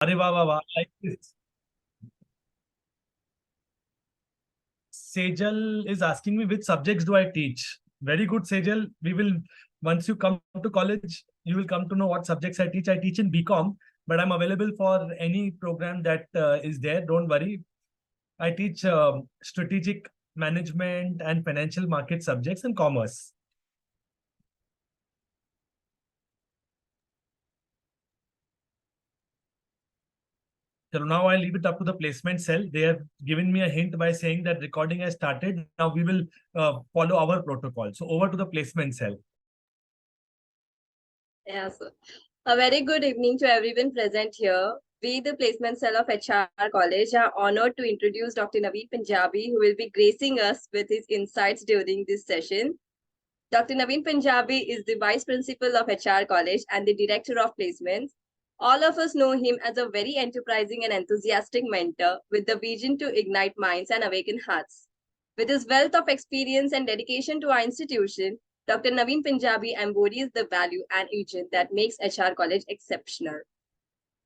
अरे वाह वाह वाह, like this. Sejal is asking me which subjects do I teach. Very good, Sejal. We will, once you come to college, you will come to know what subjects I teach. I teach in BCom, but I'm available for any program that is there. Don't worry. I teach strategic management and financial market subjects and commerce. So now I leave it up to the placement cell. They have given me a hint by saying that recording has started. Now we will follow our protocol. So over to the placement cell. Yes. A very good evening to everyone present here. We, the Placement Cell of H.R. College, are honored to introduce Dr. Navin Punjabi, who will be gracing us with his insights during this session. Dr. Navin Punjabi is the Vice Principal of HR College and the Director of Placements. All of us know him as a very enterprising and enthusiastic mentor with the vision to ignite minds and awaken hearts. With his wealth of experience and dedication to our institution, Dr. Navin Punjabi embodies the value and vision that makes HR College exceptional.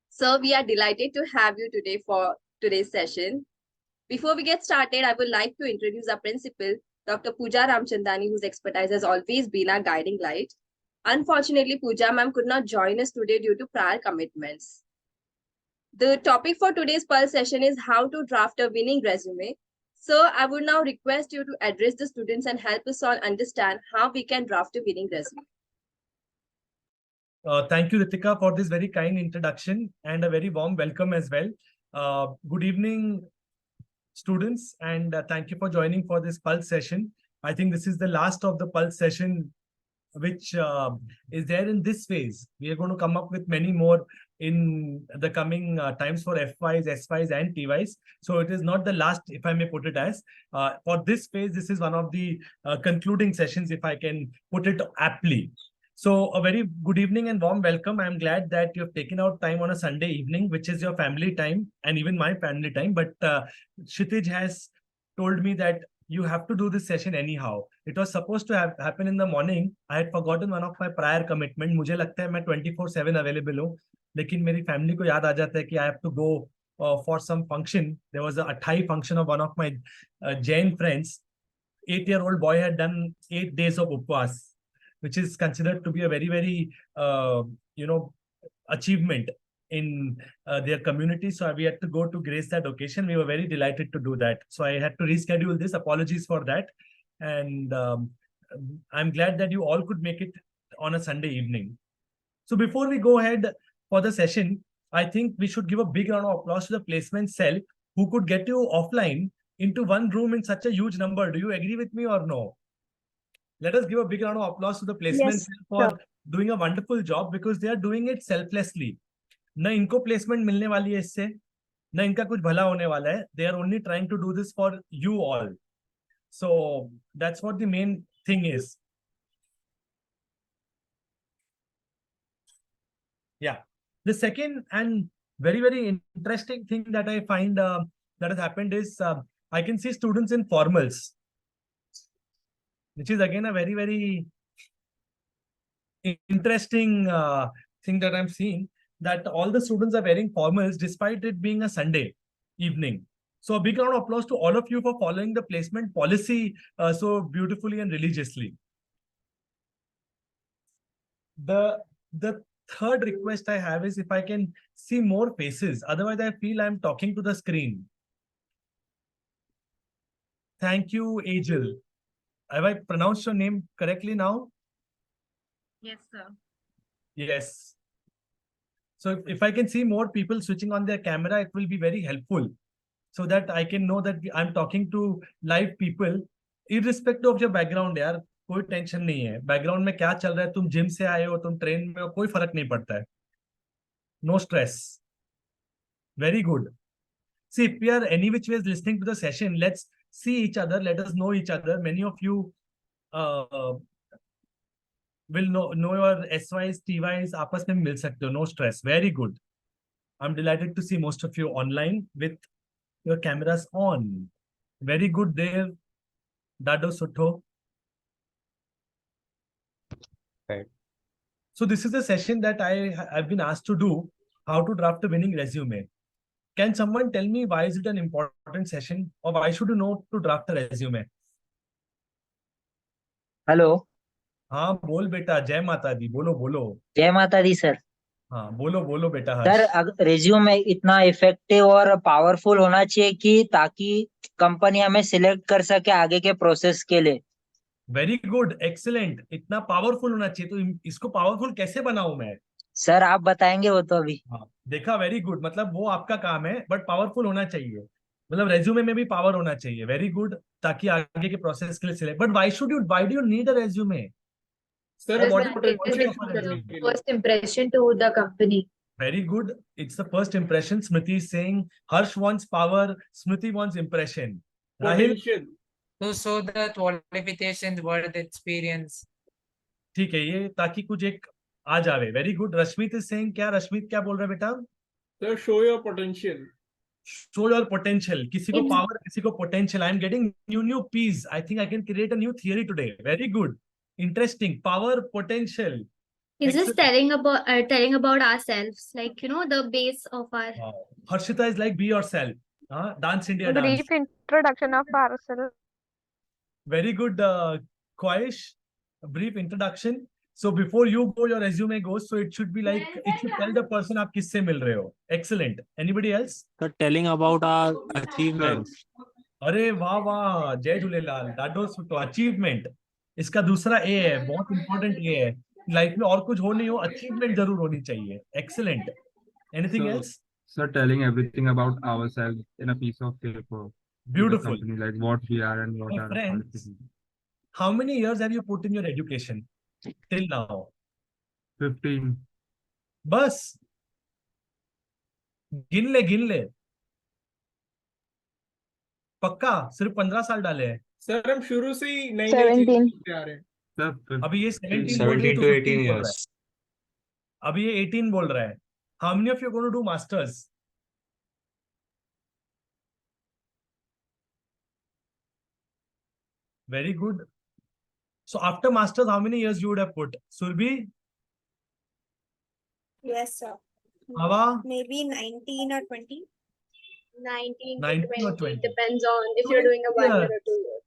So we are delighted to have you today for today's session. Before we get started, I would like to introduce our principal, Dr. Pooja Ramchandani, whose expertise has always been our guiding light. Unfortunately, Pooja ma'am could not join us today due to prior commitments. The topic for today's Pulse session is how to draft a winning resume. So I would now request you to address the students and help us all understand how we can draft a winning resume. Thank you, Ritika, for this very kind introduction and a very warm welcome as well. Good evening, students, and thank you for joining for this Pulse session. I think this is the last of the Pulse session, which is there in this phase. We are going to come up with many more in the coming times for FYs, SYs, and TYs. So it is not the last, if I may put it as. For this phase, this is one of the concluding sessions, if I can put it aptly. So a very good evening and warm welcome. I'm glad that you've taken out time on a Sunday evening, which is your family time and even my family time. But Kshitij has told me that you have to do this session anyhow. It was supposed to have happen in the morning. I had forgotten one of my prior commitment. मुझे लगता है मैं 24/7 available हूँ, लेकिन मेरी family को याद आ जाता है कि I have to go for some function. There was a Thai function of one of my Jain friends. 8-year-old boy had done 8 days of upvas, which is considered to be a very, very, achievement in their community. So we had to go to grace that occasion. We were very delighted to do that. So I had to reschedule this. Apologies for that. And I'm glad that you all could make it on a Sunday evening. So before we go ahead for the session, I think we should give a big round of applause to the placement cell who could get you offline into one room in such a huge number. Do you agree with me or no? Let us give a big round of applause to the placement cell for doing a wonderful job, because they are doing it selflessly. ना इनको placement मिलने वाली है इससे, ना इनका कुछ भला होने वाला है. They are only trying to do this for you all. So that's what the main thing is. Yeah. The second and very, very interesting thing that I find that has happened is I can see students in formals, which is again a very, very interesting thing that I'm seeing, that all the students are wearing formals despite it being a Sunday evening. So a big round of applause to all of you for following the placement policy so beautifully and religiously. The third request I have is if I can see more faces. Otherwise, I feel I'm talking to the screen. Thank you, Angel. Have I pronounced your name correctly now? Yes, sir. Yes. So if I can see more people switching on their camera, it will be very helpful, so that I can know that I'm talking to live people, irrespective of your background. यार कोई tension नहीं है, background में क्या चल रहा है, तुम जिम से आए हो, तुम ट्रेन में हो, कोई फर्क नहीं पड़ता है. No stress. Very good. See, if we are any which ways listening to the session, let's see each other, let us know each other. Many of you will know your SYs, TYs, आपस में मिल सकते हो. No stress. Very good. I'm delighted to see most of you online with your cameras on. Very good there, Dado Sutho. Right. So this is a session that I've been asked to do. how to draft a winning resume. Can someone tell me why is it an important session or why should you know to draft a resume? Hello. हाँ बोल बेटा, जय माता दी, बोलो बोलो। जय माता दी sir. हाँ बोलो बोलो बेटा सर हर्ष। रिज्यूम इतना इफेक्टिव और पावरफुल होना चाहिए कि ताकि कंपनी हमें सिलेक्ट कर सके आगे के प्रोसेस के लिए। Very good, excellent. इतना पावरफुल होना चाहिए, तो इसको पावरफुल कैसे बनाऊं मैं? सर आप बताएंगे वो तो अभी। हाँ देखा, वेरी गुड, मतलब वो आपका काम है बट पावरफुल होना चाहिए, मतलब रेज्यूमे में भी पावर होना चाहिए। वेरी गुड, ताकि आगे के प्रोसेस के लिए select. But why do you need a resume? Sir, What अपना is the potential purpose of a show करने resume? के लिए. first impression to the company. Very good. It's the first impression. Smriti is saying Harsh wants power, Smriti wants impression. Rahil, Potential. To show the qualifications, work experience. ठीक है, ये ताकि कुछ एक आ जावे। Very good. Rashmit is saying, क्या रश्मित क्या बोल रहा है बेटा? Sir, show your potential. Show your potential. किसी को It's- पावर, किसी को potential. I am getting new piece. I think I can create a new theory today. Very good, interesting. Power, potential. It's just telling about ourselves, like the base of our. Harshita is like, be yourself. Dance India dance. Brief introduction of ourselves. Very good, Qaish. A brief introduction. So before you go, your resume goes. So it should be like, it should tell the person आप किससे मिल रहे हो. Excellent. Anybody else? So telling about our achievements. अरे वाह वाह, जय Jhulelal. That was to achievement. इसका दूसरा A है, बहुत important A है। लाइफ में और कुछ हो नहीं हो, अचीवमेंट जरूर होनी चाहिए। Excellent. Anything else? So telling everything about ourselves in a piece of paper. To the Beautiful. company, like what we are and what My are our friends, qualifications. how many years have you put in your education till now? 15. बस गिन ले। पक्का सिर्फ 15 साल डाले हैं? Sir, हम शुरू से ही नई 17. चीजें आ रहे हैं. Sir, अभी ये 17 बोल 17 रही है, to तो 18 15 बोल रहा है। years. अभी ये 18 बोल रहा है। How many of you are going to do masters? Very good. So after masters, how many years you would have put? Surbhi, Yes, sir. Hava, Maybe 19 or 20. 19 to 19 or 20 20. depends on if you're doing a 1 Yeah. year or 2 years.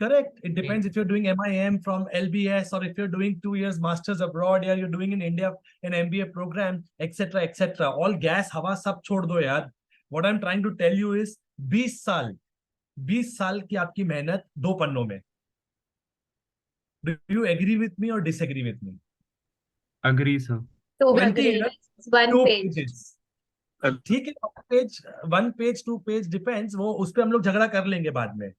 Correct. It depends if you're doing MIM from LBS or if you're doing 2 years masters abroad, or you're doing in India an MBA program, etc., etc. All gas, हवा सब छोड़ दो यार. What I'm trying to tell you is 20 साल की आपकी मेहनत 2 पन्नों में. Do you agree with me or disagree with me? agree, sir. 20 20 years, years, 1 2 page. pages. ठीक है, 1 page 2 page depends. वो उस पे हम लोग झगड़ा कर लेंगे बाद में.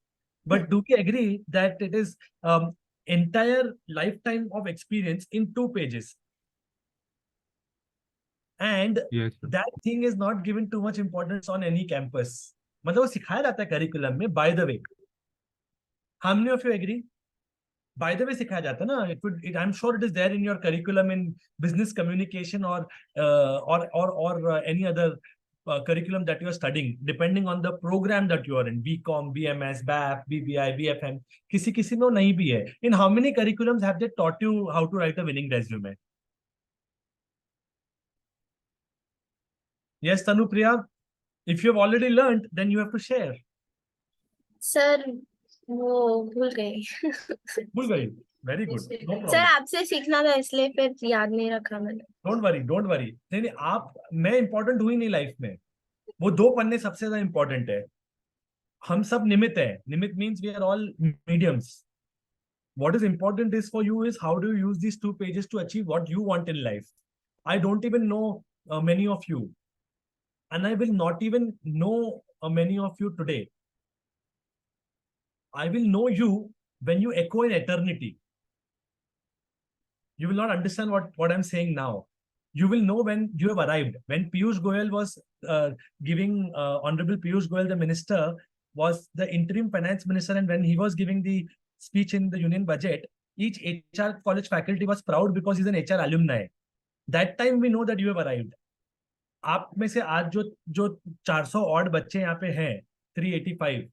But do we agree that it is entire lifetime of experience in 2 pages? And Yes, sir. that thing is not given too much importance on any campus. मतलब वो सिखाया जाता है करिकुलम में, by the way. How many of you agree? By the way सिखाया जाता है ना. I'm sure it is there in your curriculum in business communication or any other curriculum that you are studying, depending on the program that you are in. BCom, BMS, BAF, BBI, BFM. किसी में नहीं भी है. In how many curriculums have they taught you how to write a winning resume? Yes, Tanupriya. If you have already learned, then you have to share. Sir, वो भूल गए. भूल गई. Very good. No sir problem. आपसे सीखना था इसलिए फिर याद नहीं रखा मैंने. Don't worry, don't worry. नहीं आप, मैं इंपॉर्टेंट हुई नहीं लाइफ में. वो 2 पन्ने सबसे ज्यादा इंपॉर्टेंट है. हम सब निमित्त है. निमित्त means we are all mediums. What is important is for you is how do you use these 2 pages to achieve what you want in life. I don't even know many of you, and I will not even know many of you today. I will know you when you echo in eternity. You will not understand what I'm saying now. You will know when you have arrived. When Piyush Goyal was giving, Honorable Piyush Goyal, the minister, was the interim finance minister, and when he was giving the speech in the union budget, each HR college faculty was proud because he's an HR alumni. That time we know that you have arrived. आप में से आज जो 400 odd बच्चे यहाँ पे हैं, 385,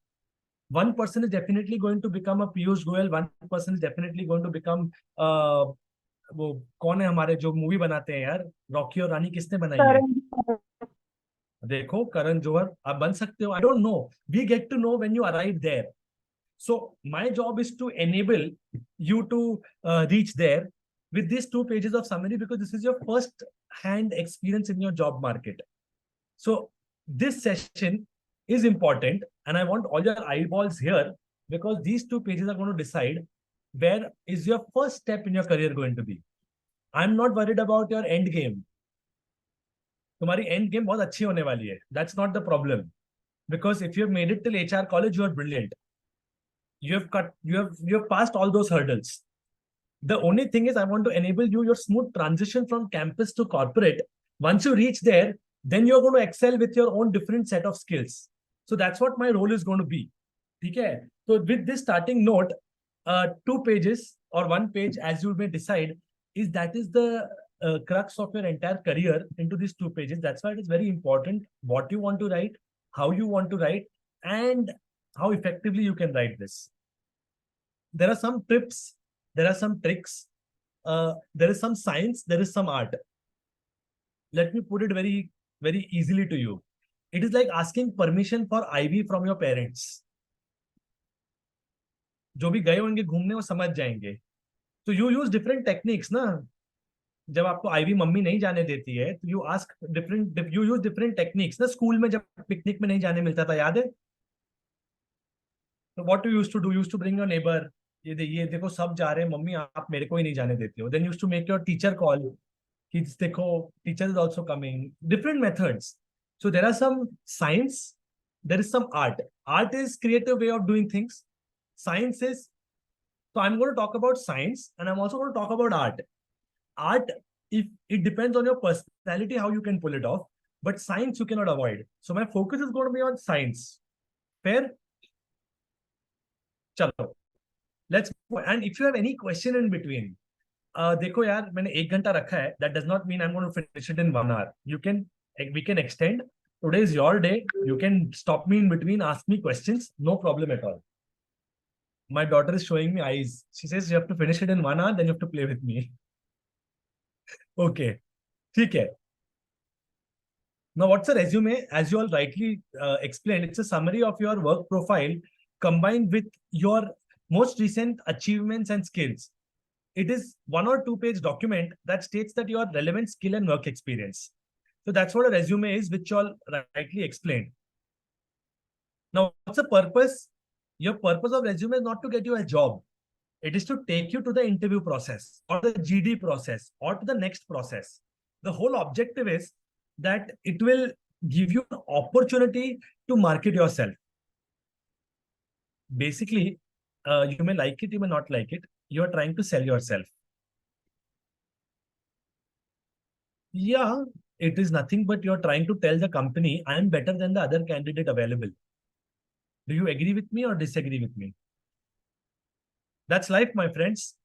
one person is definitely going to become a Piyush Goyal, one person is definitely going to become वो कौन है हमारे जो मूवी बनाते हैं यार, रॉकी और रानी किसने बनाई है? देखो करण जौहर, आप बन सकते हो, I don't know, we get to know when you arrive there. So my job is to enable you to reach there with these 2 pages of summary, because this is your first hand experience in your job market. So this session is important and I want all your eyeballs here, because these 2 pages are going to decide where is your first step in your career going to be. I'm not worried about your end game. तुम्हारी end game बहुत अच्छी होने वाली है. That's not the problem. Because if you have made it till HR college, you are brilliant. You have passed all those hurdles. The only thing is I want to enable you your smooth transition from campus to corporate. Once you reach there, then you're going to excel with your own different set of skills. So that's what my role is going to be. Okay, so with this starting note, 2 pages or 1 page, as you may decide, is the crux of your entire career into these 2 pages. That's why it is very important what you want to write, how you want to write, and how effectively you can write this. There are some tips, there are some tricks, there is some science, there is some art. Let me put it very, very easily to you. It is like asking permission for IV from your parents. जो भी गए होंगे घूमने वो समझ जाएंगे. तो you use different techniques ना. जब आपको आईवी मम्मी नहीं जाने देती है तो यू यूज डिफरेंट टेक्निक्स ना. स्कूल में जब पिकनिक में नहीं जाने मिलता था, याद है? तो what you used to do, used to bring your neighbour. ये देखो सब जा रहे हैं मम्मी, आप मेरे को ही नहीं जाने देते हो. Then used to make your teacher call कि देखो teacher is also coming. Different methods. So there are some science, there is some art. Art is creative way of doing things. Science is, so I'm going to talk about science and I'm also going to talk about art. Art, if it depends on your personality, how you can pull it off, but science you cannot avoid. So my focus is going to be on science. Fair? Chalo. Let's go. And if you have any question in between, देखो यार मैंने 1 घंटा रखा है. That does not mean I'm going to finish it in 1 hour. We can extend. Today is your day. You can stop me in between, ask me questions. No problem at all. My daughter is showing me eyes. She says you have to finish it in 1 hour, then you have to play with me. Okay. ठीक है. Now, what's a resume? As you all rightly explained, it's a summary of your work profile combined with your most recent achievements and skills. It is 1 or 2 page document that states that your relevant skill and work experience. So that's what a resume is, which you all rightly explained. Now, what's the purpose? Your purpose of resume is not to get you a job. It is to take you to the interview process or the GD process or to the next process. The whole objective is that it will give you an opportunity to market yourself. Basically, you may like it, you may not like it. You are trying to sell yourself. Yeah, it is nothing but you're trying to tell the company, I am better than the other candidate available. Do you agree with me or disagree with me? That's life, my friends.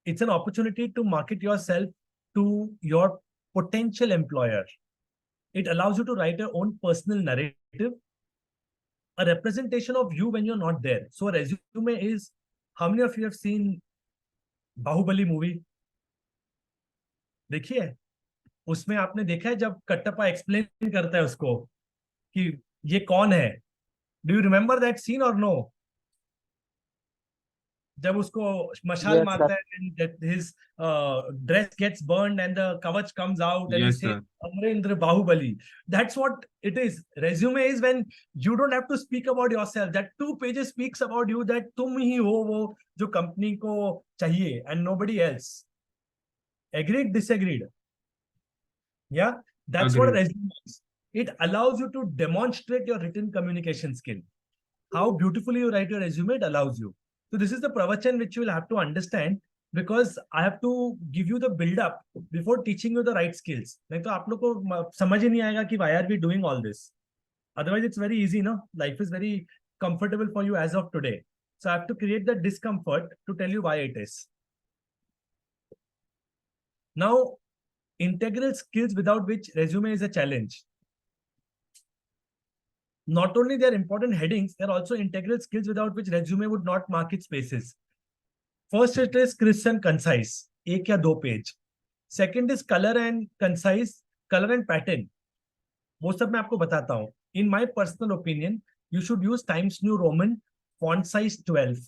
It's an opportunity to market yourself to your potential employer. It allows you to write your own personal narrative, a representation of you when you're not there. So a resume is, how many of you have seen Bahubali movie? देखिए, उसमें आपने देखा है जब कट्टप्पा explain करता है उसको कि ये कौन है. Do you remember that scene or no? जब उसको मशाल मारता है and his dress gets burned and the kavach comes out and he says Amarendra Bahubali. That's what it is. Resume is when you don't have to speak about yourself. That 2 pages speaks about you, that तुम ही हो वो जो company को चाहिए and nobody else. Agreed, disagreed? Yeah, that's what a resume is. It allows you to demonstrate your written communication skill. How beautifully you write your resume, it allows you. So this is the pravachan which you will have to understand, because I have to give you the build up before teaching you the right skills. नहीं तो आप लोग को समझ ही नहीं आएगा कि why are we doing all this. Otherwise, it's very easy, no? Life is very comfortable for you as of today. So I have to create the discomfort to tell you why it is. Now, integral skills without which resume is a challenge. Not only they are important headings, they are also integral skills without which resume would not mark its spaces. First, it is crisp and concise, एक या दो page. Second is color and concise, color and pattern. वो सब मैं आपको बताता हूँ. In my personal opinion, you should use Times New Roman font size 12.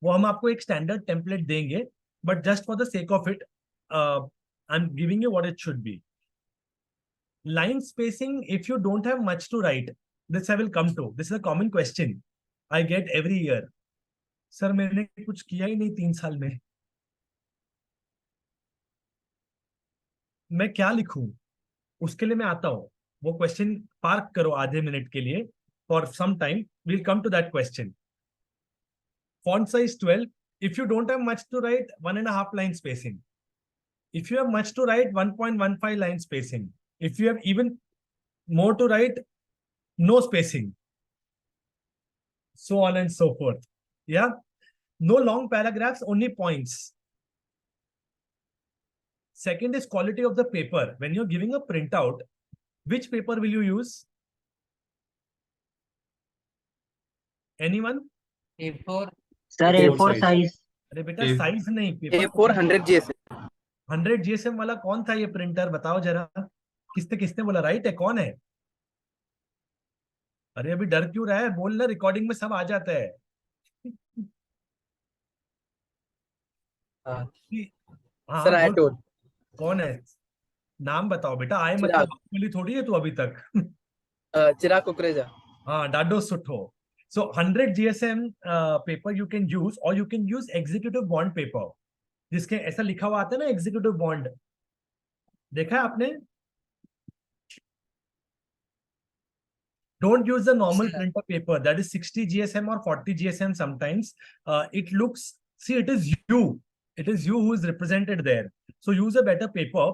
वो हम आपको एक standard template देंगे, but just for the sake of it, I'm giving you what it should be. Line spacing, if you don't have much to write, this I will come to. This is a common question I get every year. Sir, मैंने कुछ किया ही नहीं 3 साल में. मैं क्या लिखूं? उसके लिए मैं आता हूं. वो क्वेश्चन पार्क करो आधे मिनट के लिए. For some time, we'll come to that question. Font size 12. If you don't have much to write, 1.5 line spacing. If you have much to write, 1.15 line spacing. If you have even more to write, no spacing. So on and so forth. Yeah. No long paragraphs, only points. Second is quality of the paper. When you're giving a printout, which paper will you use? Anyone? A4. Sir A4 size. अरे बेटा A- size नहीं, paper. A4 100 GSM. 100 GSM वाला कौन था ये printer? बताओ जरा. किसने किसने बोला? राइट है? कौन है? अरे अभी डर क्यों रहा है? बोल ना, रिकॉर्डिंग में सब आ जाता है. हाँ. हाँ Sir, I बोल. told. कौन है? नाम बताओ बेटा. आए चिराग. मतलब बोली थोड़ी है तू अभी तक. Chirag Kukreja. हाँ, डाडो सुठो. So 100 GSM paper you can use, or you can use executive bond paper. जिसके ऐसा लिखा हुआ आता है ना, executive bond. देखा है आपने? Don't use the normal printer paper. That is 60 GSM or 40 GSM sometimes. It looks, see, it is you. It is you who is represented there. So use a better paper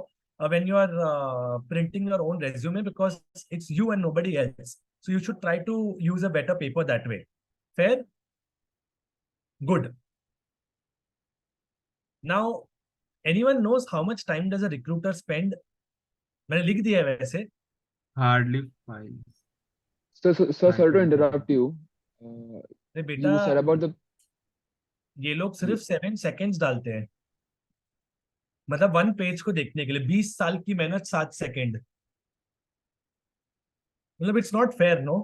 when you are printing your own resume, because it's you and nobody else. So you should try to use a better paper that way. Fair? Good. Now, anyone knows how much time does a recruiter spend? मैंने लिख दिया है वैसे. Hardly 5. Sorry to interrupt you. अरे You बेटा, said about the ये लोग सिर्फ 7 seconds डालते हैं. मतलब 1 पेज को देखने के लिए 20 साल की मेहनत 7 सेकंड. मतलब it's not fair. No,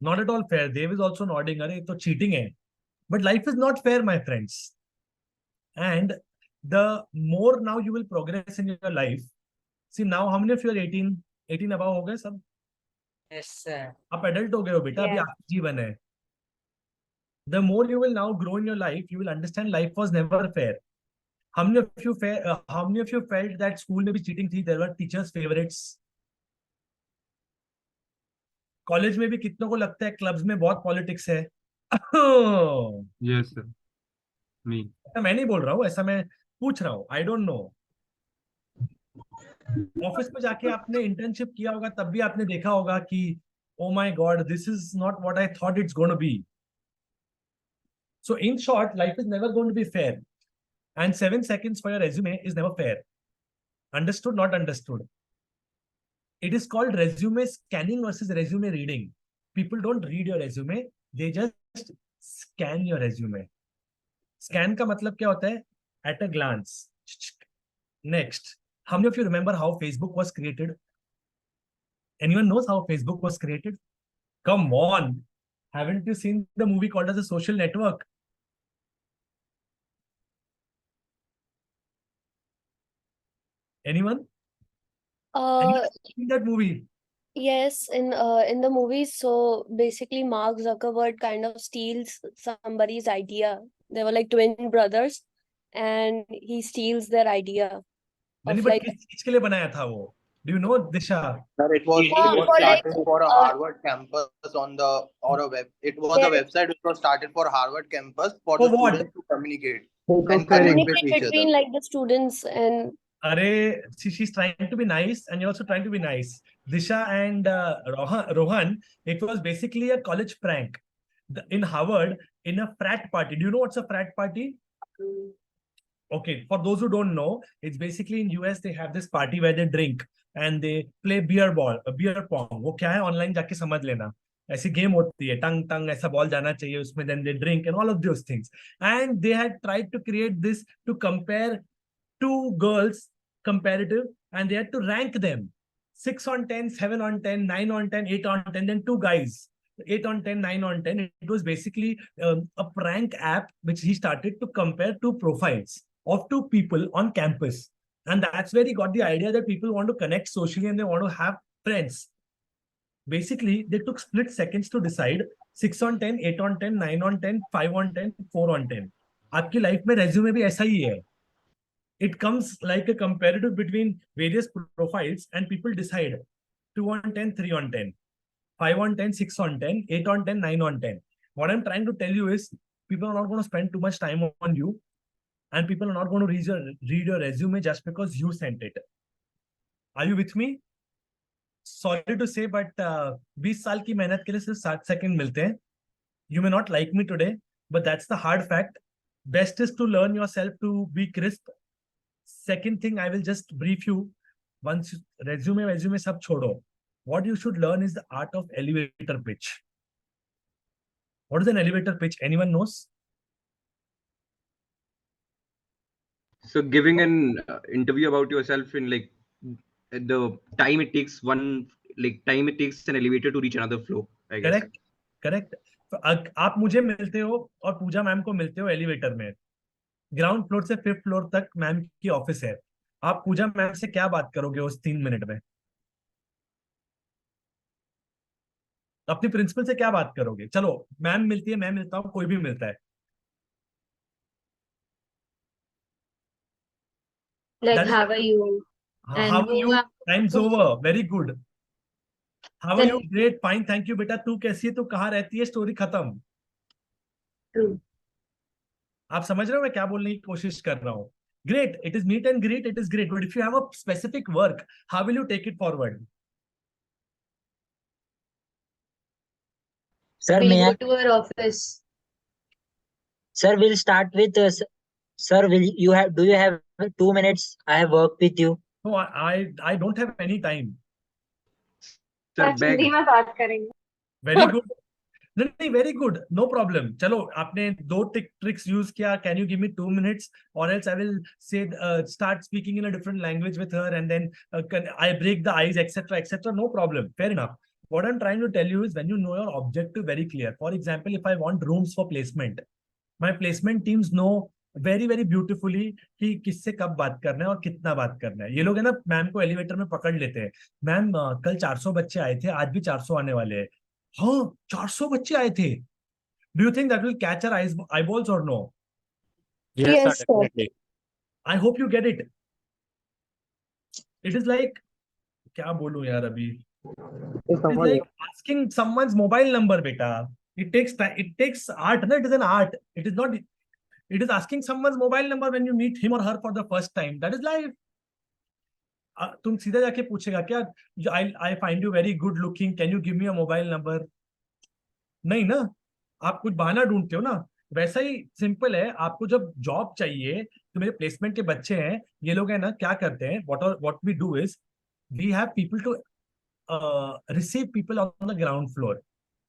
not at all fair. Dev is also nodding. अरे तो चीटिंग है. But life is not fair my friends. And the more now you will progress in your life. See now how many of you are 18 above हो गए सब? Yes, sir. आप adult हो गए हो बेटा. अभी Yeah. आपका जीवन है. The more you will now grow in your life, you will understand life was never fair. How many of you felt that school में भी cheating थी? There were teachers' favorites. College में भी कितनों को लगता है क्लब्स में बहुत पॉलिटिक्स है? Yes, sir. Me. ऐसा मैं नहीं बोल रहा हूँ, ऐसा मैं पूछ रहा हूँ. आई डोंट नो. ऑफिस में जाके आपने इंटर्नशिप किया होगा, तब भी आपने देखा होगा कि oh my God, this is not what I thought it's going to be. So in short, life is never going to be fair. And 7 seconds for your resume is never fair. Understood? Not understood. It is called resume scanning versus resume reading. People don't read your resume. They just scan your resume. Scan का मतलब क्या होता है? At a glance. Next. How many of you remember how Facebook was created? Anyone knows how Facebook was created? Come on. Haven't you seen the movie called as a Social Network? Anyone? Anyone seen that movie? Yes, in the movies, so basically Mark Zuckerberg kind of steals somebody's idea. They were like twin brothers, and he steals their idea नहीं, of but like किस चीज के लिए बनाया था वो? Do you know, Disha? Sir, it was for like started for a Harvard campus on the or a web. It was a Yes. website which was started for Harvard campus for For the what? students to communicate and connect with communicate each other. between like the students and Arey, she's trying to be nice, and you're also trying to be nice. Disha and Rohan, it was basically a college prank. In Harvard, in a frat party. Do you know what's a frat party? Okay, for those who don't know, it's basically in US they have this party where they drink and they play beer pong. वो क्या है? Online जाके समझ लेना. ऐसी game होती है, टंग टंग ऐसा बॉल जाना चाहिए उसमें, then they drink and all of those things. And they had tried to create this to compare two girls comparative, and they had to rank them 6 on 10, 7 on 10, 9 on 10, 8 on 10, then two guys 8 on 10, 9 on 10. It was basically a prank app which he started to compare two profiles of two people on campus. And that's where he got the idea that people want to connect socially and they want to have friends. Basically, they took split seconds to decide 6 on 10, 8 on 10, 9 on 10, 5 on 10, 4 on 10. आपकी life में resume भी ऐसा ही है. It comes like a comparative between various profiles and people decide 2 on 10, 3 on 10, 5 on 10, 6 on 10, 8 on 10, 9 on 10. What I'm trying to tell you is people are not going to spend too much time on you, and people are not going to read your resume just because you sent it. Are you with me? Sorry to say, but 20 साल की मेहनत के लिए सिर्फ 60 second मिलते हैं. You may not like me today, but that's the hard fact. Best is to learn yourself to be crisp. Second thing, I will just brief you. Once resume सब छोड़ो. What you should learn is the art of elevator pitch. What is an elevator pitch? Anyone knows? So giving an interview about yourself in like the time it takes an elevator to reach another floor, I guess. Correct. तो आप मुझे मिलते हो और पूजा ma'am को मिलते हो elevator में. ग्राउंड फ्लोर से 5th फ्लोर तक मैम की ऑफिस है. आप पूजा मैम से क्या बात करोगे उस 3 मिनट में? अपनी प्रिंसिपल से क्या बात करोगे? चलो, मैम मिलती है, मैं मिलता हूं, कोई भी मिलता है. Like, how are you? How are you? Time's over. Very good. How are you? Great. Fine. Thank you, बेटा. तू कैसी है? तू कहाँ रहती है? स्टोरी खत्म. True. आप समझ रहे हो मैं क्या बोलने की कोशिश कर रहा हूँ? Great. It is meet and greet. It is great. But if you have a specific work, how will you take it forward? Sir, We'll may go I? to our office. Sir, we'll start with. Sir, do you have 2 minutes? I have worked with you. No, I don't have any time. Sir, beg. Hindi में बात करेंगे. Very good. नहीं, very good. No problem. चलो, आपने 2 tricks use किया. Can you give me 2 minutes, or else I will say start speaking in a different language with her, and then I break the ice, etc., etc. No problem. Fair enough. What I'm trying to tell you is when you know your objective very clear. For example, if I want rooms for placement, my placement teams know very very beautifully कि किससे कब बात करना है और कितना बात करना है. ये लोग है ना, मैम को एलिवेटर में पकड़ लेते हैं. मैम कल 400 बच्चे आए थे, आज भी 400 आने वाले हैं. हाँ, 400 बच्चे आए थे. Do you think that will catch our eyeballs or no? Yes, sir, definitely. I hope you get it. It is like, क्या बोलूं यार अभी? It is like asking someone's mobile number, beta. It takes art, no? It is an art. It is not. It is asking someone's mobile number when you meet him or her for the first time. That is life. तुम सीधा जाके पूछेगा क्या? I find you very good looking. Can you give me a mobile number? नहीं ना, आप कुछ बहाना ढूंढते हो ना. वैसा ही सिंपल है. आपको जब जॉब चाहिए तो मेरे प्लेसमेंट के बच्चे हैं, ये लोग हैं ना, क्या करते हैं? What we do is we have people to receive people on the ground floor.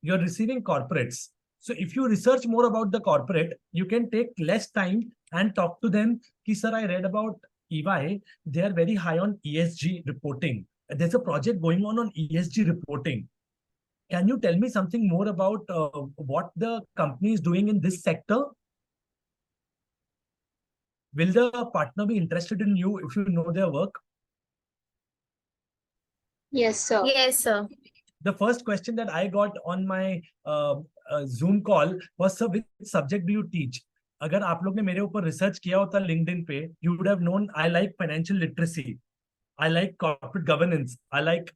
You're receiving corporates. So if you research more about the corporate, you can take less time and talk to them. Ki, sir, I read about EY. They are very high on ESG reporting. There's a project going on ESG reporting. Can you tell me something more about what the company is doing in this sector? Will the partner be interested in you if you know their work? Yes, sir. Yes, sir. The first question that I got on my Zoom call was, sir, which subject do you teach? अगर आप लोग ने मेरे ऊपर research किया होता LinkedIn पे, you would have known I like financial literacy. I like corporate governance. I like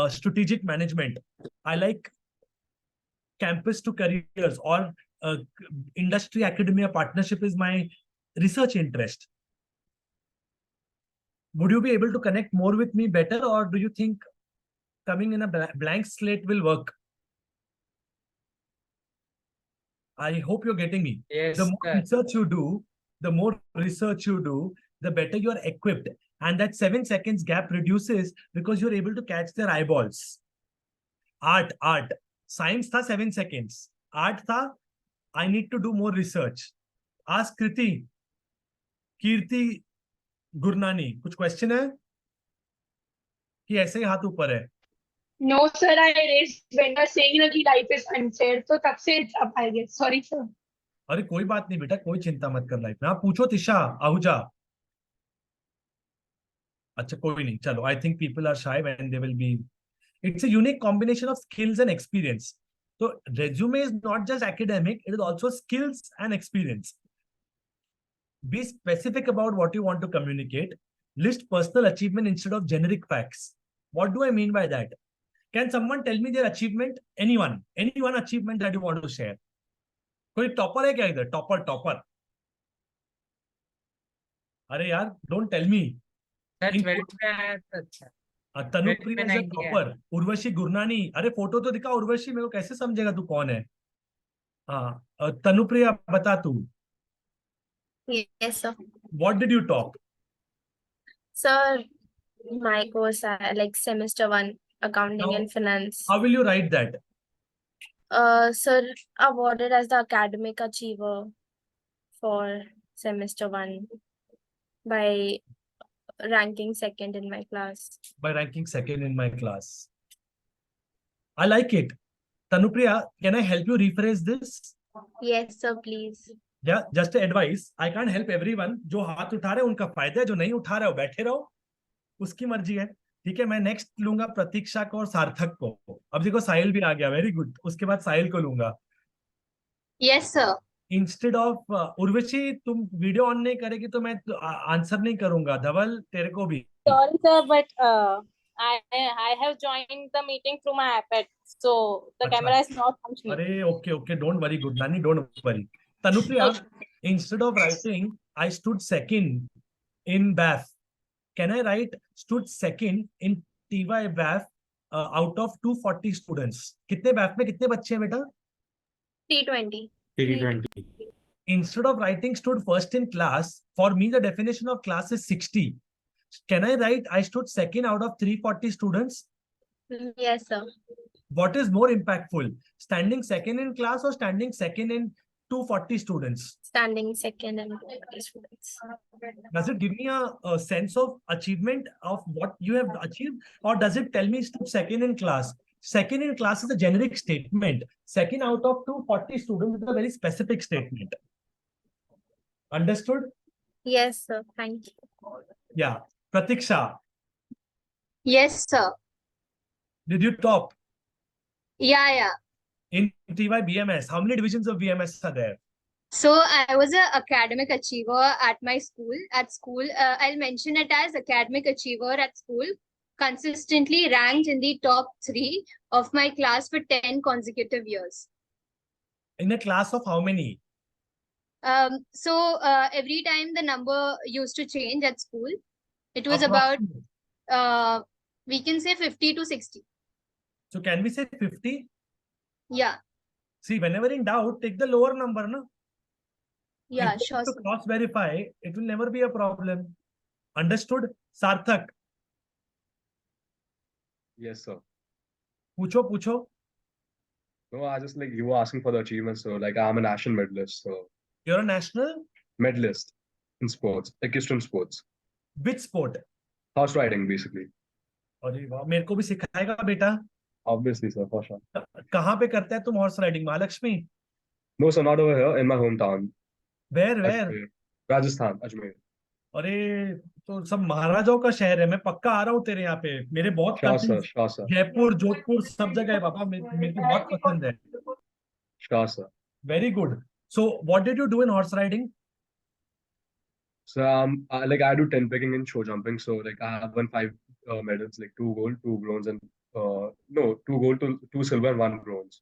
strategic management. I like campus to careers, or industry academia partnership is my research interest. Would you be able to connect more with me better, or do you think coming in a blank slate will work? I hope you're getting me. Yes, the more sir. research you do, the better you're equipped. And that 7 seconds gap reduces because you're able to catch their eyeballs. Art. Science था 7 seconds, art था I need to do more research. Ask Kriti, Kirti Gurnani, कुछ question है कि ऐसे ही हाथ ऊपर है? No, sir, I raised when you're saying that life is unfair. So तब से अब I guess. Sorry, sir. अरे कोई बात नहीं बेटा, कोई चिंता मत कर लाइफ में. आप पूछो तिशा आहूजा. अच्छा कोई नहीं, चलो. I think people are shy when they will be. It's a unique combination of skills and experience. तो resume is not just academic, it is also skills and experience. Be specific about what you want to communicate. List personal achievement instead of generic facts. What do I mean by that? Can someone tell me their achievement? Anyone achievement that you want to share? कोई topper है क्या इधर? Topper. अरे यार, don't tell me. That's very bad. अच्छा. Tanupriya is a topper. Urvashi Gurnani, अरे photo तो दिखा उर्वशी, मेरे को कैसे समझेगा तू कौन है? हाँ तनुप्रिया बता तू. Yes, sir. What did you talk? Sir, my course, like semester 1, accounting Now, and finance. How will you write that? Sir, awarded as the academic achiever for semester 1 by ranking second in my class. By ranking second in my class. I like it. Tanupriya, can I help you rephrase this? Yes, sir, please. Yeah, just advice. I can't help everyone. जो हाथ उठा रहे हैं उनका फायदा है, जो नहीं उठा रहे हो बैठे रहो, उसकी मर्जी है. ठीक है, मैं नेक्स्ट लूंगा प्रतीक्षा को और सार्थक को. अब देखो साहिल भी आ गया, वेरी गुड. उसके बाद साहिल को लूंगा. Yes, sir. Instead of Urvashi, तुम वीडियो ऑन नहीं करेगी तो मैं आंसर नहीं करूंगा. धवल तेरे को भी. Sorry, sir, but I have joined the meeting through my iPad, so the camera is not functioning. अरे okay, don't worry Gudnani, don't worry. Tanupriya, instead of writing I stood second in BAF, can I write stood second in TY BAF out of 240 students? कितने BAF में कितने बच्चे हैं बेटा? 320. 320. Instead of writing stood first in class, for me the definition of class is 60. Can I write I stood second out of 340 students? Yes, sir. What is more impactful, standing second in class or standing second in 240 students? Standing second and 240 students. Does it give me a sense of achievement of what you have achieved, or does it tell me stood second in class? Second in class is a generic statement. Second out of 240 students is a very specific statement. Understood? Yes, sir. Thank you. Yeah. Pratiksha, Yes, sir. did you top Yeah. in TY BMS? How many divisions of BMS are there? So I was an academic achiever at my school. At school, I'll mention it as academic achiever at school. Consistently ranked in the top 3 of my class for 10 consecutive years. In a class of how many? So every time the number used to change at school. It was about, we can say 50 to 60. So can we say 50? Yeah. See, whenever in doubt, take the lower number, no? Yeah, If you sure. have to cross verify, it will never be a problem. Understood? Sarthak, Yes, sir. पूछो. No, I just like you were asking for the achievements, so like I'm a national medalist, so You're a national? medalist in sports, equestrian sports, Which sport? horse riding basically. अरे वाह, मेरे को भी सिखाएगा बेटा. Obviously, sir, for sure. कहाँ पे करता है तुम horse riding? Mahalakshmi? No, sir, not over here in my hometown. Where? Ajmer. Rajasthan, Ajmer. अरे तो सब महाराजाओं का शहर है. मैं पक्का आ रहा हूँ तेरे यहाँ पे. मेरे बहुत Sure, sir. cousins, Sure, sir. Jaipur, Jodhpur, सब जगह है पापा. मेरे को बहुत पसंद है. Sure, sir. Very good. So what did you do in horse riding? So like I do tent pegging and show jumping. So like I have won 5 medals, like 2 gold, 2 bronze, and 2 gold, 2 silver, and 1 bronze.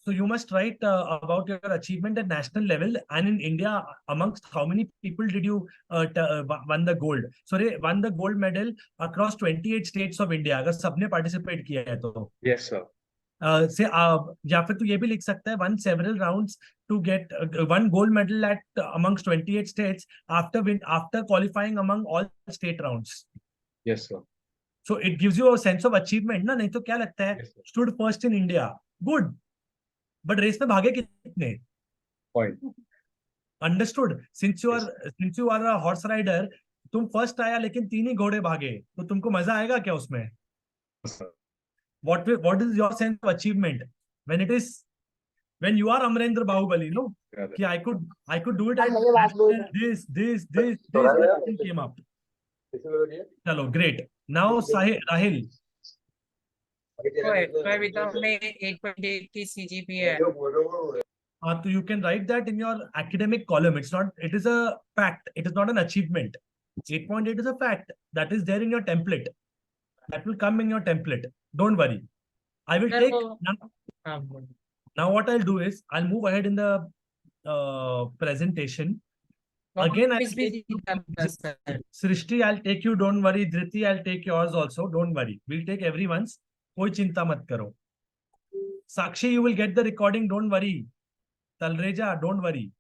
So you must write about your achievement at national level, and in India, amongst how many people did you won the gold? Sorry, won the gold medal across 28 states of India. अगर सबने participate किया है तो. Yes, sir. से या फिर तू ये भी लिख सकता है, won several rounds to get one gold medal at amongst 28 states after qualifying among all state rounds. Yes, sir. So it gives you a sense of achievement, ना? नहीं तो क्या लगता है? Yes, sir. Stood first in India. Good, but race में भागे कितने? Point. Understood? Since you are a horse rider, तुम फर्स्ट आया लेकिन 3 ही घोड़े भागे, तो तुमको मजा आएगा क्या उसमें? What is your sense of achievement when you are Amrendra Bahubali, no? कि I could do it and this everything came up. चलो, great. Now Rahil. So without my 8.8 की CGPA है. So you can write that in your academic column. It is a fact. It is not an achievement. 8.8 is a fact that is there in your template. That will come in your template. Don't worry. I will take now what I'll do is I'll move ahead in the presentation. Again, I'll take you, Srishti, I'll take you. Don't worry. Dhriti, I'll take yours also. Don't worry. We'll take everyone's. कोई चिंता मत करो. Sakshi, you will get the recording. Don't worry. Talreja, don't worry.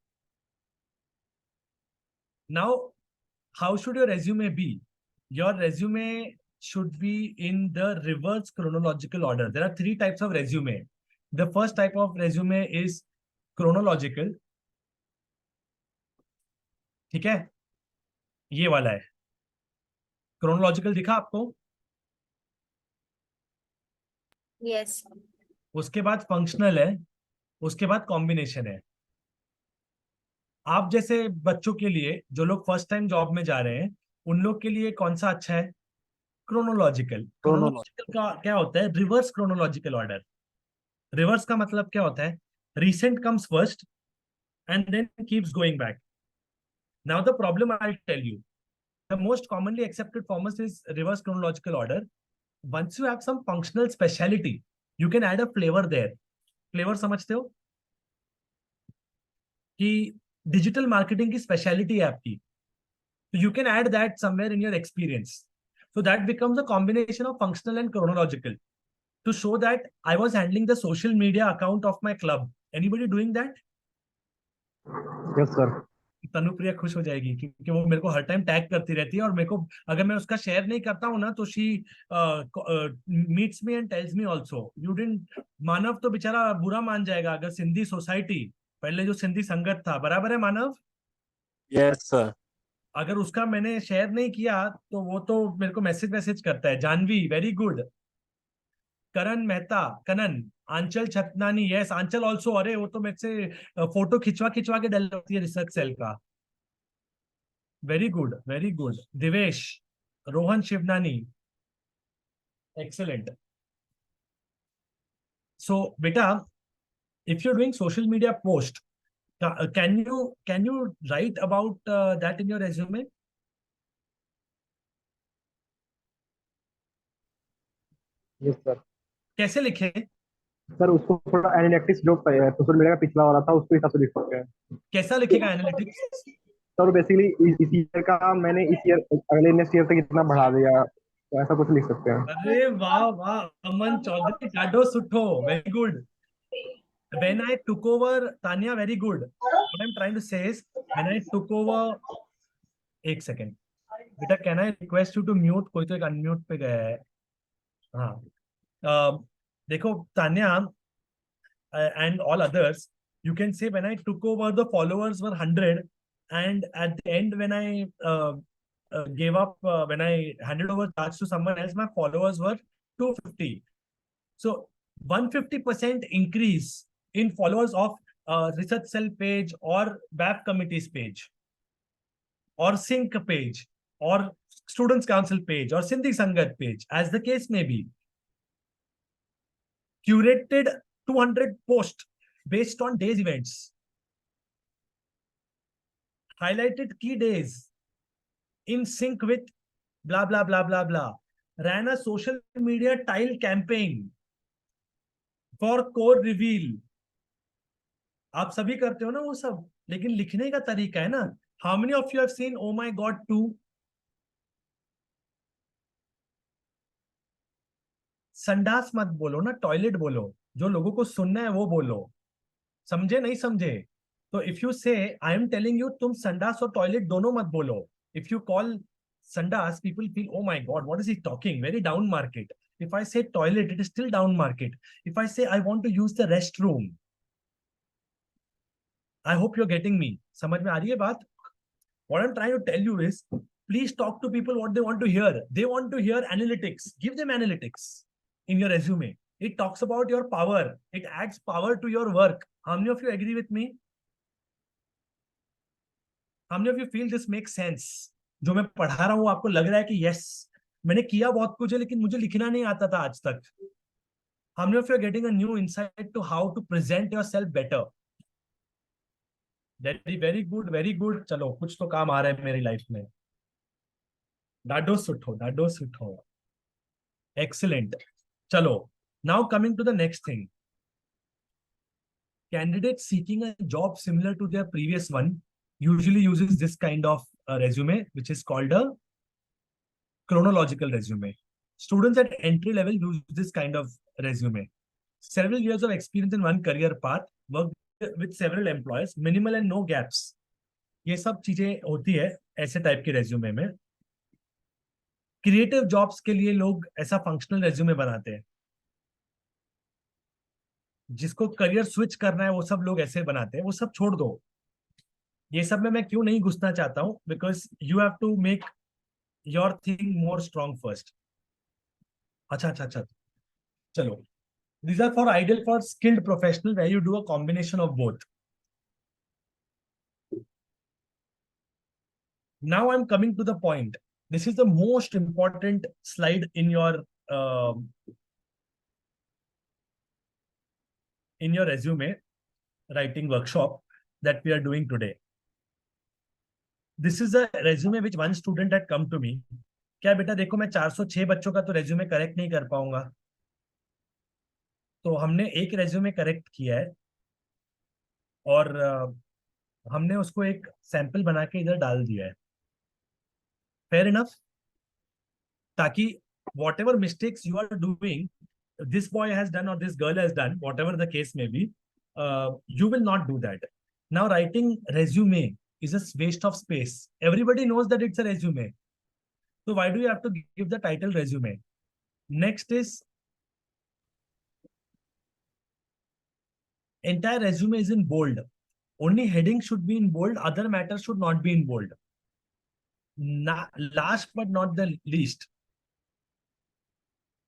Now, how should your resume be? Your resume should be in the reverse chronological order. There are 3 types of resume. The first type of resume is chronological. ठीक है, ये वाला है chronological. दिखा आपको? Yes. उसके बाद functional है, उसके बाद कॉम्बिनेशन है. आप जैसे बच्चों के लिए, जो लोग फर्स्ट टाइम जॉब में जा रहे हैं, उन लोग के लिए कौन सा अच्छा है? क्रोनोलॉजिकल. क्रोनोलॉजिकल का क्या होता है? Reverse chronological order. रिवर्स का मतलब क्या होता है? Recent comes first and then keeps going back. Now the problem I will tell you. The most commonly accepted format is reverse chronological order. Once you have some functional speciality, you can add a flavor there. Flavor समझते हो? कि digital marketing की speciality है आपकी, so you can add that somewhere in your experience. So that becomes a combination of functional and chronological to show that I was handling the social media account of my club. Anybody doing that? Yes, sir. Tanupriya खुश हो जाएगी क्योंकि वो मेरे को हर time tag करती रहती है, और मेरे को अगर मैं उसका शेयर नहीं करता हूँ ना तो she meets me and tells me also. You didn't. Manav तो बेचारा बुरा मान जाएगा अगर सिंधी सोसाइटी, पहले जो सिंधी संगत था, बराबर है मानव? Yes, sir. अगर उसका मैंने शेयर नहीं किया तो वो तो मेरे को मैसेज करता है. Janvi, very good. Karan Mehta, Kanan. Anchal Chhatnani, yes Anchal also. अरे वो तो मेरे से फोटो खिंचवा के डलती है रिसर्च सेल का. Very good, very good. Divesh, Rohan Shivnani, excellent. So बेटा, if you're doing social media post, can you write about that in your resume? Yes, sir. कैसे लिखे? सर उसको थोड़ा एनालिटिक्स जो सोशल मीडिया का पिछला वाला था उसको हिसाब से लिख सकते हैं. कैसा लिखेगा एनालिटिक्स? सर बेसिकली इस ईयर का मैंने इस ईयर अगले नेक्स्ट ईयर से कितना बढ़ा दिया, तो ऐसा कुछ लिख सकते हैं. अरे वाह वाह, अमन चौधरी, डाडो सुठो, very good. When I took over, Tanya, very good. What I'm trying to say is, when I took over, एक सेकेंड बेटा, can I request you to mute? कोई तो एक अनम्यूट पे गया है. हाँ, देखो Tanya and all others, you can say when I took over the followers were 100, and at the end when I gave up, when I handed over charge to someone else, my followers were 250. So 150% increase in followers of research cell page or BAP committees page or sync page or students council page or Sindhi Sangat page, as the case may be. Curated 200 posts based on days events. Highlighted key days in sync with blah blah blah blah blah. Ran a social media tile campaign for core reveal. आप सभी करते हो ना वो सब, लेकिन लिखने का तरीका है ना. How many of you have seen Oh My God 2? संडास मत बोलो ना, टॉयलेट बोलो. जो लोगों को सुनना है वो बोलो. समझे नहीं समझे? तो इफ यू से आई एम टेलिंग यू, तुम संडास और टॉयलेट दोनों मत बोलो. इफ यू कॉल संडास, people feel, oh my God, what is he talking? Very down market. If I say toilet, it is still down market. If I say I want to use the restroom, I hope you're getting me. समझ में आ रही है बात? What I'm trying to tell you is, please talk to people what they want to hear. They want to hear analytics. Give them analytics in your resume. It talks about your power. It adds power to your work. How many of you agree with me? How many of you feel this makes sense? जो मैं पढ़ा रहा हूँ आपको लग रहा है कि yes, मैंने किया बहुत कुछ है लेकिन मुझे लिखना नहीं आता था आज तक. How many of you are getting a new insight to how to present yourself better? Very good, very good. चलो कुछ तो काम आ रहा है मेरी लाइफ में. ॾाढो सुठो. Excellent. चलो. Now coming to the next thing. Candidates seeking a job similar to their previous one usually uses this kind of resume, which is called a chronological resume. Students at entry level use this kind of resume. Several years of experience in one career path, work with several employers, minimal and no gaps. ये सब चीजें होती है ऐसे type के resume में. Creative jobs के लिए लोग ऐसा फंक्शनल रेज्यूमे बनाते हैं. जिसको करियर स्विच करना है वो सब लोग ऐसे बनाते हैं. वो सब छोड़ दो. ये सब में मैं क्यों नहीं घुसना चाहता हूं, because you have to make your thing more strong first. अच्छा. चलो. These are for ideal for skilled professional where you do a combination of both. Now I'm coming to the point. This is the most important slide in your resume writing workshop that we are doing today. This is a resume which one student had come to me. क्या बेटा देखो मैं 406 बच्चों का तो resume correct नहीं कर पाऊंगा. तो हमने एक रेज्यूमे करेक्ट किया है और हमने उसको एक सैंपल बना के इधर डाल दिया है. Fair enough. ताकि whatever mistakes you are doing, this boy has done or this girl has done, whatever the case may be, you will not do that. Now writing resume is a waste of space. Everybody knows that it's a resume. So why do you have to give the title resume? Next is, entire resume is in bold. Only heading should be in bold. Other matters should not be in bold. Last but not the least,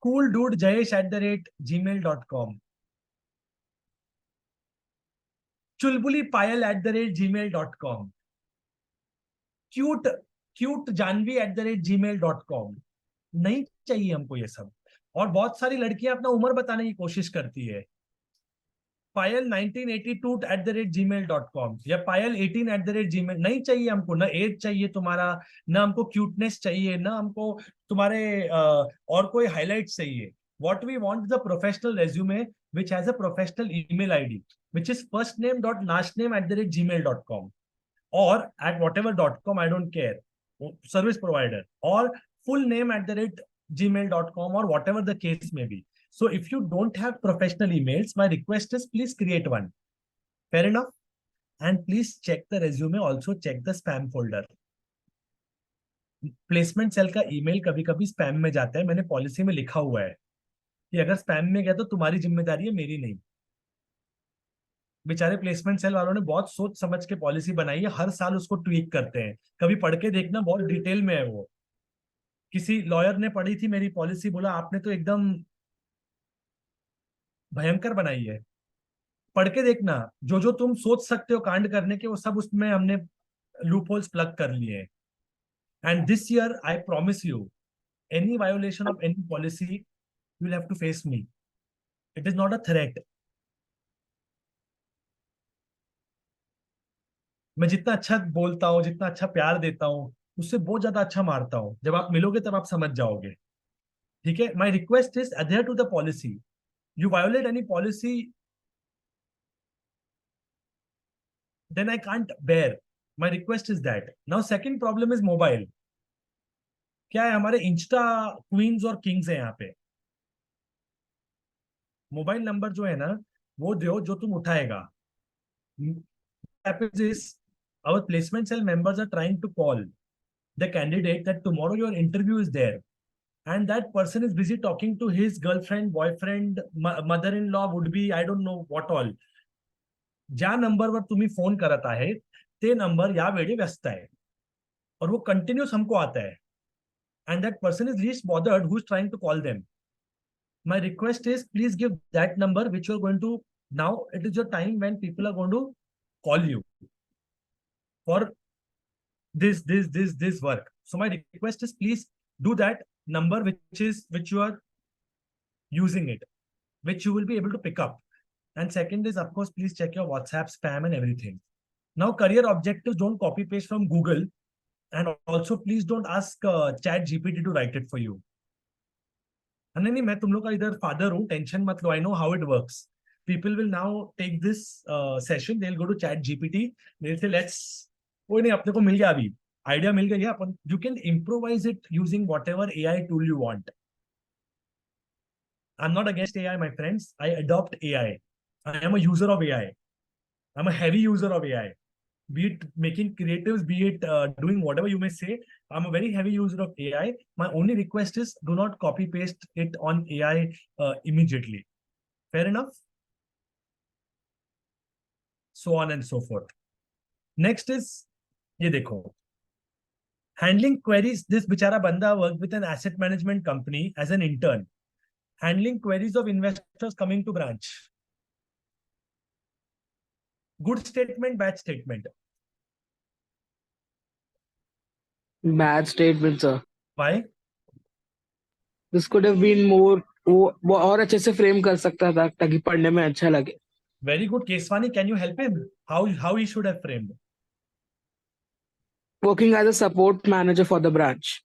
cooldudejayesh@gmail.com, chulbulipayal@gmail.com, cutejanvi@gmail.com. नहीं चाहिए हमको ये सब. और बहुत सारी लड़कियां अपना उम्र बताने की कोशिश करती है. पायल 1982@gmail.com या पायल 18@gmail. नहीं चाहिए हमको. ना एज चाहिए तुम्हारा, ना हमको क्यूटनेस चाहिए, ना हमको तुम्हारे और कोई हाईलाइट चाहिए. What we want is a professional resume which has a professional email ID, which is firstname.lastname@gmail.com or at whatever.com, I don't care, service provider, or full name @gmail.com or whatever the case may be. So if you don't have professional emails, my request is please create one. Fair enough? And please check the resume, also check the spam folder. Placement cell का email कभी कभी spam में जाता है. मैंने policy में लिखा हुआ है कि अगर स्पैम में गया तो तुम्हारी जिम्मेदारी है, मेरी नहीं. बेचारे प्लेसमेंट सेल वालों ने बहुत सोच समझ के पॉलिसी बनाई है. हर साल उसको ट्वीक करते हैं. कभी पढ़ के देखना, बहुत डिटेल में है वो. किसी लॉयर ने पढ़ी थी मेरी पॉलिसी, बोला आपने तो एकदम भयंकर बनाई है. पढ़ के देखना. जो जो तुम सोच सकते हो कांड करने के, वो सब उसमें हमने लूप होल्स प्लग कर लिए हैं. And this year I promise you, any violation of any policy, you will have to face me. It is not a threat. मैं जितना अच्छा बोलता हूँ, जितना अच्छा प्यार देता हूँ, उससे बहुत ज्यादा अच्छा मारता हूँ. जब आप मिलोगे तब आप समझ जाओगे. ठीक है. My request is adhere to the policy. You violate any policy, then I can't bear. My request is that. Now second problem is mobile. क्या है, हमारे इंस्टा क्वींस और किंग्स है यहाँ पे. मोबाइल नंबर जो है ना वो दो जो तुम उठाएगा. Happens is our placement cell members are trying to call the candidate that tomorrow your interview is there. and that person is busy talking to his girlfriend, boyfriend, mother-in-law, would be, I don't know what all. ज्या नंबरवर तुम्ही phone करत आहे ते number यावेळी व्यस्त आहे और वो कंटिन्यूस हमको आता है and that person is least bothered who's trying to call them. My request is please give that number which you're going to, now it is your time when people are going to call you for this work. So my request is please do that number which you are using it, which you will be able to pick up. And second is, of course, please check your WhatsApp spam and everything. Now career objectives, don't copy paste from Google, and also please don't ask chat GPT to write it for you. नहीं मैं तुम लोग का इधर father हूँ, tension मत लो. I know how it works. People will now take this session, they'll go to chat GPT, they'll say let's, कोई नहीं अपने को मिल गया अभी, आइडिया मिल गया अपन. You can improvise it using whatever AI tool you want. I'm not against AI, my friends. I adopt AI. I am a user of AI. I'm a heavy user of AI. Be it making creatives, be it doing whatever you may say, I'm a very heavy user of AI. My only request is do not copy paste it on AI immediately. Fair enough? So on and so forth. Next is, ye dekho. Handling queries. This bichara banda worked with an asset management company as an intern. Handling queries of investors coming to branch. Good statement, bad statement. Bad statement, sir. Why? This could have been more. वो और अच्छे से frame कर सकता था ताकि पढ़ने में अच्छा लगे. Very good. Keswani, can you help him? How he should have framed? Working as a support manager for the branch,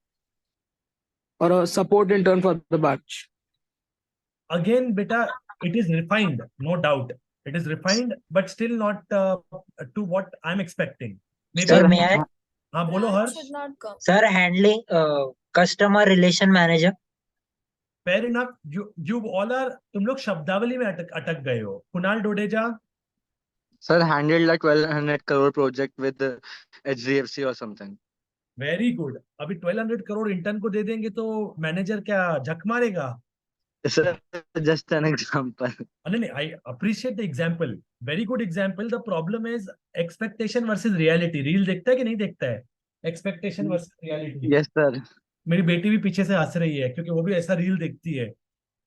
or a support intern for the branch. Again, beta, it is refined, no doubt. It is refined, but still not to what I'm expecting. Maybe. Sir, may I? हाँ बोलो हर्ष. Sir, handling customer relation manager. Fair enough. You all are, तुम लोग शब्दावली में अटक गए हो. Kunal Dodeja. Sir, handled a 1200 crore project with the HDFC or something. Very good. अभी 1200 करोड़ इंटर्न को दे देंगे तो मैनेजर क्या झक मारेगा? Sir, just an example. I appreciate the example. Very good example. The problem is expectation versus reality. Real देखता है कि नहीं देखता है? Expectation versus reality. Yes, sir. मेरी बेटी भी पीछे से हंस रही है क्योंकि वो भी ऐसा रील देखती है.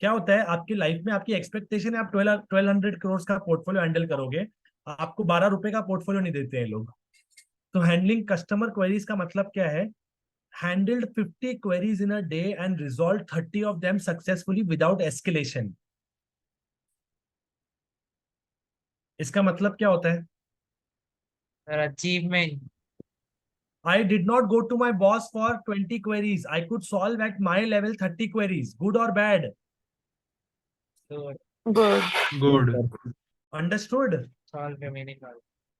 क्या होता है आपकी लाइफ में, आपकी एक्सपेक्टेशन है आप 1200 करोड़ का पोर्टफोलियो हैंडल करोगे, आपको 12 रुपए का पोर्टफोलियो नहीं देते हैं लोग. तो हैंडलिंग कस्टमर क्वेरीज का मतलब क्या है? Handled 50 queries in a day and resolved 30 of them successfully without escalation. इसका मतलब क्या होता है? Achievement. I did not go to my boss for 20 queries. I could solve at my level 30 queries. Good or bad? Good. Good. Understood? Solve remaining.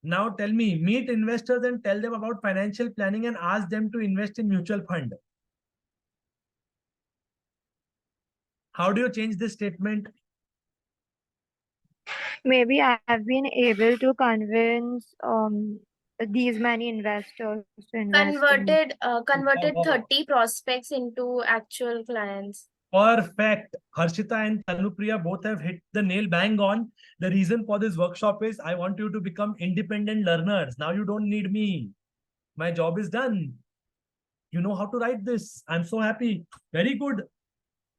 Now tell me, meet investors and tell them about financial planning and ask them to invest in mutual fund. How do you change this statement? Maybe I have been able to convince these many investors to invest in Converted 30 prospects into actual clients. Perfect. Harshita and Tanupriya both have hit the nail bang on. The reason for this workshop is I want you to become independent learners. Now you don't need me. My job is done. You know how to write this. I'm so happy. Very good.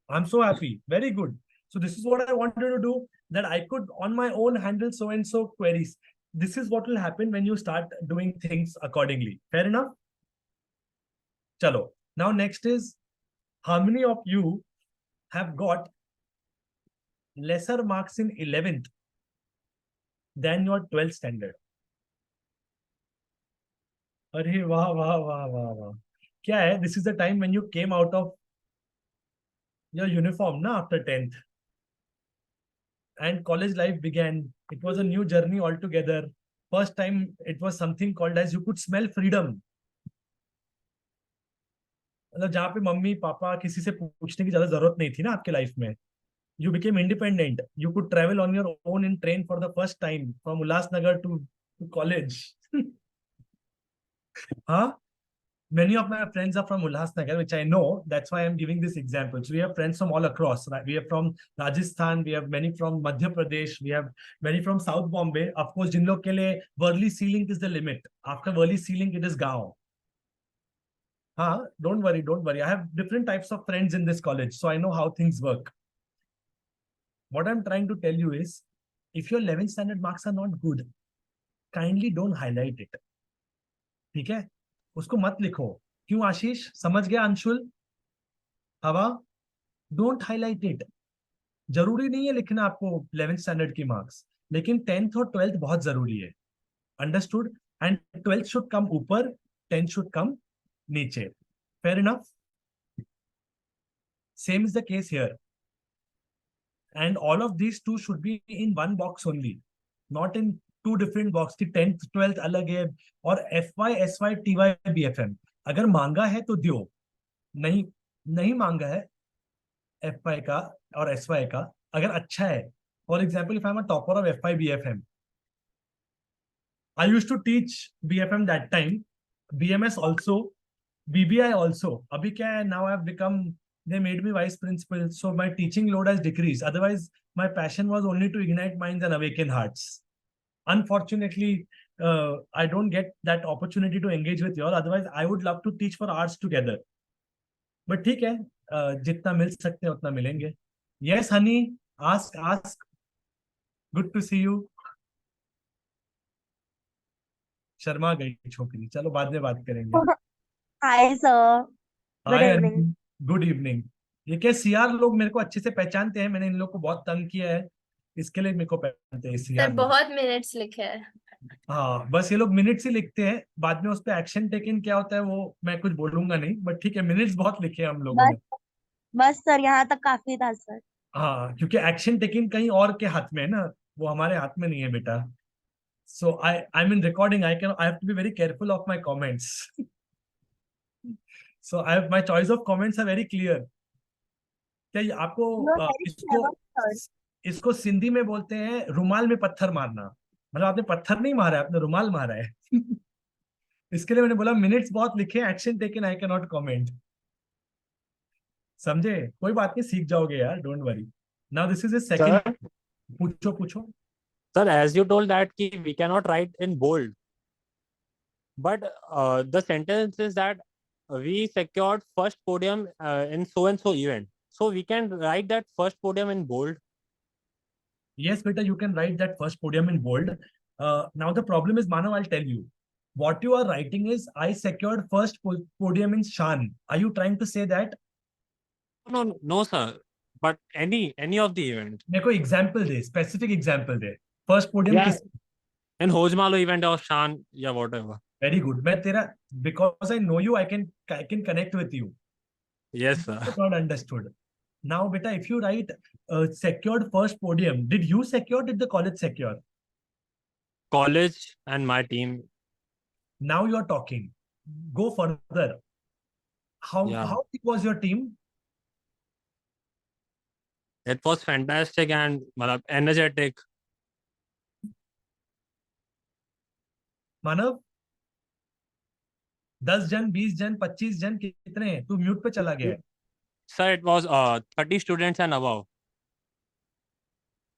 I'm so happy. Very good. So this is what I wanted to do, that I could on my own handle so-and-so queries. This is what will happen when you start doing things accordingly. Fair enough? Chalo. Now next is, how many of you have got lesser marks in 11th than your 12th standard? अरे वाह वाह वाह वाह वाह. क्या है? This is the time when you came out of your uniform, na, after 10th. And college life began. It was a new journey altogether. First time it was something called as you could smell freedom. मतलब जहाँ पे mummy papa किसी से पूछने की ज्यादा जरूरत नहीं थी ना आपके लाइफ में. You became independent. You could travel on your own in train for the first time from Ulhasnagar to college. हाँ? Many of my friends are from Ulhasnagar, which I know. That's why I'm giving this example. So we have friends from all across. Right? We have from Rajasthan. We have many from Madhya Pradesh. We have many from South Bombay. Of course, जिन लोग के लिए Worli ceiling is the limit. After Worli ceiling, it is Gaon. Don't worry, don't worry. I have different types of friends in this college, so I know how things work. What I'm trying to tell you is, if your 11th standard marks are not good, kindly don't highlight it. ठीक है? उसको मत लिखो. क्यों आशीष? समझ गया अंशुल? हवा? Don't highlight it. जरूरी नहीं है लिखना आपको 11th स्टैंडर्ड की मार्क्स, लेकिन 10th और 12th बहुत जरूरी है. Understood? And 12th should come ऊपर, 10th शुड कम नीचे. Fair enough? Same is the case here. And all of these two should be in one box only, not in two different boxes. कि 10th 12th अलग है और FY SY TY BFM अगर मांगा है तो दियो, नहीं मांगा है FY का और SY का, अगर अच्छा है. For example, if I'm a topper of FY BFM, I used to teach BFM that time, BMS also, BBI also. अभी क्या है, now I've become, they made me vice principal, so my teaching load has decreased. Otherwise, my passion was only to ignite minds and awaken hearts. Unfortunately, I don't get that opportunity to engage with you all. Otherwise, I would love to teach for hours together. But ठीक है, जितना मिल सकते हैं उतना मिलेंगे. Yes, honey, ask. Good to see you. Sharma गई छोकरी. चलो बाद में बात करेंगे. Hi, sir. Good Hi, evening. Good evening. ये क्या सीआर लोग मेरे को अच्छे से पहचानते हैं. मैंने इन लोग को बहुत तंग किया है, इसके लिए मेरे को पहचानते हैं सर सीआर. बहुत मिनट्स लिखे हैं. हाँ, बस ये लोग मिनट्स ही लिखते हैं, बाद में उस पर एक्शन टेकन क्या होता है वो मैं कुछ बोलूंगा नहीं, बट ठीक है, मिनट्स बहुत लिखे हैं हम लोगों ने. बस सर यहाँ तक काफी था सर. हाँ, क्योंकि एक्शन टेकन कहीं और के हाथ में है ना, वो हमारे हाथ में नहीं है बेटा. So I mean recording, I have to be very careful of my comments. So my choice of comments are very clear. क्या आपको इसको सिंधी में बोलते हैं रुमाल में पत्थर मारना. मतलब आपने पत्थर नहीं मारा है, आपने रुमाल मारा है. इसके लिए मैंने बोला मिनट्स बहुत लिखे, action taken I can not comment. समझे? कोई बात नहीं, सीख जाओगे यार, don't worry. Now this is a second. पूछो. Sir, as you told that we cannot write in bold, but the sentence is that we secured first podium in so and so event. So we can write that first podium in bold. Yes, beta, you can write that first podium in bold. Now the problem is, Manav, I'll tell you. What you are writing is, I secured first podium in Shan. Are you trying to say that? No, sir. But any of the event. मेरे को example दे, specific example दे. First podium किस? In Hojmalo event or Shan, yeah, whatever. Very good. मैं तेरा, because I know you, I can connect with you. Yes, sir. Not understood. Now, beta, if you write secured first podium, did you secure? Did the college secure? College and my team. Now you are talking. Go further. How big was your team? It was fantastic and energetic. मानव, 10 जन, 20 जन, 25 जन, कितने हैं? तू mute पे चला गया है. Sir, it was 30 students and above.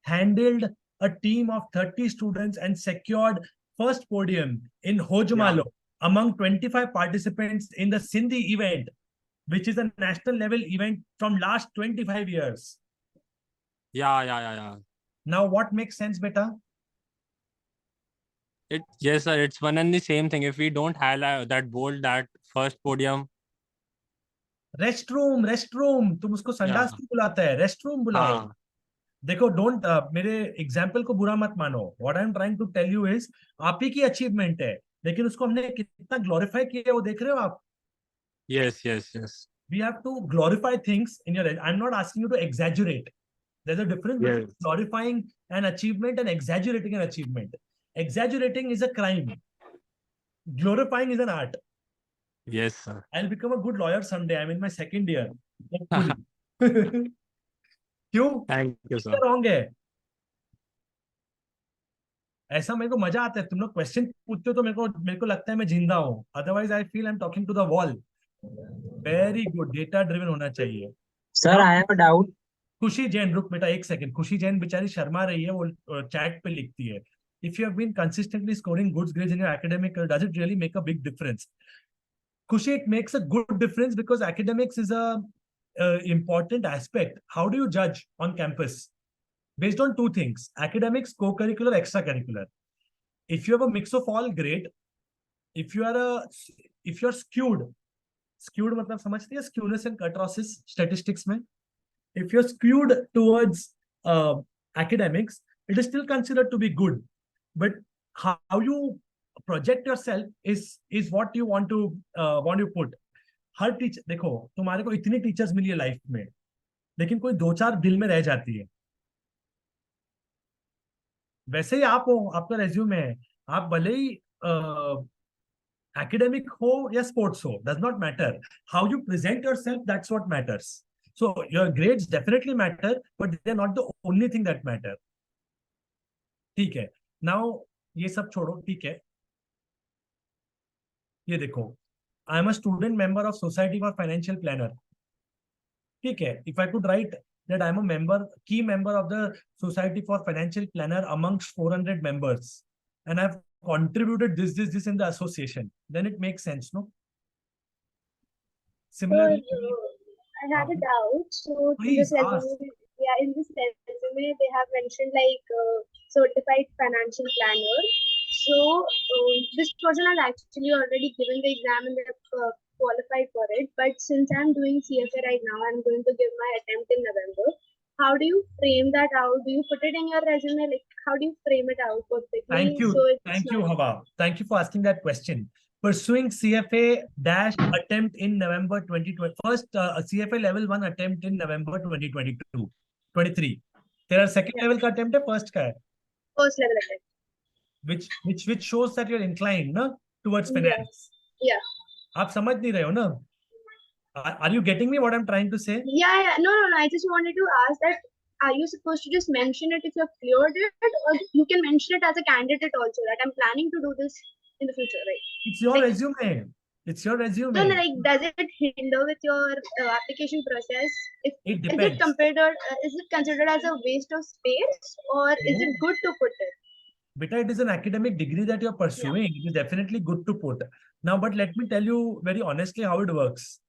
Handled a team of 30 students and secured first podium in Hojmalo among 25 participants in the Sindhi event, which is a national level event from last 25 years. Yeah. Now what makes sense, beta? Yes, sir. It's one and the same thing. If we don't highlight that bold, that first podium. Restroom, तुम उसको संडास क्यों बुलाता है? Restroom बुलाओ. देखो, don't मेरे example को बुरा मत मानो. What I am trying to tell you is, आप ही की अचीवमेंट है, लेकिन उसको हमने कितना ग्लोरीफाई किया है वो देख रहे हो आप. Yes. We have to glorify things in your. I'm not asking you to exaggerate. There's a difference between glorifying an achievement and exaggerating an achievement. Exaggerating is a crime. Glorifying is an art. Yes, sir. I'll become a good lawyer someday. I'm in my second year. क्यों? Thank you, sir. Wrong है. ऐसा मेरे को मजा आता है, तुम लोग क्वेश्चन पूछते हो तो मेरे को लगता है मैं जिंदा हूँ, otherwise I feel I am talking to the wall. Very good, data driven होना चाहिए. Sir I have a doubt. Khushi Jain, रुक बेटा एक सेकंड. खुशी जैन बेचारी शर्मा रही है, वो चैट पे लिखती है, if you have been consistently scoring good grades in your academic, does it really make a big difference? Kushi, it makes a good difference because academics is a important aspect. How do you judge on campus? Based on two things: academics, co-curricular, extracurricular. If you have a mix of all, great. If you're skewed मतलब समझती है skewness and kurtosis statistics में. If you're skewed towards academics, it is still considered to be good. But how you project yourself is what you want to put. Her teacher देखो, तुम्हारे को इतनी teachers मिली है life में, लेकिन कोई 2-4 दिल में रह जाती है. वैसे ही आप हो, आपका रेज्यूमे है, आप भले ही academic हो या sports हो, does not matter. How you present yourself, that's what matters. So your grades definitely matter, but they're not the only thing that matter. ठीक है. Now ये सब छोड़ो, ठीक है. ये देखो, I am a student member of society for financial planner. ठीक है. If I could write that I am a member, की member of the society for financial planner amongst 400 members, and I've contributed this in the association, then it makes sense, no? Similarly, I had a doubt. So in please this ask. resume, yeah, in this resume they have mentioned like certified financial planner. So this person has actually already given the exam and they have qualified for it. But since I'm doing CFA right now, I'm going to give my attempt in November. How do you frame that out? Do you put it in your resume? Like, how do you frame it out perfectly? Thank you. So it's Thank you, not- Hava. Thank you for asking that question. Pursuing CFA dash attempt in November 2020. First, CFA level 1 attempt in November 2022, 23. तेरा second level का attempt है, first का है? First level attempt. Which shows that you're inclined, no, towards finance. Yeah. आप समझ नहीं रहे हो ना? Are you getting me what I'm trying to say? Yeah. No. I just wanted to ask that, are you supposed to just mention it if you've cleared it, or you can mention it as a candidate also that I'm planning to do this in the future, right? It's your resume. It's your resume. No, like, does it hinder with your application process? It Is depends. it considered as a waste of space, or is it good to put it? Beta, it is an academic degree that you're pursuing. It is definitely good to put. Now, but let me tell you very honestly how it works.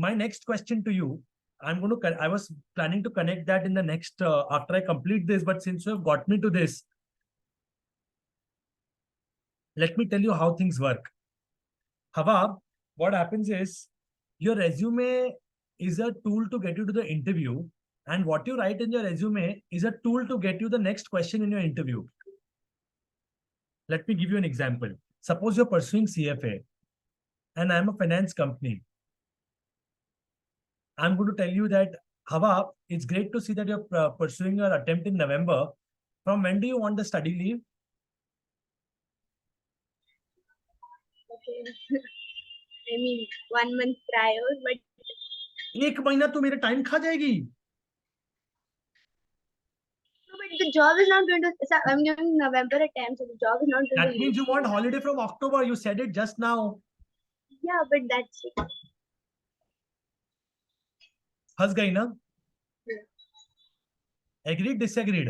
My next question to you, I was planning to connect that in the next, after I complete this, but since you have got me to this, let me tell you how things work. Hava, what happens is, your resume is a tool to get you to the interview, and what you write in your resume is a tool to get you the next question in your interview. Let me give you an example. Suppose you're pursuing CFA, and I'm a finance company. I'm going to tell you that, Hava, it's great to see that you're pursuing your attempt in November. From when do you want the study leave? Okay. I mean, 1 month prior, but 1 महीना तो मेरा time खा जाएगी. no, but the job is not going to. I'm giving November attempt, so the job is not going That to. means you want holiday from October. You said it just now. Yeah, but that's it. फंस गई ना? Agreed, disagreed?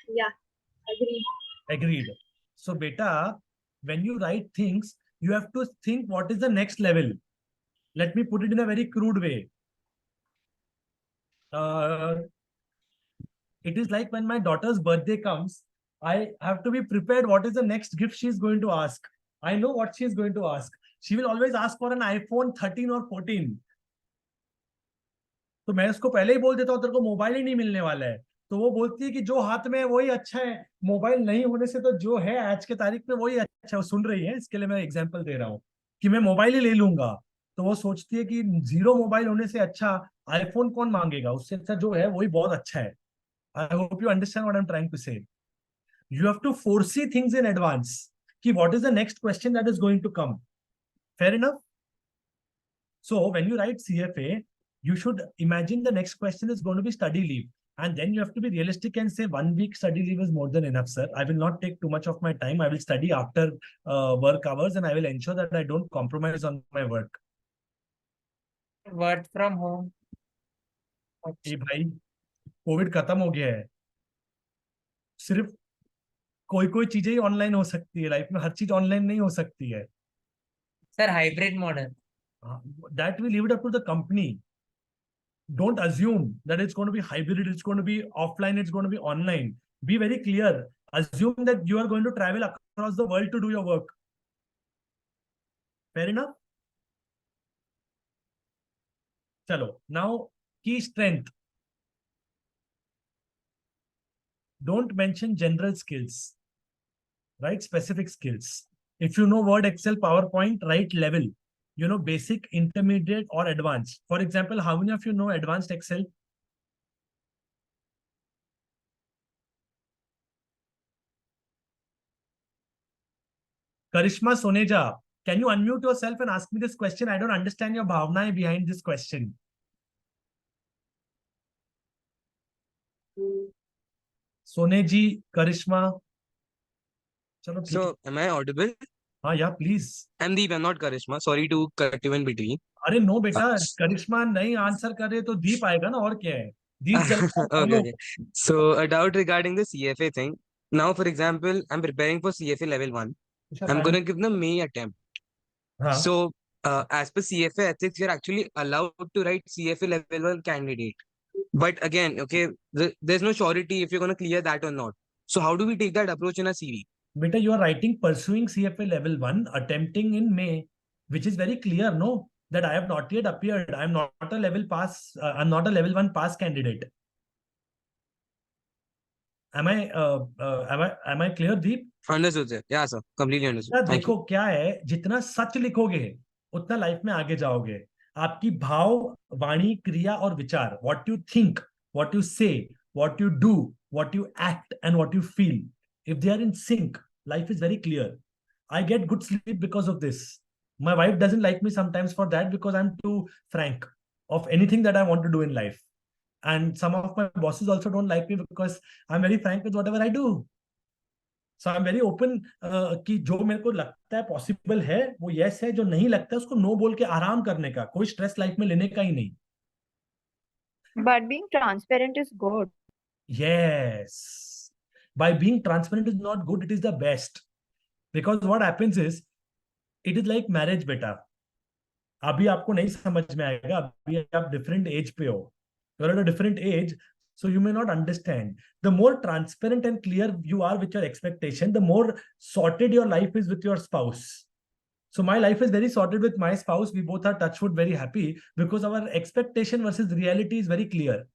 Yeah, agreed. Agreed. So, beta, when you write things, you have to think what is the next level. Let me put it in a very crude way. It is like when my daughter's birthday comes, I have to be prepared what is the next gift she's going to ask. I know what she's going to ask. She will always ask for an iPhone 13 or 14. तो मैं उसको पहले ही बोल देता हूँ तेरे को mobile ही नहीं मिलने वाला है. तो वो बोलती है कि जो हाथ में है वही अच्छा है, मोबाइल नहीं होने से तो जो है आज के तारीख में वही अच्छा है. वो सुन रही है, इसके लिए मैं एग्जांपल दे रहा हूँ कि मैं मोबाइल ही ले लूंगा. तो वो सोचती है कि 0 मोबाइल होने से अच्छा आईफोन कौन मांगेगा, उससे अच्छा जो है वही बहुत अच्छा है. I hope you understand what I'm trying to say. You have to foresee things in advance. Ki what is the next question that is going to come? Fair enough? So when you write CFA, you should imagine the next question is going to be study leave. And then you have to be realistic and say 1 week study leave is more than enough, sir. I will not take too much of my time. I will study after work hours, and I will ensure that I don't compromise on my work. Work from home. ए भाई, Covid खत्म हो गया है. सिर्फ कोई कोई चीजें ही online हो सकती है. लाइफ में हर चीज ऑनलाइन नहीं हो सकती है. Sir, hybrid model. That we leave it up to the company. Don't assume that it's going to be hybrid, it's going to be offline, it's going to be online. Be very clear. Assume that you are going to travel across the world to do your work. Fair enough? Chalo. Now, key strength. Don't mention general skills. Write specific skills. If you know Word, Excel, PowerPoint, write level. You know, basic, intermediate, or advanced. For example, how many of you know advanced Excel? Karishma Soneja, can you unmute yourself and ask me this question? I don't understand your bhavna behind this question. Soneji, Karishma. Chalo, So, am I audible? Yeah, please. I'm Deep, I'm not Karishma. Sorry to cut you in between. अरे no बेटा, करिश्मा नहीं answer करे तो दीप आएगा ना, और क्या है? दीप जल Okay. So, a doubt regarding the CFA thing. Now, for example, I'm preparing for CFA level 1. I'm going to give the May attempt. So, as per CFA ethics, you're actually allowed to write CFA level 1 candidate. But again, okay, there's no surety if you're going to clear that or not. So, how do we take that approach in a CV? Beta, you are writing pursuing CFA level 1, attempting in May, which is very clear, no? That I have not yet appeared. I'm not a level pass. I'm not a level 1 pass candidate. Am I clear, Deep? Understood, sir. Yeah, sir. Completely understood. Thank देखो you. क्या है, जितना सच लिखोगे उतना life में आगे जाओगे. आपकी भाव, वाणी, क्रिया और विचार, what you think, what you say, what you do, what you act, and what you feel, if they are in sync, life is very clear. I get good sleep because of this. My wife doesn't like me sometimes for that because I'm too frank of anything that I want to do in life. And some of my bosses also don't like me because I'm very frank with whatever I do. So I'm very open कि जो मेरे को लगता है possible है वो yes है, जो नहीं लगता है उसको नो बोल के आराम करने का, कोई स्ट्रेस लाइफ में लेने का ही नहीं. But being transparent is good. Yes. By being transparent is not good, it is the best. Because what happens is, it is like marriage, बेटा. अभी आपको नहीं समझ में आएगा, अभी आप different age पे हो. You're at a different age, so you may not understand. The more transparent and clear you are with your expectation, the more sorted your life is with your spouse. So my life is very sorted with my spouse. We both are touchwood very happy because our expectation versus reality is very clear.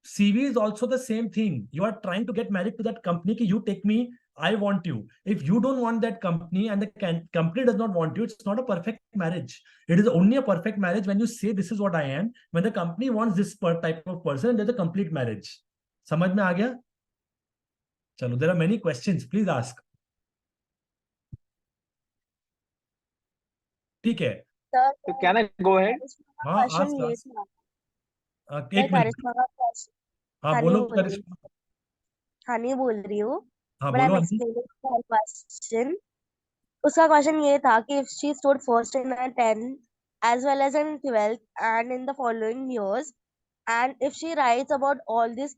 CV is also the same thing. You are trying to get married to that company. You take me, I want you. If you don't want that company and the company does not want you, it's not a perfect marriage. It is only a perfect marriage when you say this is what I am. When the company wants this type of person, there's a complete marriage. समझ में आ गया? चलो, there are many questions. Please ask. ठीक है. So can I go ahead? हाँ, ask. एक minute. हाँ बोलो करिश्मा. हाँ नहीं बोल रही हूँ. हाँ But I'm बोलो. explaining her question. उसका क्वेश्चन ये था कि if she stood first in her 10th as well as in 12th and in the following years, and if she writes about all these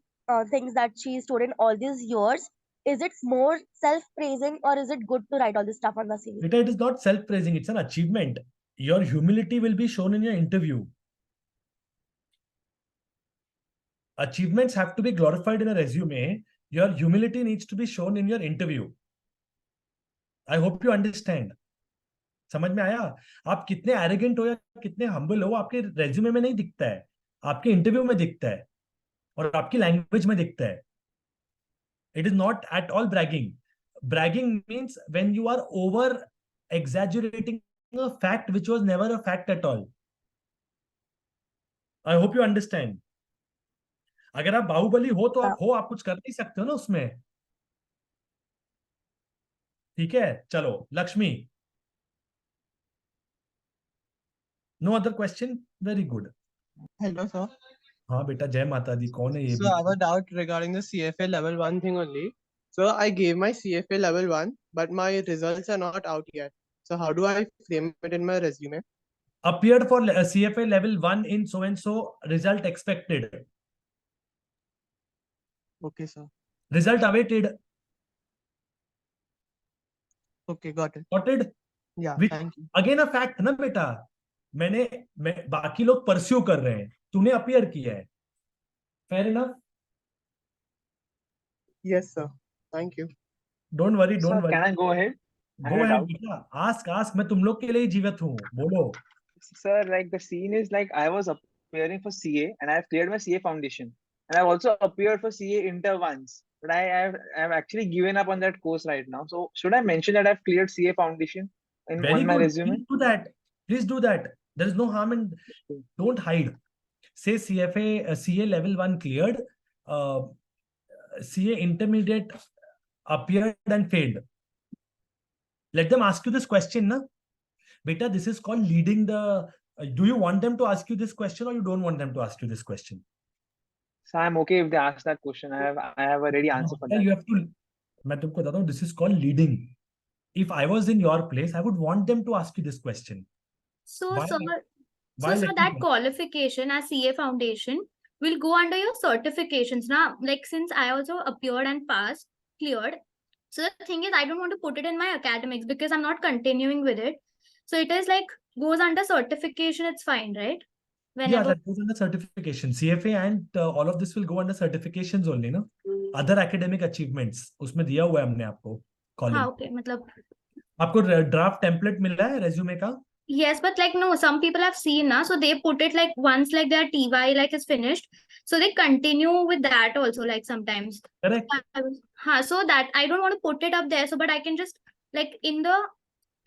things that she stood in all these years, is it more self-praising or is it good to write all this stuff on the CV? It is not self-praising, it's an achievement. Your humility will be shown in your interview. Achievements have to be glorified in a resume. Your humility needs to be shown in your interview. I hope you understand. समझ में आया? आप कितने arrogant हो या कितने humble हो, आपके resume में नहीं दिखता है, आपके interview में दिखता है और आपकी language में दिखता है. It is not at all bragging. Bragging means when you are over exaggerating a fact which was never a fact at all. I hope you understand. अगर आप बाहुबली हो तो आप हो, आप कुछ कर नहीं सकते हो ना उसमें. ठीक है, चलो Lakshmi. No other question? Very good. Hello, sir. हाँ बेटा, जय माता दी, कौन है ये So भी? I have a doubt regarding the CFA level 1 thing only. So I gave my CFA level 1, but my results are not out yet. So how do I frame it in my resume? Appeared for CFA level 1 in so and so, result expected. Okay, sir. Result awaited. Okay, got it. Got it? Yeah, Which thank you. again a fact ना बेटा, बाकी लोग pursue कर रहे हैं, तूने appear किया है. Fair enough? Yes, sir. Thank you. Don't worry, Sir, don't worry. can I go ahead? I Go had a ahead doubt. बेटा, ask. मैं तुम लोग के लिए ही जीवित हूँ, बोलो. Sir, like the scene is like I was appearing for CA and I have cleared my CA foundation. And I've also appeared for CA Inter once. But I have actually given up on that course right now. So should I mention that I've cleared CA foundation Very on my good. resume? Please do that. Please do that. There is no harm in. Don't hide. Say CFA, CA level 1 cleared, CA intermediate appeared and failed. Let them ask you this question, na? Beta, this is called leading the. Do you want them to ask you this question or you don't want them to ask you this question? So I'm okay if they ask that question. I have a ready answer for that. You have to. मैं तुमको बताता हूँ, this is called leading. If I was in your place, I would want them to ask you this question. So, Why? sir, Why so let that me- qualification as CA foundation will go under your certifications now. Like since I also appeared and passed, cleared. So the thing is, I don't want to put it in my academics because I'm not continuing with it. So it is like goes under certification. It's fine, right? Yeah, Whenever. that goes under certification. CFA and all of this will go under certifications only, no? Other academic achievements. उसमें दिया हुआ है हमने आपको column. हाँ, okay, मतलब. आपको draft template मिल रहा है resume का? Yes, but like no, some people have seen now, so they put it like once like their TY like is finished, so they continue with that also like sometimes. Correct. So that I don't want to put it up there, so but I can just like in the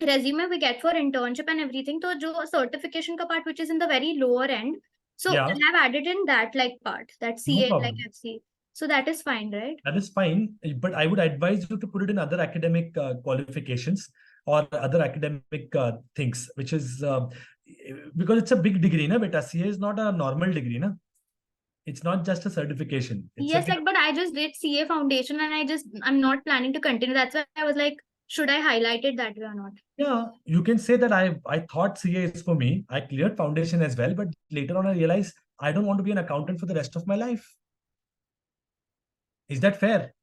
resume we get for internship and everything. So jo certification ka part which is in the very lower end, so Yeah. I have added in that like part that No CA problem. like FC. So that is fine, right? That is fine, but I would advise you to put it in other academic qualifications or other academic things, which is because it's a big degree, na beta. CA is not a normal degree, na. It's not just a certification. It's Yes, a, like but I just did CA foundation and I'm not planning to continue. That's why I was like, should I highlight it that way or not? yeah, you can say that I thought CA is for me. I cleared foundation as well, but later on I realized I don't want to be an accountant for the rest of my life. Is that fair?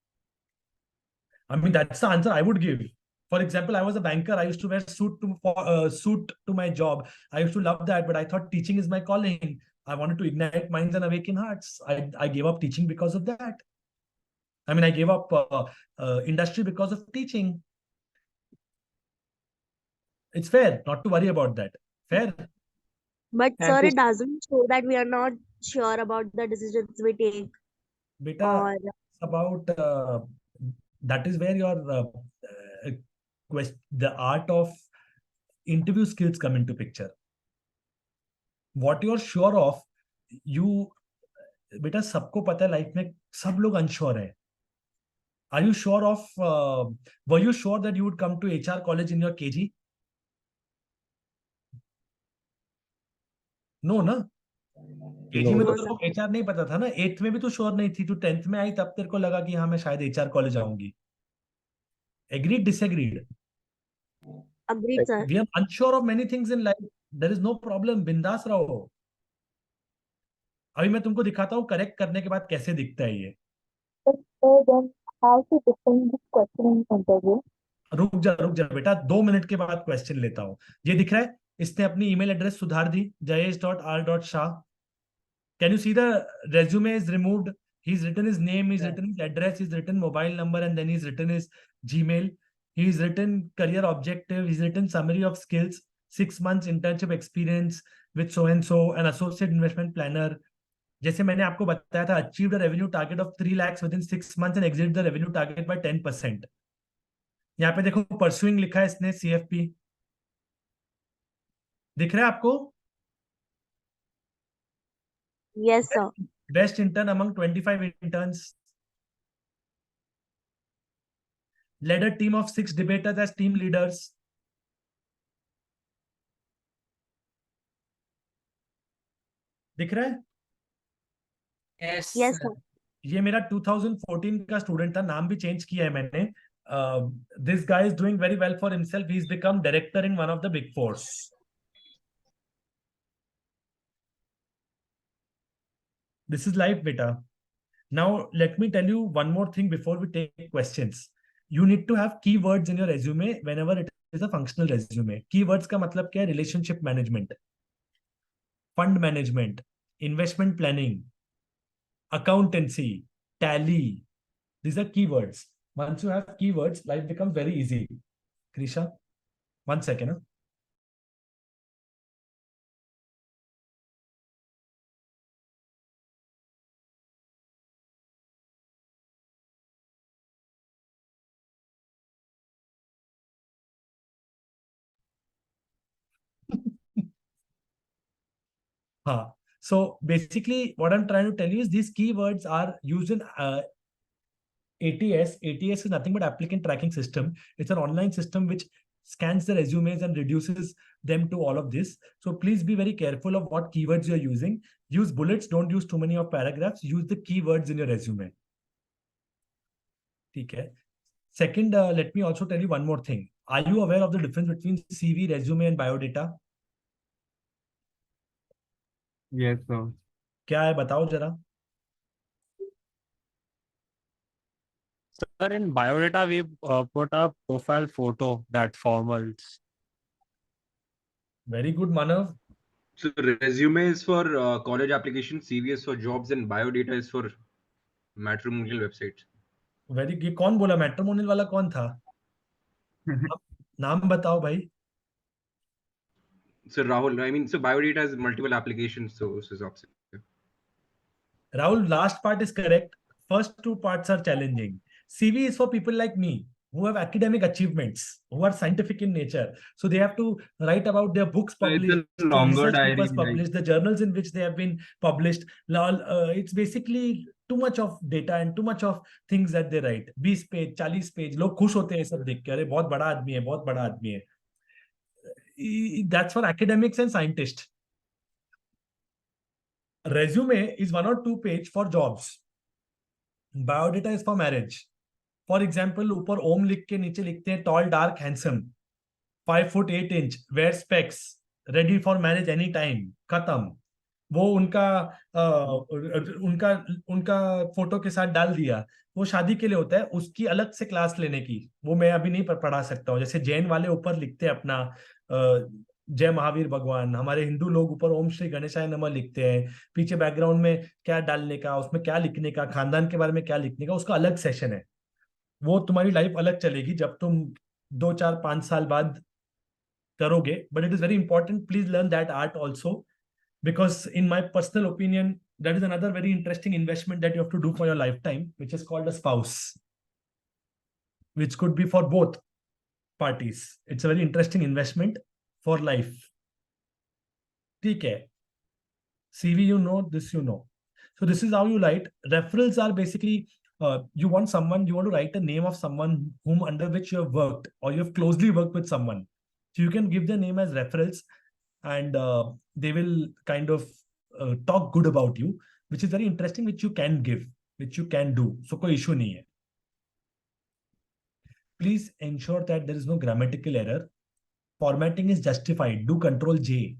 I mean, that's the answer I would give. For example, I was a banker. I used to wear suit to my job. I used to love that, but I thought teaching is my calling. I wanted to ignite minds and awaken hearts. I gave up teaching because of that. I mean, I gave up industry because of teaching. It's fair not to worry about that. Fair. But Thank sir, you. it doesn't show that we are not sure about the decisions we take. Beta, Or it's about that is where your the art of interview skills come into picture. What you're sure of, you बेटा सबको पता है life में सब लोग unsure हैं. Are you sure of were you sure that you would come to HR college in your KG? No, ना. KG में तो तेरे को HR नहीं पता था ना. 8th में भी तू श्योर नहीं थी. तू 10th में आई तब तेरे को लगा कि हाँ मैं शायद HR कॉलेज आऊंगी. Agreed, disagreed? agreed, sir. We are unsure of many things in life. There is no problem. बिंदास रहो. अभी मैं तुमको दिखाता हूँ करेक्ट करने के बाद कैसे दिखता है ये. Then how to define this question in interview? रुक जा बेटा, 2 मिनट के बाद क्वेश्चन लेता हूँ. ये दिख रहा है. इसने अपनी ईमेल एड्रेस सुधार दी, jayesh.r.shah. Can you see the resume is removed? He's written his name, he's written his address, he's written mobile number, and then he's written his Gmail. He's written career objective, he's written summary of skills, 6 months internship experience with so and so, an associate investment planner. जैसे मैंने आपको बताया था, achieved a revenue target of 3 lakhs within 6 months and exceeded the revenue target by 10%. यहाँ पे देखो pursuing लिखा है इसने CFP. दिख रहा है आपको? Yes, sir. Best intern among 25 interns. Led a team of 6 debaters as team leaders. दिख रहा है? Yes, Yes, sir. sir. ये मेरा 2014 का स्टूडेंट था, नाम भी चेंज किया है मैंने. This guy is doing very well for himself. He's become director in one of the big fours. This is life, beta. Now let me tell you one more thing before we take questions. You need to have keywords in your resume whenever it is a functional resume. Keywords का मतलब क्या है? Relationship management, fund management, investment planning, accountancy, tally. These are keywords. Once you have keywords, life becomes very easy. Krisha, 1 second. Huh? So basically, what I'm trying to tell you is these keywords are used in ATS. ATS is nothing but applicant tracking system. It's an online system which scans the resumes and reduces them to all of this. So please be very careful of what keywords you're using. Use bullets. Don't use too many of paragraphs. Use the keywords in your resume. Okay. Second, let me also tell you one more thing. Are you aware of the difference between CV, resume, and biodata? Yes, sir. क्या है बताओ जरा. Sir, in biodata, we put a profile photo, that formals. Very good, Manav. So resume is for college application, CV is for jobs, and biodata is for matrimonial websites. Very good. कौन बोला matrimonial वाला कौन था? नाम बताओ भाई. So Rahul, I mean, so biodata has multiple applications, so this is opposite. Rahul, last part is correct. First two parts are challenging. CV is for people like me who have academic achievements, who are scientific in nature. So they have to write about their books So it's published, a the longer research diary, papers like published, the journals in which they have been published. It's basically too much of data and too much of things that they write. 20 page 40 page लोग खुश होते हैं सब देख के, अरे बहुत बड़ा आदमी है, बहुत बड़ा आदमी है. That's for academics and scientists. Resume is 1 or 2 page for jobs. Biodata is for marriage. For example, ऊपर ओम लिख के नीचे लिखते हैं tall, dark, handsome, 5 foot 8 inch, wear specs, ready for marriage anytime. खत्म. वो उनका उनका फोटो के साथ डाल दिया. वो शादी के लिए होता है, उसकी अलग से क्लास लेने की. वो मैं अभी नहीं पढ़ा सकता हूँ. जैसे जैन वाले ऊपर लिखते हैं अपना जय महावीर भगवान, हमारे हिंदू लोग ऊपर ओम श्री गणेशाय नमः लिखते हैं. पीछे बैकग्राउंड में क्या डालने का, उसमें क्या लिखने का, खानदान के बारे में क्या लिखने का, उसका अलग सेशन है. वो तुम्हारी लाइफ अलग चलेगी जब तुम 2 4 5 साल बाद करोगे. But it is very important, please learn that art also, because in my personal opinion, that is another very interesting investment that you have to do for your lifetime, which is called a spouse, which could be for both parties. It's a very interesting investment for life. Okay. CV, you know, this you know. So this is how you write. Referrals are basically you want to write the name of someone whom under which you have worked or you have closely worked with someone. So you can give their name as referrals, and they will kind of talk good about you, which is very interesting, which you can give, which you can do. So कोई issue नहीं है. Please ensure that there is no grammatical error. Formatting is justified. Do Control J.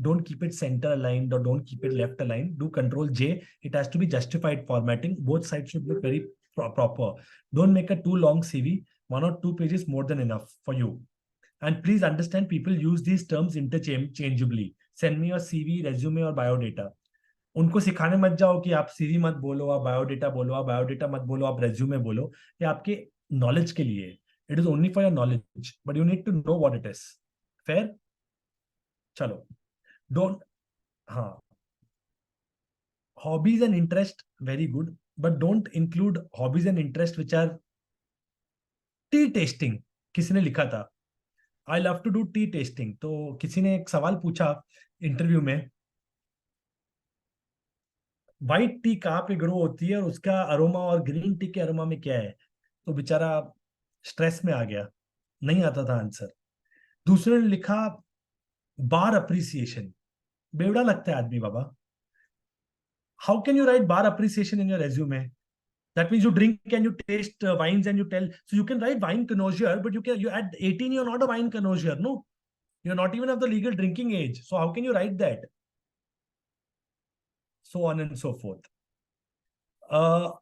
Don't keep it center aligned or don't keep it left aligned. Do Control J. It has to be justified formatting. Both sides should look very proper. Don't make a too long CV. 1 or 2 pages more than enough for you. And please understand, people use these terms interchangeably. Send me your CV, resume or biodata. उनको सिखाने मत जाओ कि आप CV मत बोलो, आप biodata बोलो, आप biodata मत बोलो, आप resume बोलो. ये आपके knowledge के लिए. It is only for your knowledge, but you need to know what it is. Fair? चलो. Don't. हाँ. Hobbies and interest, very good, but don't include hobbies and interest which are tea tasting. किसी ने लिखा था I love to do tea tasting. तो किसी ने एक सवाल पूछा इंटरव्यू में, व्हाइट टी कहाँ पे ग्रो होती है और उसका अरोमा और ग्रीन टी के अरोमा में क्या है. तो बेचारा स्ट्रेस में आ गया, नहीं आता था आंसर. दूसरे ने लिखा बार अप्रिसिएशन. बेवड़ा लगता है आदमी बाबा. How can you write bar appreciation in your resume? That means you drink and you taste wines and you tell. So you can write wine connoisseur, but you at 18 you're not a wine connoisseur. No, you're not even of the legal drinking age. So how can you write that? So on and so forth. No,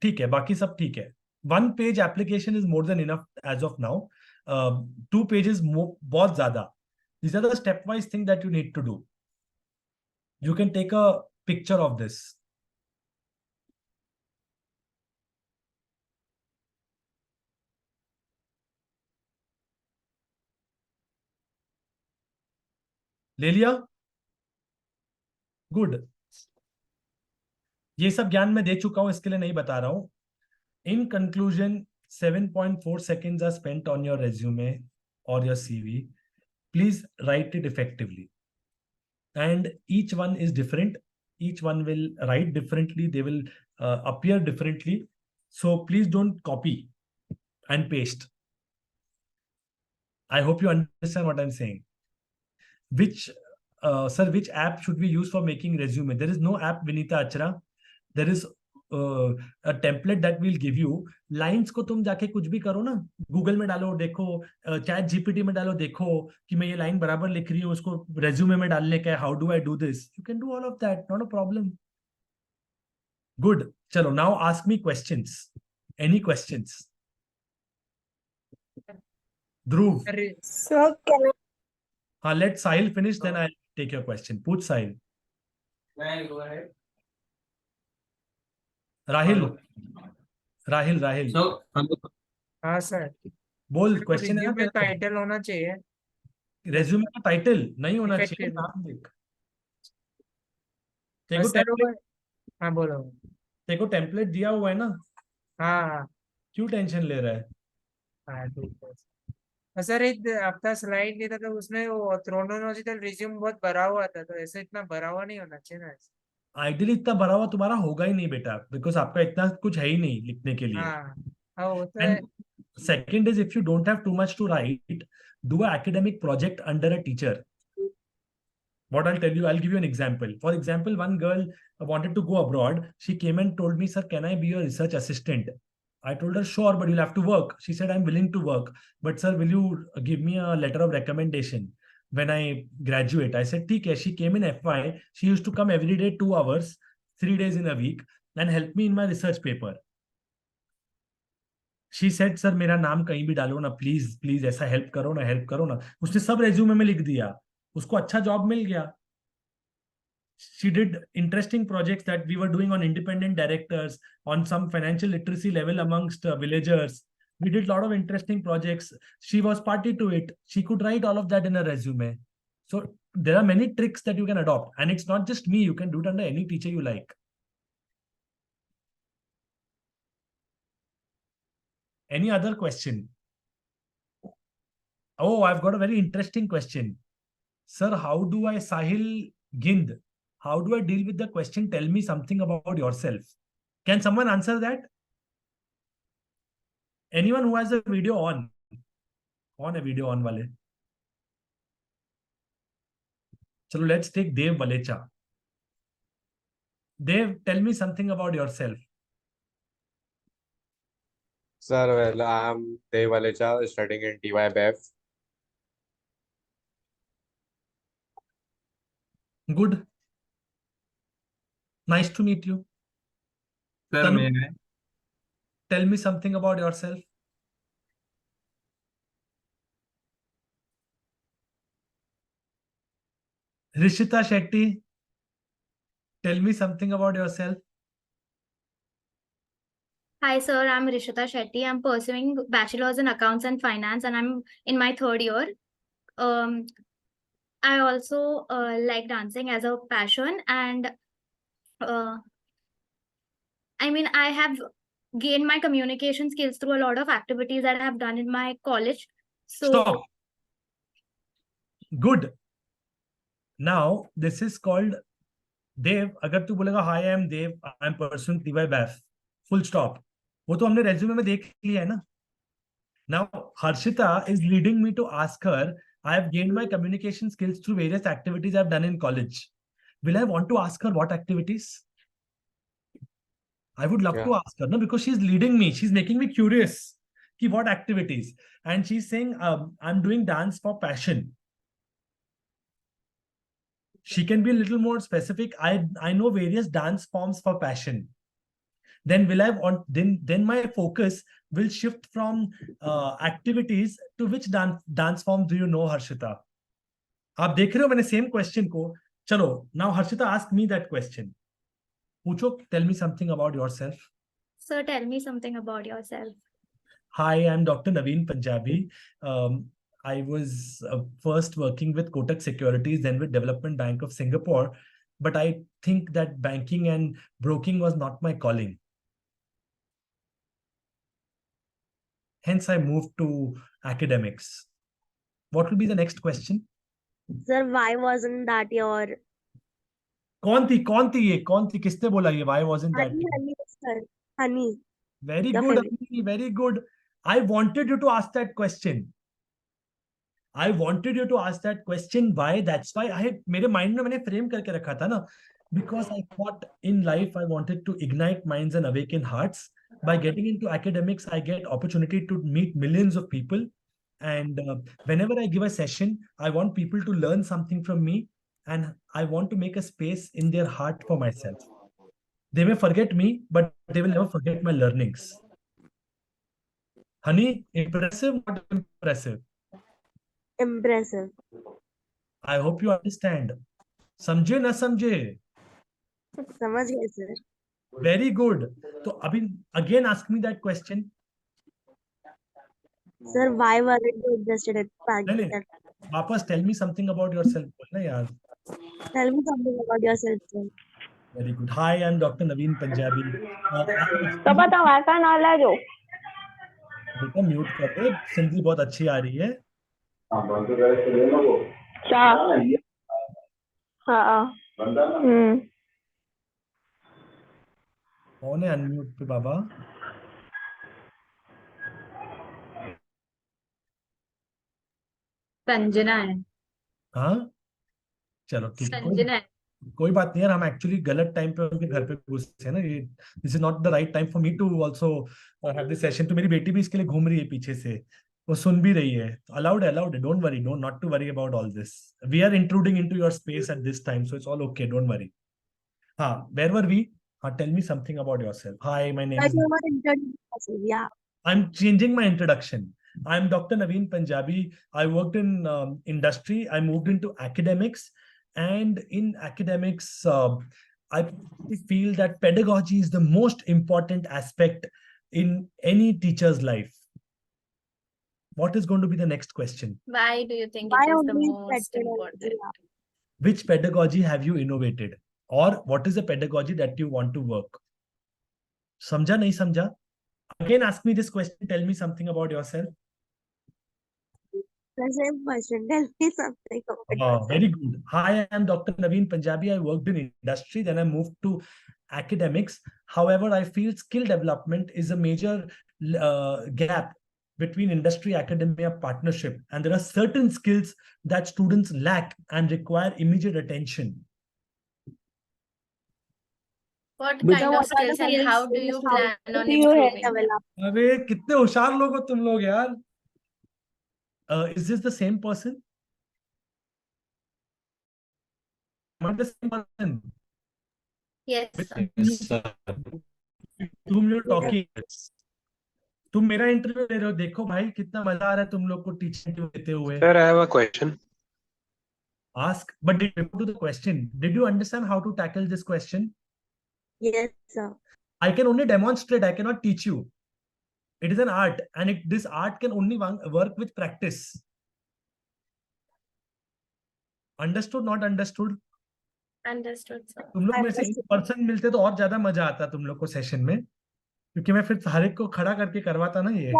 ठीक है, बाकी सब ठीक है. 1 page application is more than enough as of now. 2 pages बहुत ज़्यादा. These are the stepwise thing that you need to do. You can take a picture of this. ले लिया? Good. ये सब ज्ञान मैं दे चुका हूं, इसके लिए नहीं बता रहा हूं. In conclusion, 7.4 seconds are spent on your resume or your CV. Please write it effectively. And each one is different. Each one will write differently. They will appear differently. So please don't copy and paste. I hope you understand what I'm saying. Which app should we use for making resume? There is no app, Vinita Achra. There is a template that we'll give you. Lines को तुम जाके कुछ भी करो ना, Google में डालो, देखो, चैट जीपीटी में डालो, देखो कि मैं ये लाइन बराबर लिख रही हूँ, उसको रेज्यूमे में डालने का है. How do I do this? You can do all of that, not a problem. Good. चलो, now ask me questions. Any questions? Dhruv. Sir, can I? Let Sahil finish, then I'll take your question. Pooch Sahil. Go ahead. Rahil. हाँ sir. बोल, question है ना? Resume title होना चाहिए. Resume का title नहीं होना चाहिए, नाम लिख. तेको टेम्पलेट. हाँ बोलो. तेको टेम्पलेट दिया हुआ है ना? हाँ. क्यों टेंशन ले रहा है? हाँ ठीक है सर. एक हफ्ता स्लाइड दिया था तो उसमें वो क्रोनोलॉजिकल रिज्यूम बहुत भरा हुआ था, तो ऐसे इतना भरा हुआ नहीं होना चाहिए ना. आइडियली इतना भरा हुआ तुम्हारा होगा ही नहीं बेटा, बिकॉज आपका इतना कुछ है ही नहीं लिखने के लिए. And second is, if you don't have too much to write, do a academic project under a teacher. What I'll tell you, I'll give you an example. For example, one girl wanted to go abroad. She came and told me, sir, can I be your research assistant? I told her, sure, but you'll have to work. She said, I'm willing to work. But sir, will you give me a letter of recommendation when I graduate? I said, okay. She came in FY. She used to come every day 2 hours, 3 days in a week, and help me in my research paper. She said, sir, मेरा नाम कहीं भी डालो ना, please ऐसा help करो ना. उसने सब रेज्यूमे में लिख दिया. उसको अच्छा जॉब मिल गया. She did interesting projects that we were doing on independent directors, on some financial literacy level amongst villagers. We did a lot of interesting projects. She was party to it. She could write all of that in a resume. So there are many tricks that you can adopt. And it's not just me. You can do it under any teacher you like. Any other question? Oh, I've got a very interesting question. Sir, how do I, Sahil Gind, how do I deal with the question, tell me something about yourself? Can someone answer that? Anyone who has a video on? On a video on wale. Chalo, let's take Dev Valecha. Dev, tell me something about yourself. Sir, well, I'm Dev Valecha, studying in TYBF. Good. Nice to meet you. Sir, Tanu, may I? tell me something about yourself. Rishita Shetty, tell me something about yourself. Hi, sir. I'm Rishita Shetty. I'm pursuing bachelor's in accounts and finance, and I'm in my 3rd year. I also like dancing as a passion, and I mean, I have gained my communication skills through a lot of activities that I have done in my college. So Stop. Good. Now, this is called Dev. अगर तू बोलेगा hi, I am Dev, I am pursuing TYBF, full stop. वो तो हमने resume में देख लिया है ना. Now, Harshita is leading me to ask her, I have gained my communication skills through various activities I've done in college. will I want to ask her what activities? I would love to ask her, no, because she's leading me. She's making me curious. Ki what activities? And she's saying, I'm doing dance for passion. She can be a little more specific. I know various dance forms for passion. Then will I want, then my focus will shift from activities to which dance form do you know, Harshita? आप देख रहे हो मैंने same question को. चलो, now Harshita ask me that question. पूछो, tell me something about yourself. Sir, tell me something about yourself. Hi, I'm Dr. Navin Punjabi. I was first working with Kotak Securities, then with Development Bank of Singapore. But I think that banking and broking was not my calling. Hence, I moved to academics. What will be the next question? Sir, why wasn't that your... कौन थी ये? किसने बोला ये? Why wasn't that? Honey, sir. Honey. Very Your good, favorite. Honey, very good. I wanted you to ask that question. I wanted you to ask that question. Why? That's why मेरे mind में मैंने frame करके रखा था ना. Because I thought in life I wanted to ignite minds and awaken hearts. By getting into academics, I get opportunity to meet millions of people. And whenever I give a session, I want people to learn something from me. And I want to make a space in their heart for myself. They may forget me, but they will never forget my learnings. Honey, impressive, not impressive? Impressive. I hope you understand. समझे ना समझे? समझ गए sir. Very good. So अभी again ask me that question. Sir, why weren't you interested in banking? नहीं, वापस tell me something about yourself. बोलना यार. Tell me something about yourself, sir. Very good. Hi, I'm Dr. Navin Punjabi. तो पता wifi ना ले जो. बेटा म्यूट कर दे. सिंधी बहुत अच्छी आ रही है. क्या? हाँ. कौन है अनम्यूट पे बाबा? संजना है. हाँ, चलो ठीक है. संजना है. कोई बात नहीं यार. हम एक्चुअली गलत टाइम पे उनके घर पे घुसे हैं ना. ये this is not the right time for me to also have this session. तो मेरी बेटी भी इसके लिए घूम रही है पीछे से. वो सुन भी रही है. अलाउड है. Don't worry. Not to worry about all this. We are intruding into your space at this time, so it's all okay. Don't worry. हाँ, वेयर वर वी? हाँ, tell me something about yourself. Hi, my name is... Yeah. I'm changing my introduction. I'm Dr. Navin Punjabi. I worked in industry. I moved into academics. And in academics, I feel that pedagogy is the most important aspect in any teacher's life. What is going to be the next question? Why do you think Why it is the only most pedagogy? important? Which pedagogy have you innovated? Or what is the pedagogy that you want to work? Samjha, nahi samjha? Again, ask me this question. Tell me something about yourself. The same question. Tell me something about yourself. Very good. Hi, I am Dr. Navin Punjabi. I worked in industry, then I moved to academics. However, I feel skill development is a major gap between industry academia partnership, and there are certain skills that students lack and require immediate attention. What kind of skills and how do you plan on improving? अबे कितने होशियार लोग हो तुम लोग यार. Is this the same person? Am I the same person? Yes. Sir. तुम लोग talking. तुम मेरा इंटरव्यू ले रहे हो. देखो भाई कितना मजा आ रहा है तुम लोग को टीचिंग देते हुए. Sir, I have a question. Ask, but did you do the question? Did you understand how to tackle this question? Yes, sir. I can only demonstrate. I cannot teach you. It is an art, and this art can only work with practice. Understood? Not understood? Understood, sir. तुम लोग में से एक person मिलते तो और ज्यादा मजा आता तुम लोग को सेशन में, क्योंकि मैं फिर हर एक को खड़ा करके करवाता ना. ये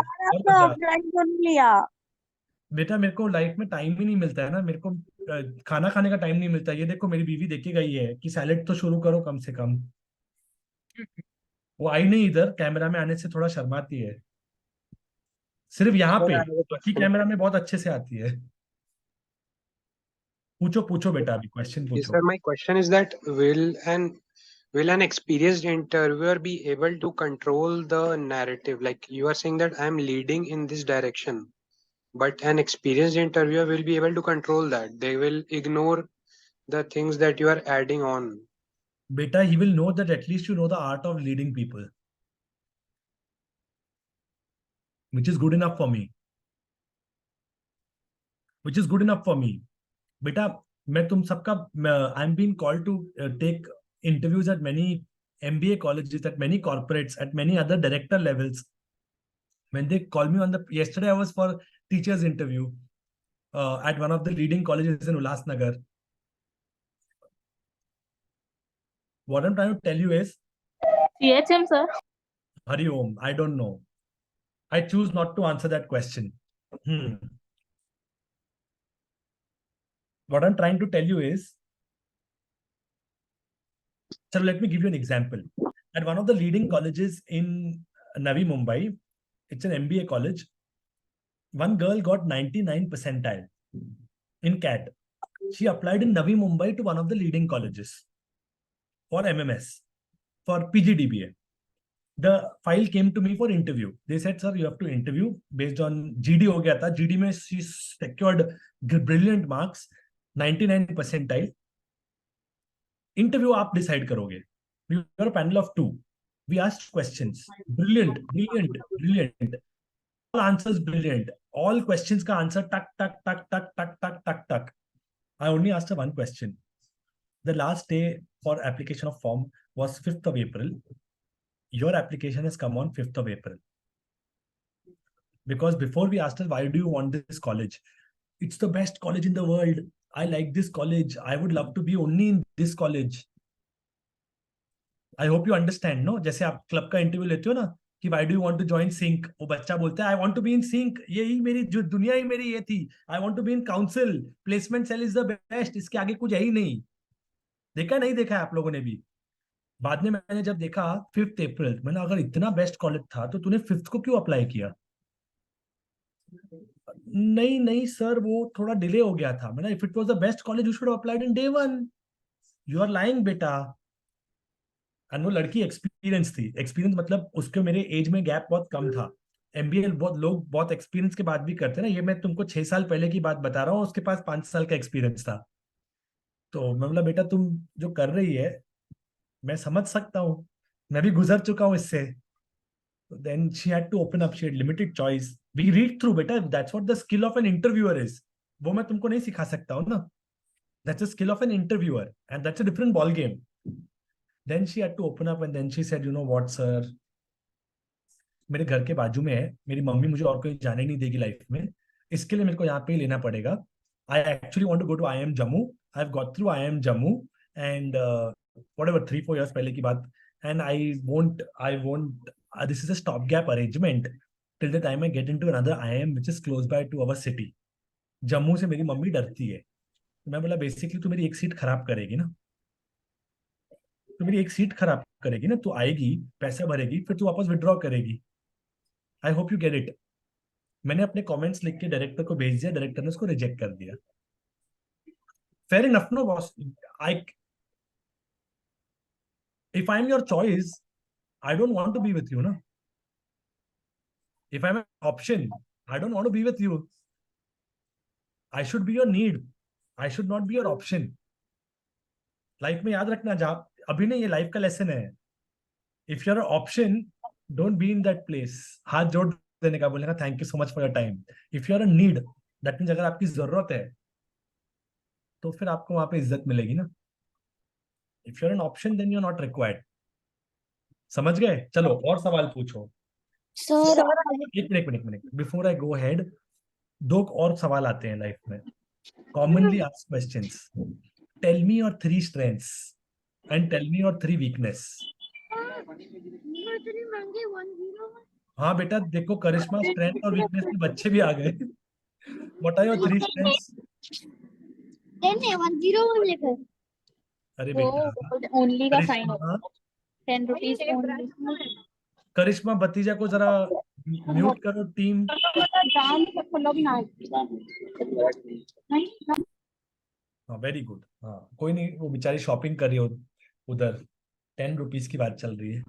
लिया. बेटा मेरे को लाइफ में टाइम ही नहीं मिलता है ना. मेरे को खाना खाने का टाइम नहीं मिलता. ये देखो मेरी बीवी देखे गई है कि सैलेड तो शुरू करो कम से कम. वो आई नहीं इधर. कैमरा में आने से थोड़ा शर्माती है. सिर्फ यहाँ पे, बाकी कैमरा में बहुत अच्छे से आती है. पूछो बेटा, अभी क्वेश्चन Yes, पूछो. sir. My question is that will an experienced interviewer be able to control the narrative? Like you are saying that I'm leading in this direction, but an experienced interviewer will be able to control that. They will ignore the things that you are adding on. Beta, he will know that at least you know the art of leading people, which is good enough for me. Which is good enough for me. Beta, मैं तुम सबका I'm being called to take interviews at many MBA colleges, at many corporates, at many other director levels. When they call me on the yesterday, I was for teachers interview at one of the leading colleges in Ulhasnagar. What I'm trying to tell you is, CHM, sir. Hari Om, I don't know. I choose not to answer that question. What I'm trying to tell you is, so let me give you an example. At one of the leading colleges in Navi Mumbai, it's an MBA college, one girl got 99 percentile in CAT. She applied in Navi Mumbai to one of the leading colleges for MMS, for PGDBA. The file came to me for interview. They said, sir, you have to interview based on GD ho gaya tha. GD mein she secured brilliant marks, 99 percentile. Interview aap decide karoge. We were a panel of 2. We asked questions. Brilliant. All answers brilliant. All questions ka answer tuck. I only asked her one question. The last day for application of form was 5th of April. Your application has come on 5th of April. Because before we asked her, why do you want this college? It's the best college in the world. I like this college. I would love to be only in this college. I hope you understand, no? जैसे आप club का interview लेते हो ना कि why do you want to join Sync? वो बच्चा बोलता है I want to be in Sync. यही मेरी जो दुनिया ही मेरी ये थी. I want to be in Council. Placement Cell is the best. इसके आगे कुछ है ही नहीं. देखा नहीं देखा है आप लोगों ने भी. बाद में मैंने जब देखा 5th अप्रैल, मैंने अगर इतना बेस्ट कॉलेज था तो तूने 5th को क्यों अप्लाई किया? नहीं सर, वो थोड़ा डिले हो गया था. मैंने if it was the best college you should have applied in day 1. You are lying बेटा. और वो लड़की एक्सपीरियंस थी. एक्सपीरियंस मतलब उसके मेरे एज में गैप बहुत कम था. एमबीए बहुत लोग बहुत एक्सपीरियंस के बाद भी करते हैं ना. ये मैं तुमको 6 साल पहले की बात बता रहा हूँ. उसके पास 5 साल का एक्सपीरियंस था. तो मैं बोला बेटा तुम जो कर रही है मैं समझ सकता हूँ, मैं भी गुजर चुका हूँ इससे. Then she had to open up. She had limited choice. We read through, बेटा. That's what the skill of an interviewer is. वो मैं तुमको नहीं सिखा सकता हूँ ना. That's the skill of an interviewer, and that's a different ball game. Then she had to open up, and then she said, you know what, sir? मेरे घर के बाजू में है. मेरी मम्मी मुझे और कोई जाने नहीं देगी लाइफ में. इसके लिए मेरे को यहाँ पे ही लेना पड़ेगा. I actually want to go to IIM Jammu. I've got through IIM Jammu, and whatever 3-4 years पहले की बात. And I won't. This is a stopgap arrangement till the time I get into another IIM which is close by to our city. Jammu से मेरी mummy डरती है. तो मैं बोला बेसिकली तू मेरी एक सीट खराब करेगी ना. तो मेरी एक सीट खराब करेगी ना. तू आएगी, पैसा भरेगी, फिर तू वापस विड्रॉ करेगी. I hope you get it. मैंने अपने कमेंट्स लिख के डायरेक्टर को भेज दिया. डायरेक्टर ने उसको रिजेक्ट कर दिया. Fair enough no boss. If I'm your choice, I don't want to be with you, no? If I'm an option, I don't want to be with you. I should be your need. I should not be your option. Life में याद रखना, जा अभी नहीं, ये life का lesson है. If you're an option, don't be in that place. हाथ जोड़ देने का, बोलने का thank you so much for your time. If you're a need, that means अगर आपकी जरूरत है तो फिर आपको वहां पे इज्जत मिलेगी ना. If you're an option, then you're not required. समझ गए? चलो और सवाल पूछो. एक minute. Before I go head, 2 और सवाल आते हैं लाइफ में. Commonly asked questions. Tell me your 3 strengths and tell me your 3 weakness. हाँ बेटा देखो, करिश्मा स्ट्रेंथ और वीकनेस में बच्चे भी आ गए. What are your 3 strengths? अरे बेटा ओनली का साइन होगा. 10 रुपीस ओनली. करिश्मा भतीजा को जरा म्यूट करो टीम. हाँ वेरी गुड। हाँ कोई नहीं, वो बेचारी शॉपिंग कर रही हो उधर, 10 रुपीज की बात चल रही है।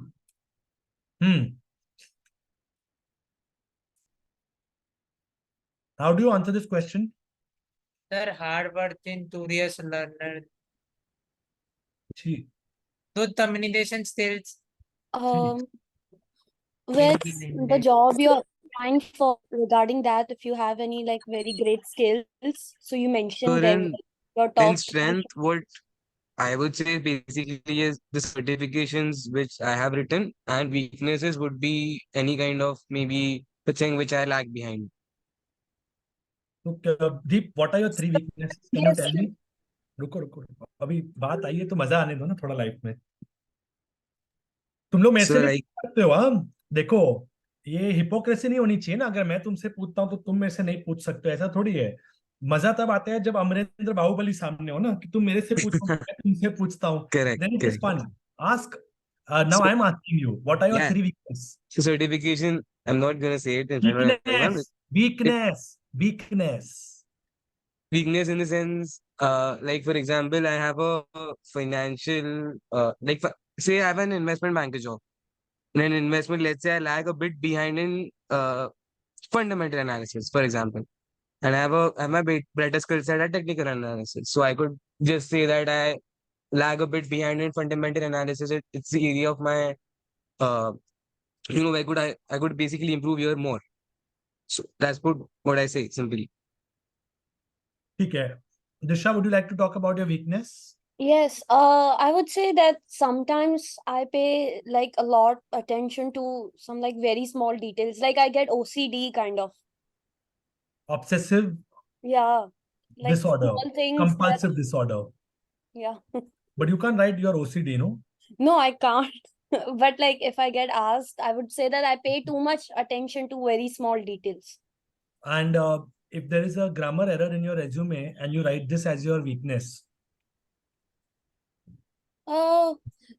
How do you answer this question? Sir, hard working, curious learner. जी। Good communication skills. With Hindi, the English. job you're applying for, regarding that, if you have any like very great skills, so you So mentioned them, in, like, your in top. strength, what I would say basically is the certifications which I have written, and weaknesses would be any kind of maybe the thing which I lag behind. तो Deep, what are your 3 weaknesses? Can you Yes. Tell me? रुको रुको रुको, अभी बात आई है तो मजा आने दो ना थोड़ा लाइफ में। तुम लोग मेरे से So भी like पूछ सकते हो। हाँ देखो, ये हिपोक्रेसी नहीं होनी चाहिए ना, अगर मैं तुमसे पूछता हूँ तो तुम मेरे से नहीं पूछ सकते हो, ऐसा थोड़ी है। मजा तब आता है जब अमरेंद्र बाहुबली सामने हो ना, कि तुम मेरे से पूछो मैं तुमसे पूछता हूँ, correct, then it is correct. Fun. Ask now So I am asking you, what are your yeah, 3 weakness? so certification, I'm not gonna say it in front of everyone. Weakness, weakness, weakness. Weakness in the sense, like for example, I have a financial, say I have an investment banker job. In an investment, let's say I lag a bit behind in fundamental analysis, for example, and I have my better skill set at technical analysis. So I could just say that I lag a bit behind in fundamental analysis. It's the area of my, where I could basically improve here more. So that's what I say simply. ठीक है, Disha, would you like to talk about your weakness? Yes, I would say that sometimes I pay like a lot attention to some like very small details. Like I get OCD kind of. Obsessive Yeah, like disorder, small things that, compulsive disorder. yeah. But you can't write your OCD, no? No, I can't. But like if I get asked, I would say that I pay too much attention to very small details. And if there is a grammar error in your resume and you write this as your weakness,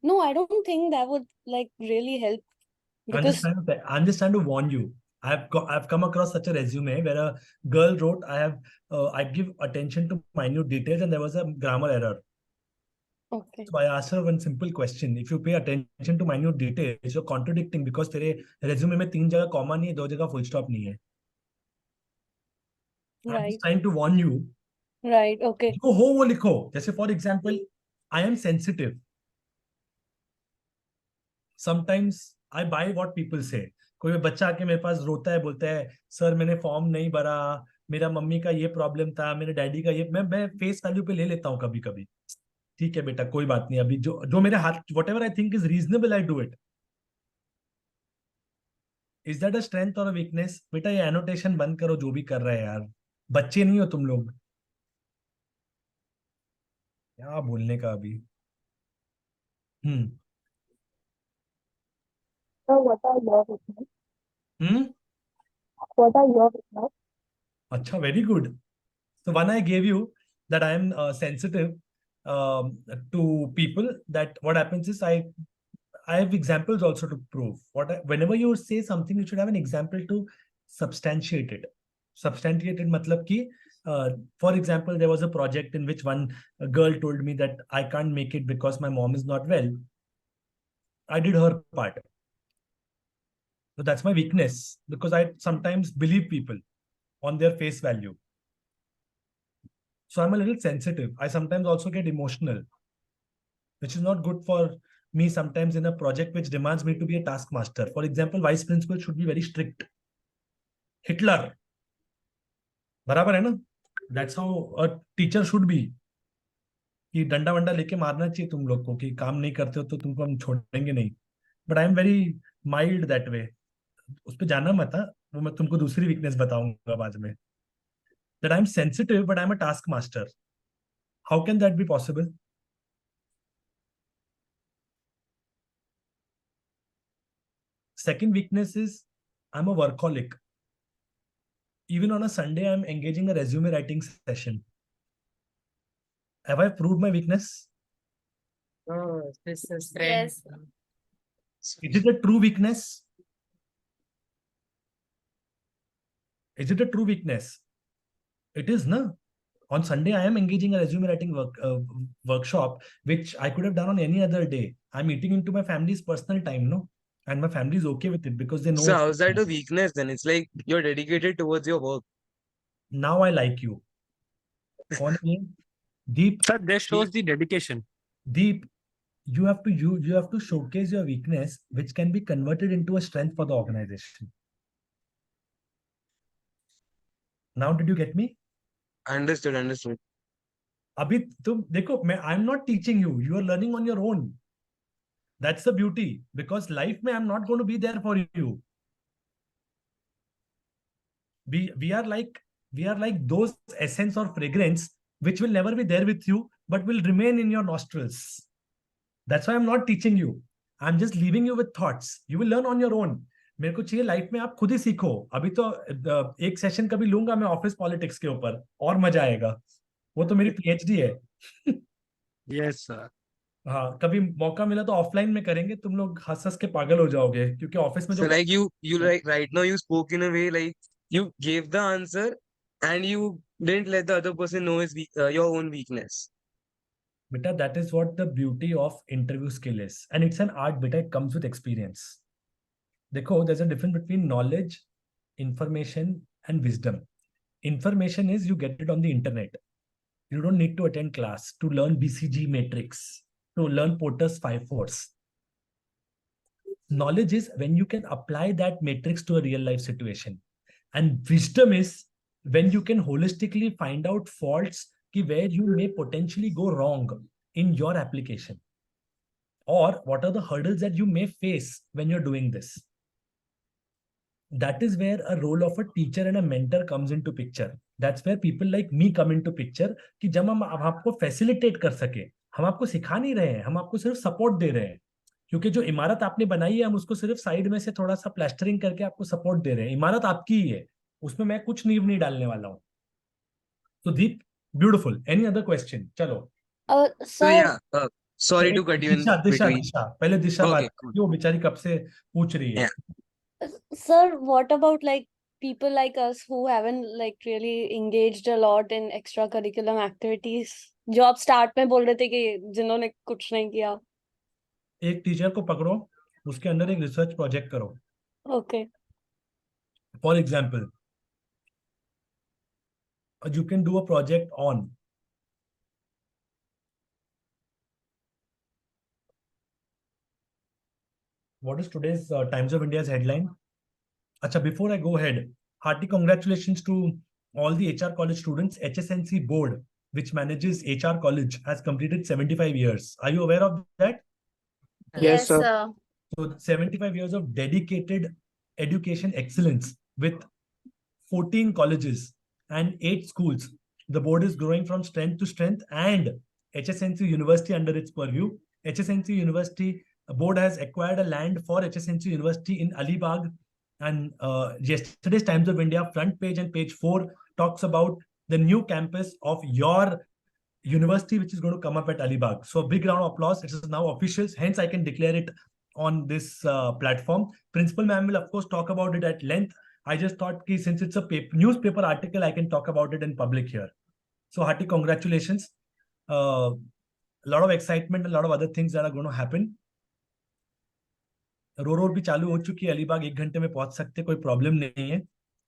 No, I don't think that would like really help I'm just because I'm just trying to warn you. I've come across such a resume where a girl wrote, I give attention to minute details, and there was a grammar error. okay, So I asked her one simple question: if you pay attention to minute details, you're contradicting because तेरे resume में 3 जगह comma नहीं है, 2 जगह full stop नहीं है. I'm right, just trying to warn you. right, okay, जो हो वो लिखो. जैसे for example, I am sensitive. Sometimes I buy what people say. कोई बच्चा आके मेरे पास रोता है, बोलता है सर मैंने फॉर्म नहीं भरा, मेरा मम्मी का ये प्रॉब्लम था, मेरे डैडी का ये, मैं फेस वैल्यू पे ले लेता हूँ कभी कभी। ठीक है बेटा, कोई बात नहीं, अभी जो जो मेरे हाथ, what ever I think is reasonable, I do it. Is that a strength और अ वीकनेस? बेटा ये एनोटेशन बंद करो, जो भी कर रहे हैं यार, बच्चे नहीं हो तुम लोग। क्या बोलने का अभी। So what are your weaknesses? Hmm What are your weaknesses? अच्छा, very good. So one I gave you, that I am sensitive to people. That what happens is I have examples also to prove. Whenever you say something, you should have an example to substantiate it. Substantiated matlab ki, for example, there was a project in which one girl told me that I can't make it because my mom is not well. I did her part. So that's my weakness, because I sometimes believe people on their face value. So I'm a little sensitive. I sometimes also get emotional, which is not good for me sometimes in a project which demands me to be a taskmaster. For example, vice principal should be very strict. Hitler. बराबर है ना? That's how a teacher should be. कि डंडा वंडा लेके मारना चाहिए तुम लोग को, कि काम नहीं करते हो तो तुमको हम छोड़ेंगे नहीं. But I am very mild that way. उस पे जाना मत, हाँ? वो मैं तुमको दूसरी वीकनेस बताऊंगा बाद में. That I am sensitive, but I am a taskmaster. How can that be possible? Second weakness is I'm a workaholic. Even on a Sunday, I'm engaging a resume writing session. Have I proved my weakness? Oh, this is strength. Is it a true weakness? Is it a true weakness? It is, na? On Sunday, I am engaging a resume writing workshop, which I could have done on any other day. I'm eating into my family's personal time, no? And my family is okay with it because they know. So how's that a weakness then? It's like you're dedicated towards your work. Now I like you. Deep. Sir, this shows the dedication. Deep. You have to showcase your weakness, which can be converted into a strength for the organization. Now, did you get me? Understood. अभी तुम देखो, I'm not teaching you. You are learning on your own. That's the beauty. Because life में I'm not going to be there for you. We are like those essence or fragrance which will never be there with you, but will remain in your nostrils. That's why I'm not teaching you. I'm just leaving you with thoughts. You will learn on your own. मेरे को चाहिए life में आप खुद ही सीखो. अभी तो एक सेशन कभी लूंगा मैं ऑफिस पॉलिटिक्स के ऊपर, और मजा आएगा. वो तो मेरी पीएचडी है. Yes sir. हाँ, कभी मौका मिला तो ऑफलाइन में करेंगे. तुम लोग हंस हंस के पागल हो जाओगे, क्योंकि ऑफिस में So like you like right now you spoke in a way like you gave the answer and you didn't let the other person know his your own weakness. Beta, that is what the beauty of interview skill is, and it's an art. Beta, it comes with experience. Dekho, there's a difference between knowledge, information, and wisdom. Information is you get it on the internet. You don't need to attend class to learn BCG matrix, to learn Porter's 5 force. Knowledge is when you can apply that matrix to a real life situation. And wisdom is when you can holistically find out faults where you may potentially go wrong in your application. Or what are the hurdles that you may face when you're doing this. That is where a role of a teacher and a mentor comes into picture. That's where people like me come into picture कि जब हम आपको facilitate कर सके, हम आपको सिखा नहीं रहे हैं, हम आपको सिर्फ सपोर्ट दे रहे हैं. क्योंकि जो इमारत आपने बनाई है, हम उसको सिर्फ साइड में से थोड़ा सा प्लास्टरिंग करके आपको सपोर्ट दे रहे हैं. इमारत आपकी ही है, उसमें मैं कुछ नींव नहीं डालने वाला हूँ. तो दीप, beautiful. Any other question? चलो. So yeah, sorry to cut you in between. दिशा, पहले दिशा Okay, बात. वो बेचारी कब से पूछ रही है. Sir, what about like people like us who haven't like really engaged a lot in extracurricular activities? जो आप स्टार्ट में बोल रहे थे कि जिन्होंने कुछ नहीं किया. एक टीचर को पकड़ो, उसके अंदर एक रिसर्च प्रोजेक्ट करो. Okay. For example, you can do a project on what is today's Times of India's headline? Acha, before I go ahead, hearty congratulations to all the HR college students. HSNC board, which manages HR college, has completed 75 years. Are you aware of that? Yes, sir. So 75 years of dedicated education excellence with 14 colleges and 8 schools. The board is growing from strength to strength, and HSNC University under its purview. HSNC University board has acquired a land for HSNC University in Alibag, and yesterday's Times of India front page and page 4 talks about the new campus of your university, which is going to come up at Alibag. So a big round of applause. It is now official. Hence, I can declare it on this platform. Principal ma'am will, of course, talk about it at length. I just thought since it's a newspaper article, I can talk about it in public here. So hearty congratulations. A lot of excitement, a lot of other things that are going to happen. Road भी चालू हो चुकी है. अलीबाग 1 घंटे में पहुंच सकते, कोई प्रॉब्लम नहीं है.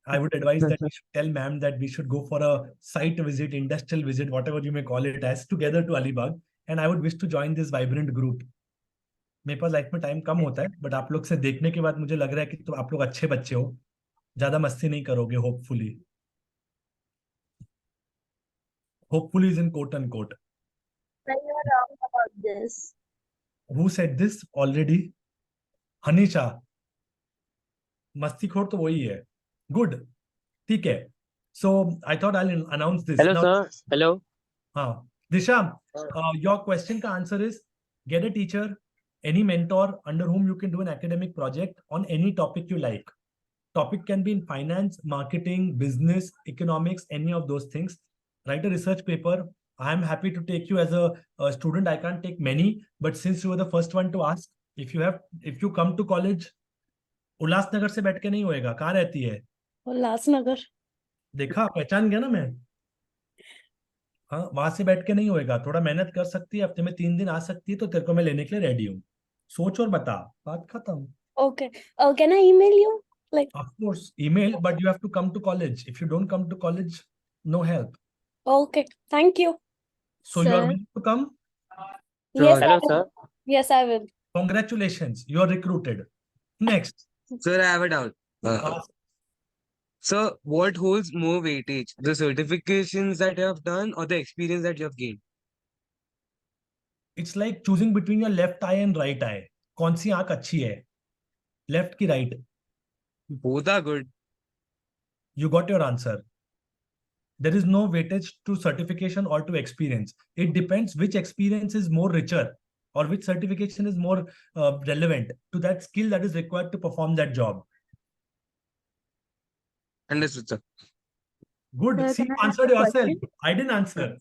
I would advise that we should tell ma'am that we should go for a site visit, industrial visit, whatever you may call it as, together to Alibag. And I would wish to join this vibrant group. मेरे पास life में time कम होता है, but आप लोग से देखने के बाद मुझे लग रहा है कि तो आप लोग अच्छे बच्चे हो, ज्यादा मस्ती नहीं करोगे. Hopefully is in quote unquote. When you are wrong about this. Who said this already? हनीशा. मस्तीखोर तो वही है. Good. ठीक है. So I thought I'll announce this. Hello, now, sir. Hello. Disha, your question ka answer is get a teacher, any mentor under whom you can do an academic project on any topic you like. Topic can be in finance, marketing, business, economics, any of those things. Write a research paper. I am happy to take you as a student. I can't take many, but since you were the first one to ask, if you come to college, Ulhasnagar से बैठ के नहीं होएगा. कहाँ रहती है? उल्लासनगर. देखा, पहचान गया ना मैं. हाँ, वहां से बैठ के नहीं होएगा, थोड़ा मेहनत कर सकती है, हफ्ते में 3 दिन आ सकती है, तो तेरे को मैं लेने के लिए रेडी हूँ। सोच और बता, बात खत्म। Okay. Can I email you? Like, Of course, email, but you have to come to college. If you don't come to college, no help. okay. Thank you. So you are Sir. willing to come? Yes, Hello, I will. sir. Yes, I will. Congratulations, you are recruited. Next. Sir, I have a doubt. Ask. So, what holds more weightage? The certifications that you have done or the experience that you have gained? It's like choosing between your left eye and right eye. कौन सी आंख अच्छी है? Left की right? Both are good. You got your answer. There is no weightage to certification or to experience. It depends which experience is more richer or which certification is more relevant to that skill that is required to perform that job. Understood, sir. Good. Sir, See, can you I ask answered a yourself. question? I didn't answer.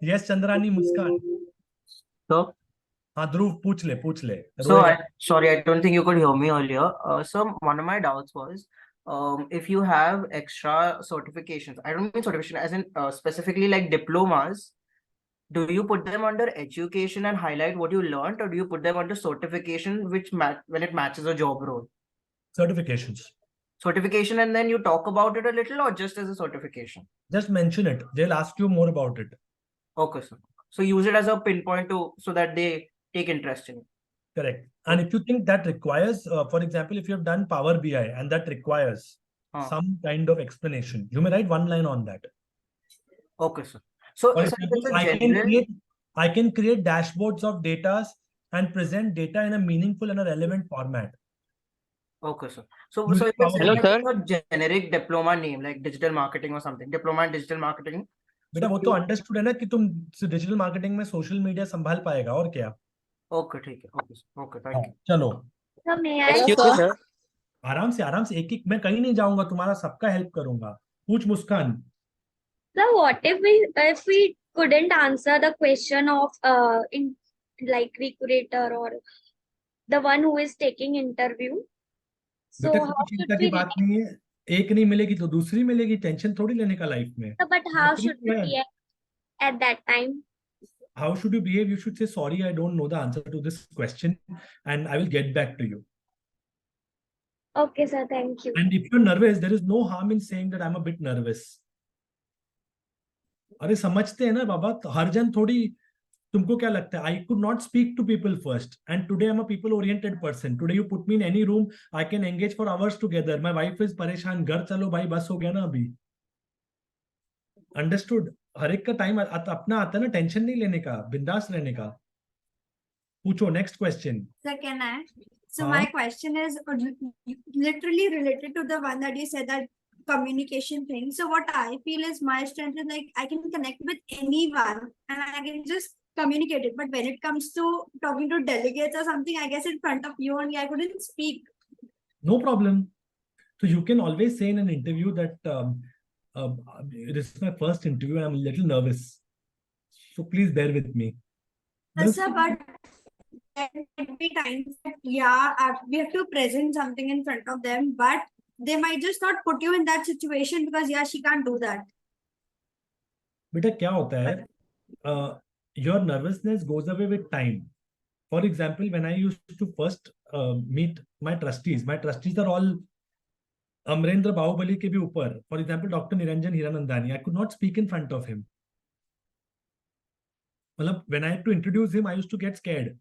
Yes, Chandrani, Muskan. So, हाँ ध्रुव पूछ ले sorry, I don't think you could hear me earlier. So one of my doubts was, if you have extra certifications, I don't mean certification as in specifically like diplomas, do you put them under education and highlight what you learned, or do you put them under certification, which when it matches a job role? Certifications. Certification, and then you talk about it a little, or just as a certification? Just mention it. They'll ask you more about it. Okay, sir. So use it as a pinpoint so that they take interest in it. Correct. And if you think that requires, for example, if you have done Power BI and that requires some kind of explanation, you may write one line on that. Okay, sir. So, For so example, it's a general... I can create dashboards of data and present data in a meaningful and a relevant format. Okay, sir. So if it's Hello, sir. a generic diploma name like digital marketing or something, diploma in digital marketing. बेटा वो तो understood है ना कि तुम digital marketing में social media संभाल पाएगा और क्या. ओके ठीक है. Okay thank you. चलो. Excuse me, sir. आराम से एक मैं कहीं नहीं जाऊंगा, तुम्हारा सबका हेल्प करूंगा. पूछ मुस्कान. So what if we couldn't answer the question of in like recruiter or the one who is taking interview? So बेटा how कोई should चिंता की we बात नहीं है. एक नहीं मिलेगी तो दूसरी मिलेगी. टेंशन थोड़ी लेने का लाइफ में. but how should we react at that time? How should you behave? You should say, sorry, I don't know the answer to this question and I will get back to you. Okay, sir. Thank you. And if you're nervous, there is no harm in saying that I'm a bit nervous. अरे समझते हैं ना बाबा, हर जन थोड़ी. तुमको क्या लगता है? I could not speak to people first, and today I'm a people-oriented person. Today you put me in any room, I can engage for hours together. My wife is परेशान, घर चलो भाई, बस हो गया ना अभी. Understood? हर एक का टाइम अपना आता है ना, टेंशन नहीं लेने का, बिंदास रहने का. पूछो next question. Sir, can I? So my question is literally related to the one that you said, that communication thing. So what I feel is my strength is like I can connect with anyone and I can just communicate it. But when it comes to talking to delegates or something, I guess in front of you only I couldn't speak. No problem. So you can always say in an interview that this is my first interview and I'm a little nervous. So please bear with me. Yes, sir, but there might be times that, yeah, we have to present something in front of them, but they might just not put you in that situation because, yeah, she can't do that. बेटा क्या होता है? Your nervousness goes away with time. For example, when I used to first meet my trustees are all Amrendra Bahubali के भी ऊपर. For example, Dr. Niranjan Hiranandani. I could not speak in front of him. When I had to introduce him, I used to get scared.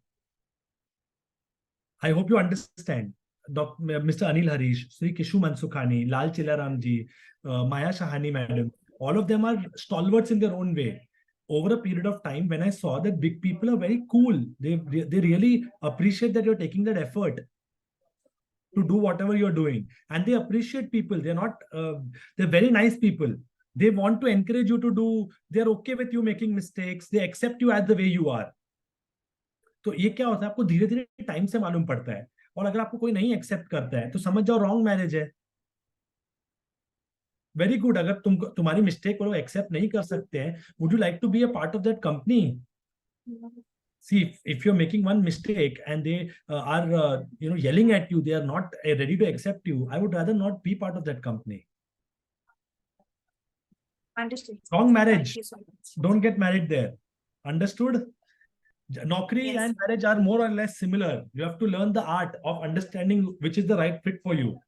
I hope you understand. Mr. Anil Harish, Sri Kishu Mansukhani, Lal Chilaram ji, Maya Shahani madam, all of them are stalwarts in their own way. Over a period of time, when I saw that big people are very cool, they really appreciate that you're taking that effort to do whatever you're doing, and they appreciate people. They're not, they're very nice people. They want to encourage you to do. They're okay with you making mistakes. They accept you as the way you are. तो ये क्या होता है, आपको धीरे धीरे time से मालूम पड़ता है. और अगर आपको कोई नहीं एक्सेप्ट करता है तो समझ जाओ रॉन्ग मैरिज है. Very good. अगर तुम्हारी मिस्टेक को एक्सेप्ट नहीं कर सकते हैं, would you like to be a part of that company? See, if you're making one mistake and they are yelling at you, they are not ready to accept you, I would rather not be part of that company. Understood. Wrong marriage. Thank you so much. Don't get married there. Understood? Naukri and marriage are more or less similar. You have to learn the art of understanding which is the right fit for you.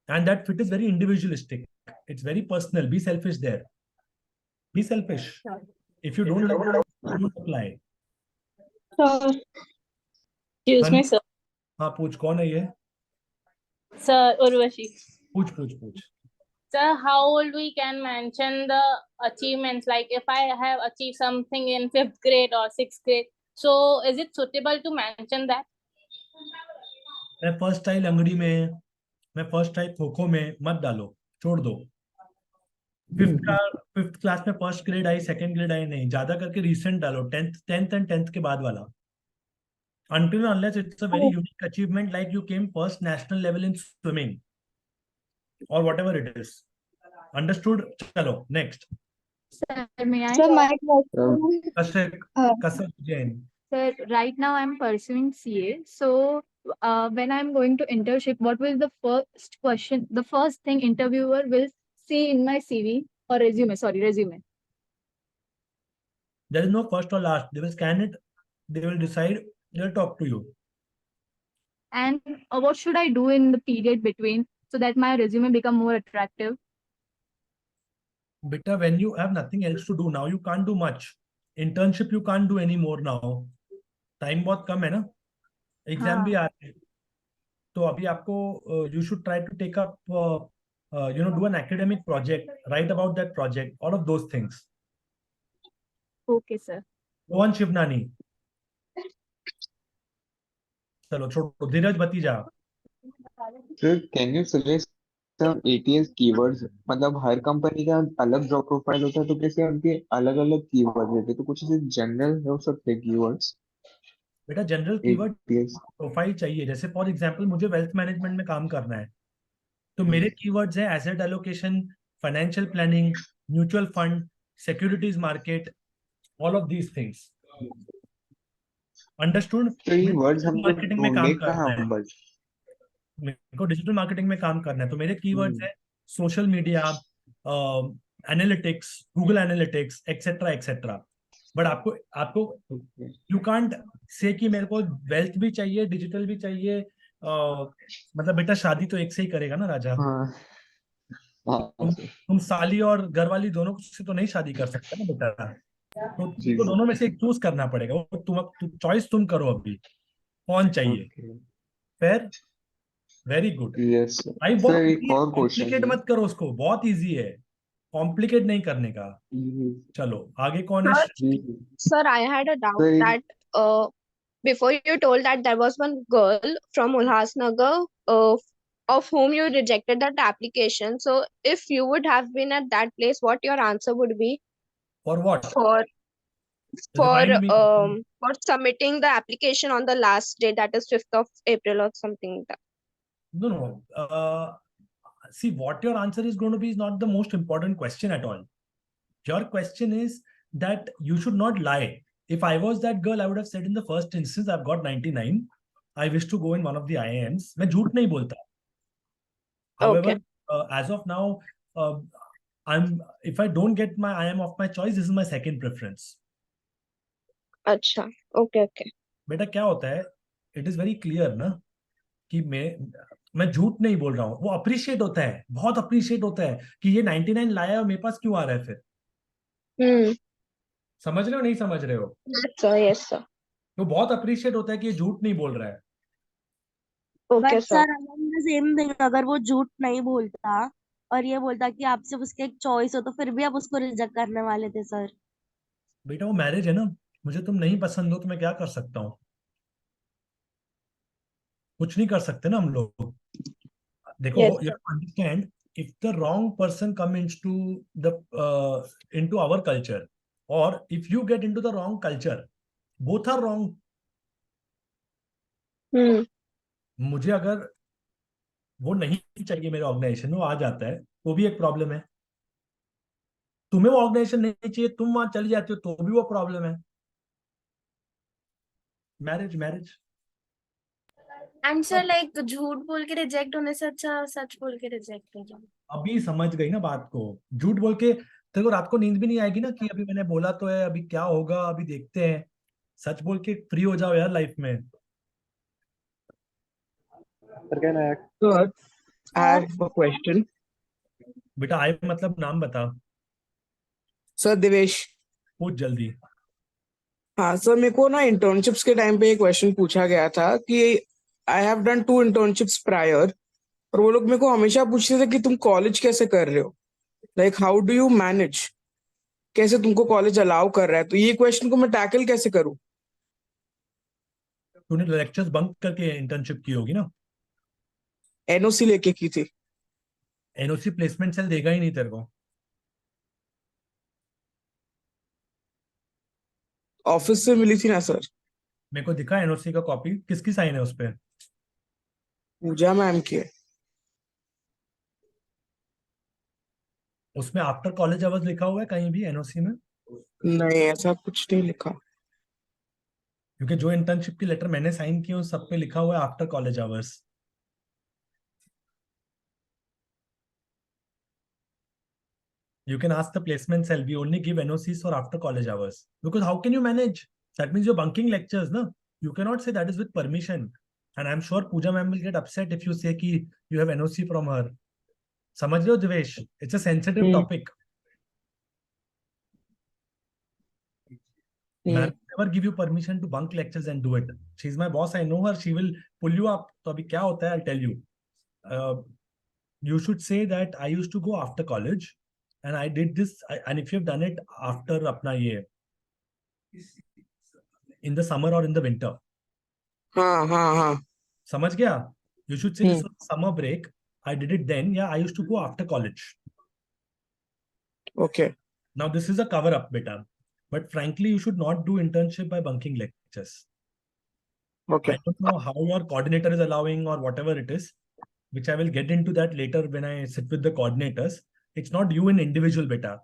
And that fit is very individualistic. It's very personal. Be selfish there. Be selfish. If you don't like it, don't apply. So, excuse me, sir. हाँ पूछ कौन है ये? Sir Urvashi. पूछ. Sir, how old we can mention the achievements? Like if I have achieved something in 5th grade or 6th grade, so is it suitable to mention that? मैं first time लंगड़ी में, मैं first time kho-kho में, मत डालो, छोड़ दो. Fifth class में first grade I, second grade I नहीं, ज्यादा करके रिसेंट डालो, टेंथ एंड टेंथ के बाद वाला. Until and unless it's a very unique achievement, like you came first national level in swimming or whatever it is. Understood? Chalo, next. Sir, may I? So my question, Kasar Jain. Sir, right now I'm pursuing CA. So when I'm going to internship, what will the first question, the first thing interviewer will see in my CV or resume? Sorry, resume. There is no first or last. They will scan it. They will decide. They'll talk to you. And what should I do in the period between so that my resume become more attractive? Beta, when you have nothing else to do now, you can't do much. Internship you can't do anymore now. Time बहुत कम है ना. Exam भी आ रहे हैं. तो अभी आपको you should try to take up do an academic project, write about that project, all of those things. Okay, sir. Go on, Shivnani. चलो छोड़ो, धीरज भतीजा. Sir, can you suggest some ATS keywords? मतलब हर कंपनी का अलग job profile होता है, तो कैसे उनके अलग अलग कीवर्ड रहते हैं, तो कुछ ऐसे जनरल हो सकते हैं कीवर्ड्स. बेटा जनरल कीवर्ड प्रोफाइल चाहिए. जैसे फॉर एग्जांपल मुझे वेल्थ मैनेजमेंट में काम करना है, तो मेरे कीवर्ड्स हैं asset allocation, financial planning, mutual fund, securities market, all of these things. Understood? तो ये वर्ड्स हम मार्केटिंग में काम ढूंढने करना है, कहाँ, मेरे को डिजिटल मार्केटिंग में काम करना है, तो मेरे कीवर्ड्स है social media, analytics, Google analytics, etcetera etcetera. But आपको यू कांट से कि मेरे को वेल्थ भी चाहिए, डिजिटल भी चाहिए. मतलब बेटा शादी तो एक से ही करेगा ना राजा. तुम साली और घरवाली दोनों से तो नहीं शादी कर सकते ना बेटा. तो दोनों में से एक चूज करना पड़ेगा. वो तुम चॉइस तुम करो अभी कौन चाहिए. फिर वेरी गुड. आई बहुत कॉम्प्लिकेट मत करो उसको, बहुत इजी है, कॉम्प्लिकेट नहीं करने का. चलो आगे कौन है? Sir, I had a doubt that before you told that there was one girl from Ulhasnagar of whom you rejected that application. So if you would have been at that place, what your answer would be? For what? For Remind me. for submitting the application on the last day, that is 5th of April or something like that. No. See, what your answer is going to be is not the most important question at all. Your question is that you should not lie. If I was that girl, I would have said in the first instance, I've got 99. I wish to go in one of the IIMs. मैं झूठ नहीं बोलता. However, as of now, if I don't get my IIM of my choice, this is my second preference. अच्छा, okay. बेटा क्या होता है, it is very clear ना कि मैं झूठ नहीं बोल रहा हूँ. वो अप्रिशिएट होता है, बहुत अप्रिशिएट होता है कि ये 99 लाया और मेरे पास क्यों आ रहा है फिर. समझ रहे हो नहीं समझ रहे हो? Yes, sir. तो बहुत अप्रिशिएट होता है कि ये झूठ नहीं बोल रहा है. But sir, the same thing, अगर वो झूठ नहीं बोलता और ये बोलता कि आपसे उसके एक चॉइस हो, तो फिर भी आप उसको रिजेक्ट करने वाले थे सर. बेटा वो मैरिज है ना, मुझे तुम नहीं पसंद हो तो मैं क्या कर सकता हूँ? कुछ नहीं कर सकते ना हम लोग. देखो, you have to understand, if the wrong person come into our culture, or if you get into the wrong culture, both are wrong. मुझे अगर वो नहीं चाहिए मेरे ऑर्गेनाइजेशन में, वो आ जाता है, वो भी एक प्रॉब्लम है. तुम्हें वो ऑर्गेनाइजेशन नहीं चाहिए, तुम वहां चली जाती हो, तो भी वो प्रॉब्लम है. मैरिज. And sir, like झूठ बोल के रिजेक्ट होने से अच्छा सच बोल के रिजेक्ट हो जाओ. अभी समझ गई ना बात को. झूठ बोल के तेरे को रात को नींद भी नहीं आएगी ना कि अभी मैंने बोला तो है, अभी क्या होगा, अभी देखते हैं। सच बोल के फ्री हो जाओ यार लाइफ में। Sir, I have a question. बेटा आए मतलब नाम बता। Sir देवेश। पूछ जल्दी। हाँ सर, मेरे को ना इंटर्नशिप्स के टाइम पे एक क्वेश्चन पूछा गया था कि I have done 2 internships prior, और वो लोग मेरे को हमेशा पूछते थे कि तुम कॉलेज कैसे कर रहे हो, like how do you manage, कैसे तुमको कॉलेज अलाउ कर रहा है। तो ये क्वेश्चन को मैं टैकल कैसे करूँ? तूने लेक्चर्स बंक करके इंटर्नशिप की होगी ना? एनओसी लेके की थी। एनओसी प्लेसमेंट सेल देगा ही नहीं तेरे को। ऑफिस से मिली थी ना सर। मेरे को दिखा एनओसी का कॉपी, किसकी साइन है उस पे? पूजा मैम की है। उसमें आफ्टर कॉलेज आवर्स लिखा हुआ है कहीं भी एनओसी में? नहीं, ऐसा कुछ नहीं लिखा। क्योंकि जो इंटर्नशिप की लेटर मैंने साइन की उस सब पे लिखा हुआ है after college hours. You can ask the placement cell. We only give NOCs for after college hours. Because how can you manage? That means you're bunking lectures, no? You cannot say that is with permission. And I'm sure Pooja ma'am will get upset if you say ki you have NOC from her. समझ रहे हो Divesh? It's a sensitive topic. Ma'am never give you permission to bunk lectures and do it. She's my boss. I know her. She will pull you up. तो अभी क्या होता है? I'll tell you. You should say that I used to go after college, and I did this. And if you've done it after अपना ये in the summer or in the winter. हाँ। समझ गया? You should say this was summer break. I did it then. Yeah, I used to go after college. Okay. Now this is a cover up, beta. But frankly, you should not do internship by bunking lectures. Okay. I don't know how your coordinator is allowing or whatever it is, which I will get into that later when I sit with the coordinators. It's not you in individual, beta.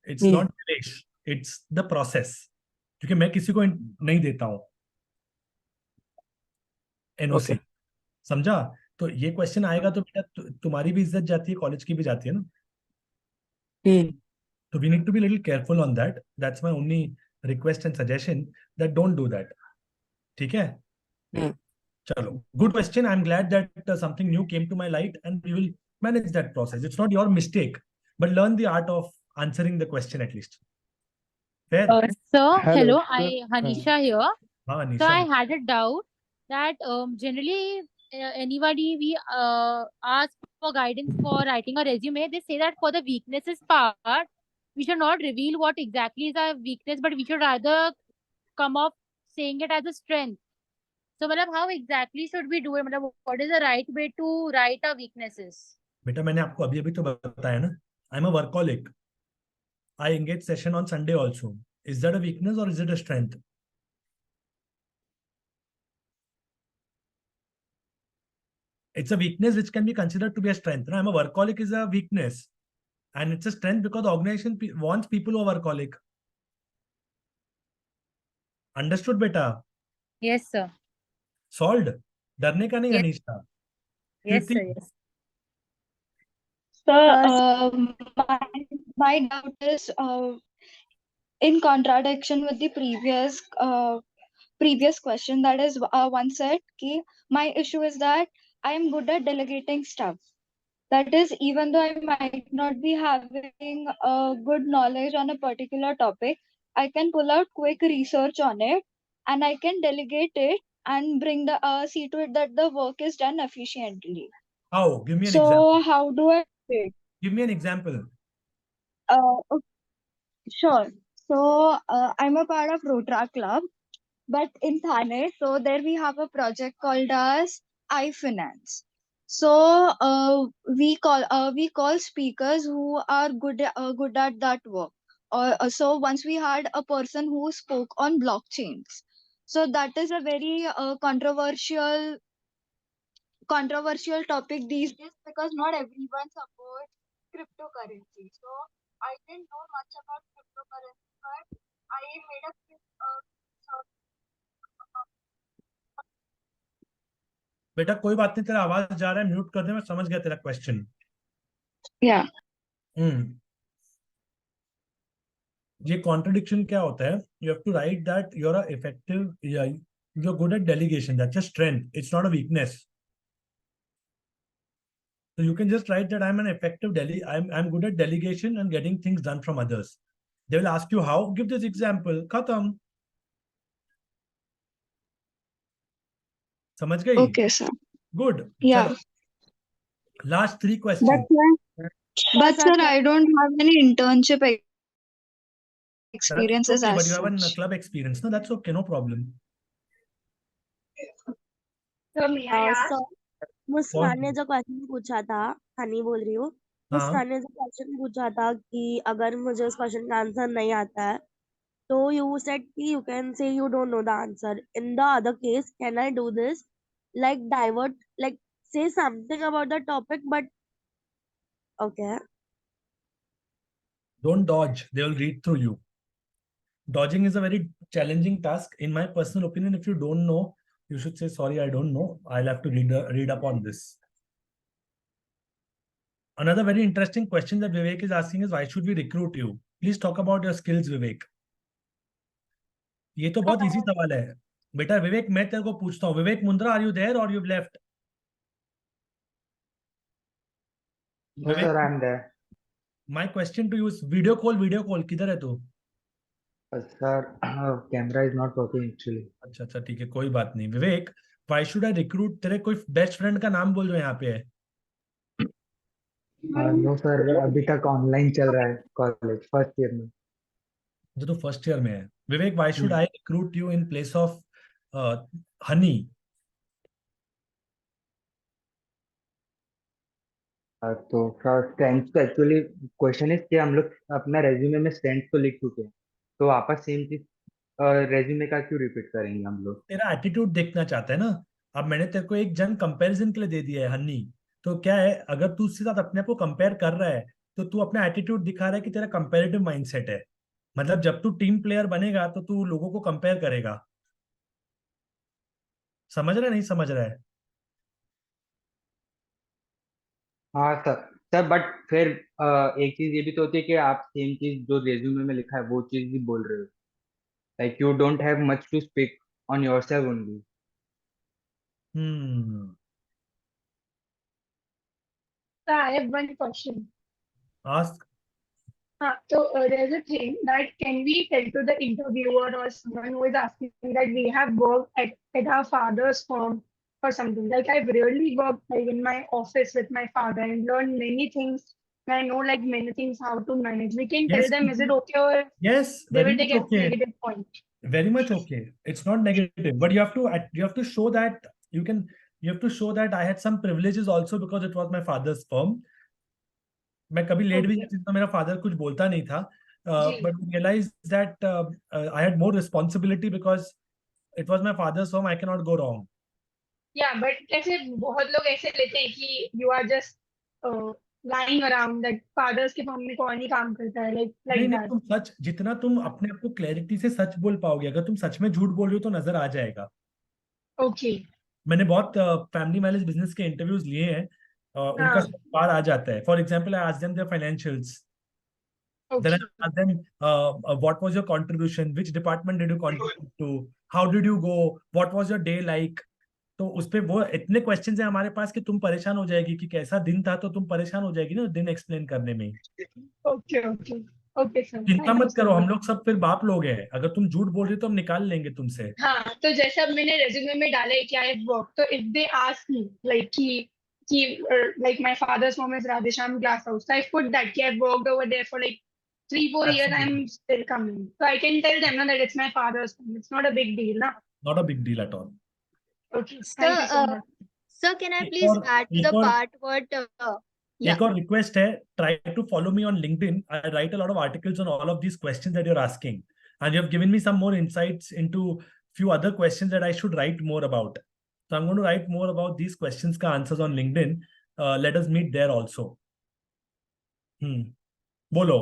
It's not Dinesh. It's the process. क्योंकि मैं किसी को नहीं देता हूँ NOC. समझा? तो ये क्वेश्चन आएगा तो बेटा तुम्हारी भी इज्जत जाती है, कॉलेज की भी जाती है ना। तो we need to be little careful on that. That's my only request and suggestion that don't do that. ठीक है? चलो, good question. I'm glad that something new came to my light, and we will manage that process. It's not your mistake, but learn the art of answering the question at least. Fair? So, hello, sir. Hanisha here. So Anisha. I had a doubt that generally anybody we ask for guidance for writing a resume, they say that for the weaknesses part, we should not reveal what exactly is our weakness, but we should rather come off saying it as a strength. So, मतलब how exactly should we do it? मतलब what is the right way to write our weaknesses? बेटा मैंने आपको अभी अभी तो बताया ना, I'm a workaholic. I engage session on Sunday also. Is that a weakness or is it a strength? It's a weakness which can be considered to be a strength. Now, I'm a workaholic is a weakness, and it's a strength because the organization wants people who are workaholic. Understood, beta? Yes, sir. Solved. डरने का नहीं Anisha. Yes, sir. Kriti, Yes. Sir, my doubt is in contradiction with the previous question. That is, one said ki my issue is that I am good at delegating stuff. That is, even though I might not be having good knowledge on a particular topic, I can pull out quick research on it, and I can delegate it and bring the see to it that the work is done efficiently. how? Give me an So example. how do I do it? Give me an example. Okay, sure. So I'm a part of Rotaract Club, but in Thane, so there we have a project called as iFinance. So we call speakers who are good at that work. So once we had a person who spoke on blockchains. So that is a very controversial topic these days because not everyone supports cryptocurrency. So I didn't know much about cryptocurrency, but I made a बेटा कोई बात नहीं, तेरा आवाज जा रहा है, mute कर दे, मैं समझ गया तेरा क्वेश्चन। Yeah. ये contradiction क्या होता है? You have to write that you're a effective, you're good at delegation. That's a strength. It's not a weakness. So you can just write that I'm an effective I'm good at delegation and getting things done from others. They will ask you how. Give this example. Khatam. समझ गई? Okay, sir. Good. Yeah. चलो. Last 3 But questions. sir, I don't have any internship experiences Okay, but as you have a such. club experience. No, that's okay. No problem. So may I ask? So, मुस्कान ने जो question पूछा था, हनी बोल रही हूँ, मुस्कान ने जो क्वेश्चन पूछा था कि अगर मुझे उस क्वेश्चन का आंसर नहीं आता है, तो you said कि you can say you don't know the answer. In the other case, can I do this? Like divert, like say something about the topic, but okay. Don't dodge. They will read through you. Dodging is a very challenging task. In my personal opinion, if you don't know, you should say, sorry, I don't know. I'll have to read up on this. Another very interesting question that Vivek is asking is, why should we recruit you? Please talk about your skills, Vivek. ये तो बहुत easy सवाल है बेटा. विवेक, मैं तेरे को पूछता हूँ, विवेक मुंद्रा, आर यू देयर और you left? No, sir, I'm there. My question to you is, video call किधर है तू? Sir, camera is not working actually. अच्छा अच्छा, ठीक है, कोई बात नहीं. विवेक, why should I recruit? तेरे कोई बेस्ट फ्रेंड का नाम बोल जो यहाँ पे है. No, sir, अभी तक ऑनलाइन चल रहा है कॉलेज फर्स्ट ईयर में. जो तो फर्स्ट ईयर में है. विवेक, why should I recruit you in place of Honey? तो स्ट्रेंथ तो एक्चुअली क्वेश्चन इज कि हम लोग अपना रेज्यूमे में स्ट्रेंथ तो लिख चुके हैं, तो वापस सेम चीज रेज्यूमे का क्यों रिपीट करेंगे हम लोग? तेरा एटीट्यूड देखना चाहता है ना. अब मैंने तेरे को एक जन कंपैरिजन के लिए दे दिया है हनी. तो क्या है, अगर तू उसके साथ अपने आप को कंपेयर कर रहा है, तो तू अपना एटीट्यूड दिखा रहा है कि तेरा कंपेरेटिव माइंडसेट है. मतलब जब तू टीम प्लेयर बनेगा तो तू लोगों को कंपेयर करेगा. समझ रहा है, नहीं समझ रहा है? हाँ सर. सर बट फिर एक चीज ये भी तो होती है कि आप सेम चीज जो रेज्यूमे में लिखा है वो चीज भी बोल रहे हो. Like you don't have much to speak on yourself only. So I have one question. Ask. So there's a thing that can we tell to the interviewer or someone who is asking that we have worked at our father's firm or something. Like I've really worked like in my office with my father and learned many things. And I know like many things how to manage. We can tell them, is it okay, or Yes, they very will much take a okay. negative point? Very much okay. It's not negative, but you have to show that you have to show that I had some privileges also because it was my father's firm. मैं कभी late भी जाती थी तो मेरा father कुछ बोलता नहीं था, but realized that I had more responsibility because it was my father's firm. I cannot go wrong. Yeah, but ऐसे बहुत लोग ऐसे लेते हैं कि you are just lying around that fathers के फर्म में कौन ही काम करता है like नहीं, that. तुम सच, जितना तुम अपने आप को क्लैरिटी से सच बोल पाओगे, अगर तुम सच में झूठ बोल रहे हो तो नजर आ जाएगा. Okay. मैंने बहुत फैमिली मैनेज बिजनेस के इंटरव्यूज लिए हैं, उनका सब बार आ जाता है. For example, I asked them their financials. Then I asked them, what was your contribution? Which department did you contribute to? How did you go? What was your day like? तो उस पे वो इतने क्वेश्चंस हैं हमारे पास कि तुम परेशान हो जाएगी कि कैसा दिन था, तो तुम परेशान हो जाएगी ना दिन एक्सप्लेन करने में. Okay, okay. Okay, sir. चिंता मत करो, हम लोग सब फिर बाप लोग हैं. अगर तुम झूठ बोल रहे हो तो हम निकाल लेंगे तुमसे. हाँ, तो जैसे अब मैंने रेज्यूमे में डाला है कि आई वर्क, तो if they ask me like कि like my father's home is Radhesham Glass House, so I put that कि I worked over there for like 3-4 years. I'm still coming, so I can tell them that it's my father's home. It's not a big deal, na? Not a big deal at all. Okay, thank you so much. Sir, can I please add to the part what? एक और request है, try to follow me on LinkedIn. I write a lot of articles on all of these questions that you're asking, and you have given me some more insights into few other questions that I should write more about. So I'm going to write more about these questions ka answers on LinkedIn. Let us meet there also. Bolo.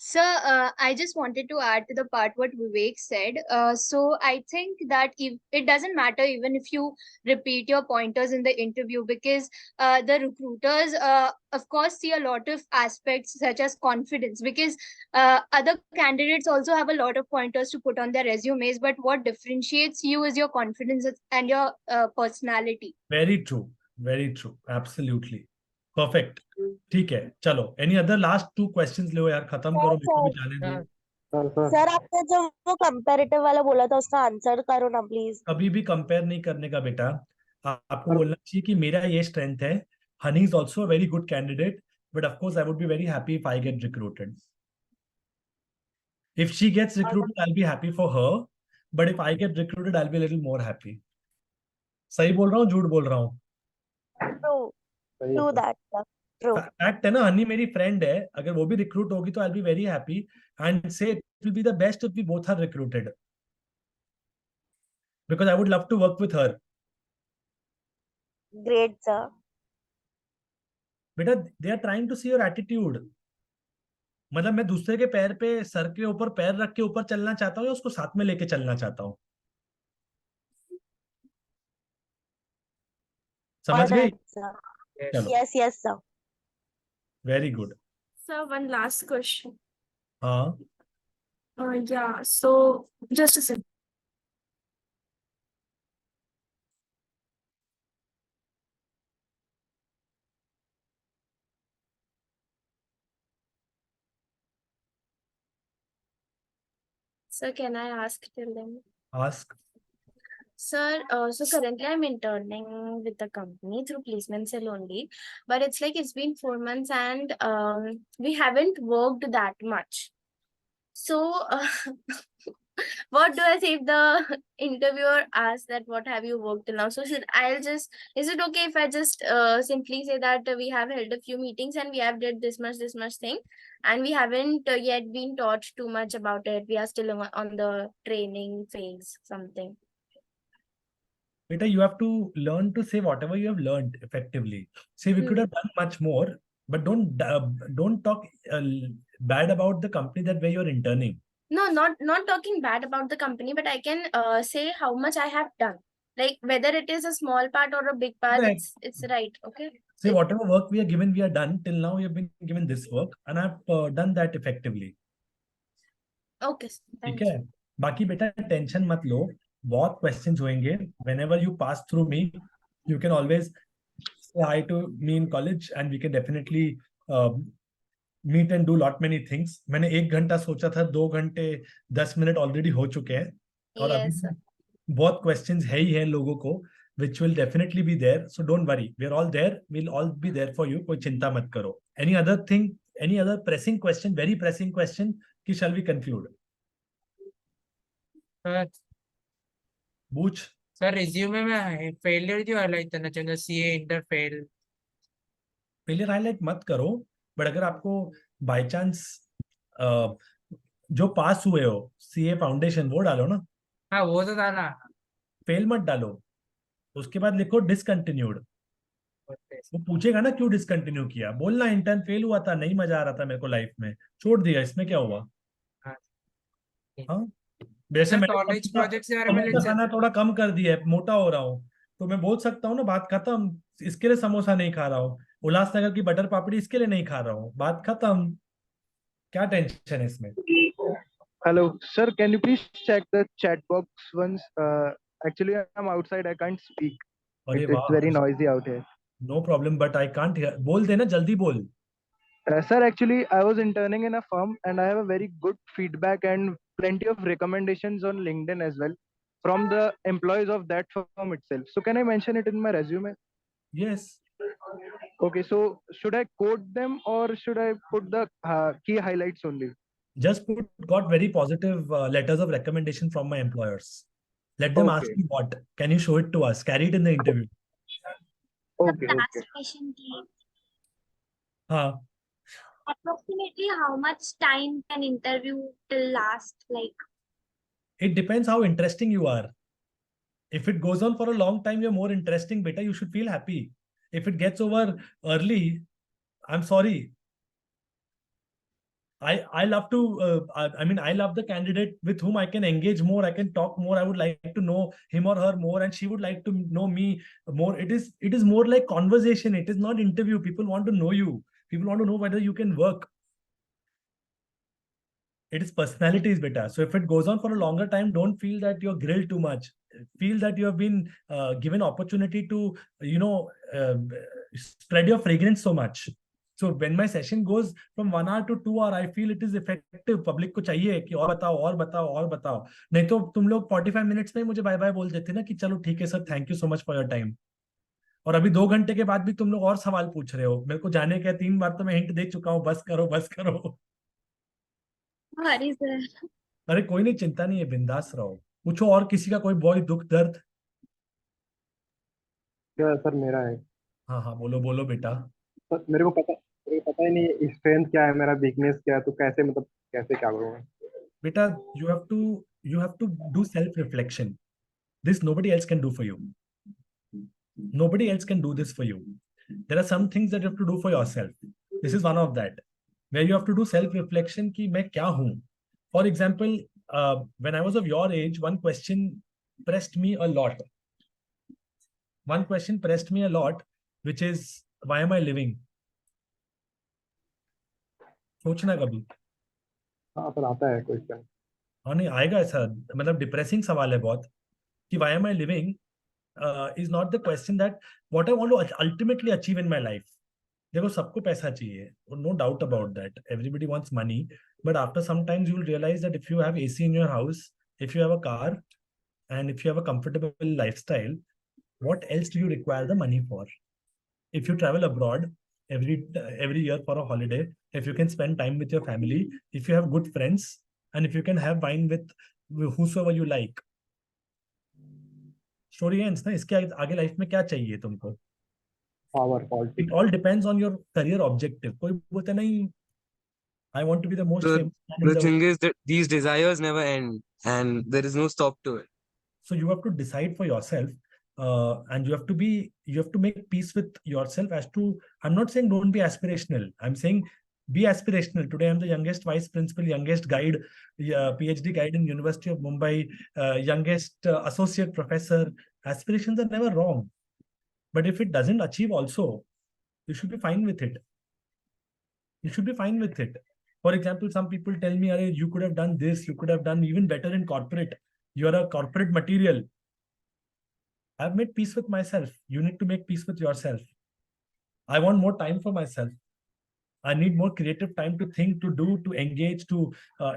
Sir, I just wanted to add to the part what Vivek said. So I think that if it doesn't matter even if you repeat your pointers in the interview, because the recruiters, of course, see a lot of aspects such as confidence, because other candidates also have a lot of pointers to put on their resumes. But what differentiates you is your confidence and your personality. Very true. Very true. Absolutely. Perfect. ठीक है, चलो. Any other last 2 questions लो यार, खत्म करो, मेरे को भी जाने दो. सर आपने जो वो कंपैरेटिव वाला बोला था उसका आंसर करो ना प्लीज. कभी भी कंपेयर नहीं करने का बेटा. आपको बोलना चाहिए कि मेरा ये स्ट्रेंथ है. Honey is also a very good candidate, but of course I would be very happy if I get recruited. If she gets recruited, I'll be happy for her. But if I get recruited, I'll be a little more happy. सही बोल रहा हूँ, झूठ बोल रहा हूँ? True that. True. Fact है ना, हनी मेरी फ्रेंड है. अगर वो भी रिक्रूट होगी तो I'll be very happy and say it will be the best if we both are recruited. Because I would love to work with her. Great, sir. बेटा, they are trying to see your attitude. मतलब मैं दूसरे के पैर पे, sir के ऊपर पैर रख के ऊपर चलना चाहता हूँ या उसको साथ में लेके चलना चाहता हूँ? समझ गई? चलो. Yes, sir. Very good. Sir, one last question. हाँ. Yeah, so just a second. Sir, can I ask till then? Ask. Sir, so currently I'm interning with the company through Placement Cell only, but it's like it's been 4 months and we haven't worked that much. So, what do I say if the interviewer asks that what have you worked till now? So is it okay if I just simply say that we have held a few meetings and we have did this much thing, and we haven't yet been taught too much about it. We are still on the training phase, something. Beta, you have to learn to say whatever you have learned effectively. Say we could have done much more, but don't talk bad about the company that where you're interning. No, not talking bad about the company, but I can say how much I have done. Like whether it is a small part or a big part, Right. it's right. Okay. Say whatever work we are given, we are done. Till now, we have been given this work, and I've done that effectively. Okay. ठीक है. बाकी बेटा tension मत लो. बहुत questions होंगे. Whenever you pass through me, you can always say hi to me in college, and we can definitely meet and do lot many things. मैंने 1 घंटा सोचा था, 2 घंटे 10 मिनट ऑलरेडी हो चुके हैं. और अभी बहुत क्वेश्चंस है ही हैं लोगों को, which will definitely be there. So don't worry. We are all there. We'll all be there for you. कोई चिंता मत करो. Any other thing? Any other pressing question? Very pressing question. कि shall we conclude? पूछ. Sir resume में failure क्यों highlight करना चाहिए? CA inter fail. Failure highlight मत करो, बट अगर आपको बाय चांस जो पास हुए हो सीए फाउंडेशन वो डालो ना. हाँ वो तो डाला. फेल मत डालो. उसके बाद लिखो डिसकंटिन्यूड. वो पूछेगा ना क्यों डिसकंटिन्यू किया. बोलना इंटर्न फेल हुआ था, नहीं मजा आ रहा था मेरे को लाइफ में, छोड़ दिया. इसमें क्या हुआ? हाँ. वैसे मैं कॉलेज प्रोजेक्ट के बारे में खाना थोड़ा कम कर दिया है, मोटा हो रहा हूँ, तो मैं बोल सकता हूँ ना बात खत्म. इसके लिए समोसा नहीं खा रहा हूँ, उल्लासनगर की बटर पापड़ी इसके लिए नहीं खा रहा हूँ, बात खत्म. क्या टेंशन है इसमें? Hello, sir. Can you please check the chat box once? Actually, I'm outside. I can't speak. It's very noisy out here. No problem, but I can't hear. बोल देना, जल्दी बोल. Sir, actually, I was interning in a firm and I have a very good feedback and plenty of recommendations on LinkedIn as well from the employees of that firm itself. So can I mention it in my resume? Yes. Okay, so should I quote them or should I put the key highlights only? Just got very positive letters of recommendation from my employers. Let them ask you what. Can you show it to us? Carry it in the interview. Okay. Last question, please. हाँ. Approximately how much time can interview till last? Like, It depends how interesting you are. If it goes on for a long time, you're more interesting, beta. You should feel happy. If it gets over early, I'm sorry. I love to I mean I love the candidate with whom I can engage more, I can talk more, I would like to know him or her more, and she would like to know me more. It is more like conversation. It is not interview. People want to know you. People want to know whether you can work. It is personalities, beta. So if it goes on for a longer time, don't feel that you're grilled too much. Feel that you have been given opportunity to spread your fragrance so much. So when my session goes from 1 hour to 2 hour, I feel it is effective. Public को चाहिए कि और बताओ और बताओ और बताओ. नहीं तो तुम लोग 45 मिनट्स में मुझे बाय बाय बोल देते ना कि चलो ठीक है sir, thank you so much for your time. और अभी 2 घंटे के बाद भी तुम लोग और सवाल पूछ रहे हो. मेरे को जाने के 3 बार तो मैं हिंट दे चुका हूँ, बस करो बस करो. Sorry, sir. अरे कोई नहीं, चिंता नहीं है, बिंदास रहो. पूछो और किसी का कोई बहुत दुख दर्द. क्या सर मेरा है? हाँ हाँ, बोलो बोलो बेटा. सर मेरे को पता ही नहीं स्ट्रेंथ क्या है, मेरा वीकनेस क्या है, तो कैसे मतलब कैसे क्या करूँगा? बेटा, you have to do self reflection. This nobody else can do for you. Nobody else can do this for you. There are some things that you have to do for yourself. This is one of that, where you have to do self reflection कि मैं क्या हूँ. For example, when I was of your age, one question pressed me a lot. One question pressed me a lot, which is, why am I living? सोचना कभी. हाँ sir आता है question. हाँ नहीं आएगा ऐसा, मतलब डिप्रेसिंग सवाल है बहुत कि why am I living is not the question that what I want to ultimately achieve in my life. देखो सबको पैसा चाहिए, no doubt about that. Everybody wants money, but after some time you will realize that if you have AC in your house, if you have a car, and if you have a comfortable lifestyle, what else do you require the money for? If you travel abroad every year for a holiday, if you can spend time with your family, if you have good friends, and if you can have wine with whosoever you like, story ends ना. इसके आगे life में क्या चाहिए तुमको? Power, politics. It all depends on your career objective. कोई बोलता नहीं I want to be the most famous man in The the thing world. is that these desires never end and there is no stop to it. So you have to decide for yourself, and you have to make peace with yourself as to, I'm not saying don't be aspirational. I'm saying be aspirational. Today I'm the youngest vice principal, youngest guide, PhD guide in University of Mumbai, youngest associate professor. Aspirations are never wrong. But if it doesn't achieve also, you should be fine with it. You should be fine with it. For example, some people tell me, Arey, you could have done this, you could have done even better in corporate. You are a corporate material. I've made peace with myself. You need to make peace with yourself. I want more time for myself. I need more creative time to think, to do, to engage, to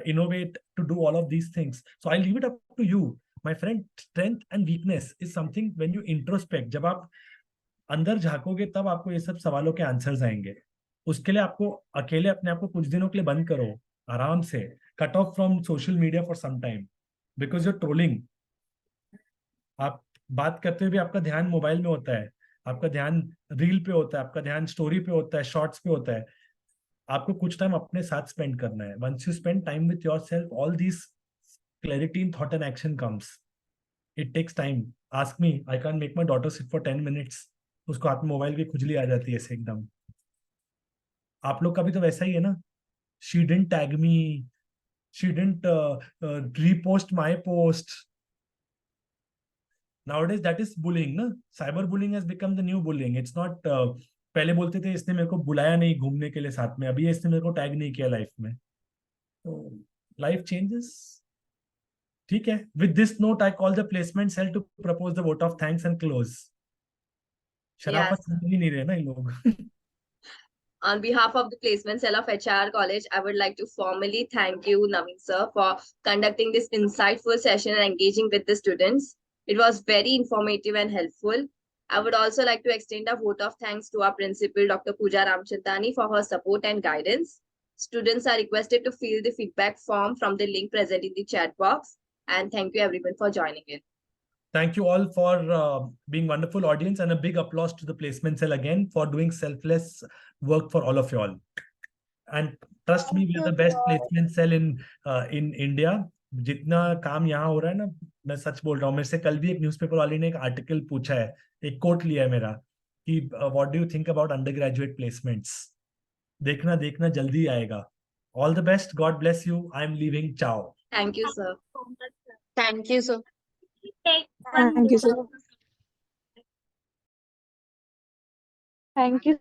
innovate, to do all of these things. So I leave it up to you. My friend, strength and weakness is something when you introspect. जब आप अंदर झांकोगे तब आपको ये सब सवालों के answers आएंगे. उसके लिए आपको अकेले अपने आप को कुछ दिनों के लिए बंद करो, आराम से cut off from social media for some time, because you're trolling. आप बात करते हुए भी आपका ध्यान मोबाइल में होता है, आपका ध्यान रील पे होता है, आपका ध्यान स्टोरी पे होता है, शॉर्ट्स पे होता है. आपको कुछ टाइम अपने साथ स्पेंड करना है. Once you spend time with yourself, all this clarity in thought and action comes. It takes time. Ask me, I can make my daughter sit for 10 minutes. उसको हाथ में मोबाइल की खुजली आ जाती है ऐसे एकदम. आप लोग का भी तो वैसा ही है ना. She didn't tag me. She didn't repost my post. Nowadays, that is bullying, ना. Cyber bullying has become the new bullying. It's not. पहले बोलते थे इसने मेरे को बुलाया नहीं घूमने के लिए साथ में, अभी इसने मेरे को टैग नहीं किया लाइफ में. तो लाइफ चेंजेस. ठीक है. With this note, I call the placement cell to propose the vote of thanks and close. शराफत समझ ही नहीं रहे ना ये लोग. On behalf of the Placement Cell of HR College, I would like to formally thank you, Navin sir, for conducting this insightful session and engaging with the students. It was very informative and helpful. I would also like to extend a vote of thanks to our principal, Dr. Pooja Ramchandani, for her support and guidance. Students are requested to fill the feedback form from the link present in the chat box. And thank you everyone for joining in. Thank you all for being wonderful audience, and a big applause to the Placement Cell again for doing selfless work for all of you all. And trust me, we are the best placement cell in India. जितना काम यहाँ हो रहा है ना, मैं सच बोल रहा हूँ. मेरे से कल भी एक न्यूज़पेपर वाले ने एक आर्टिकल पूछा है, एक कोट लिया है मेरा कि what do you think about under graduate placements. देखना जल्दी आएगा. All the best. God bless you. I'm leaving. Ciao. Thank you, sir. Thank you, sir. Thank you, sir. Thank you.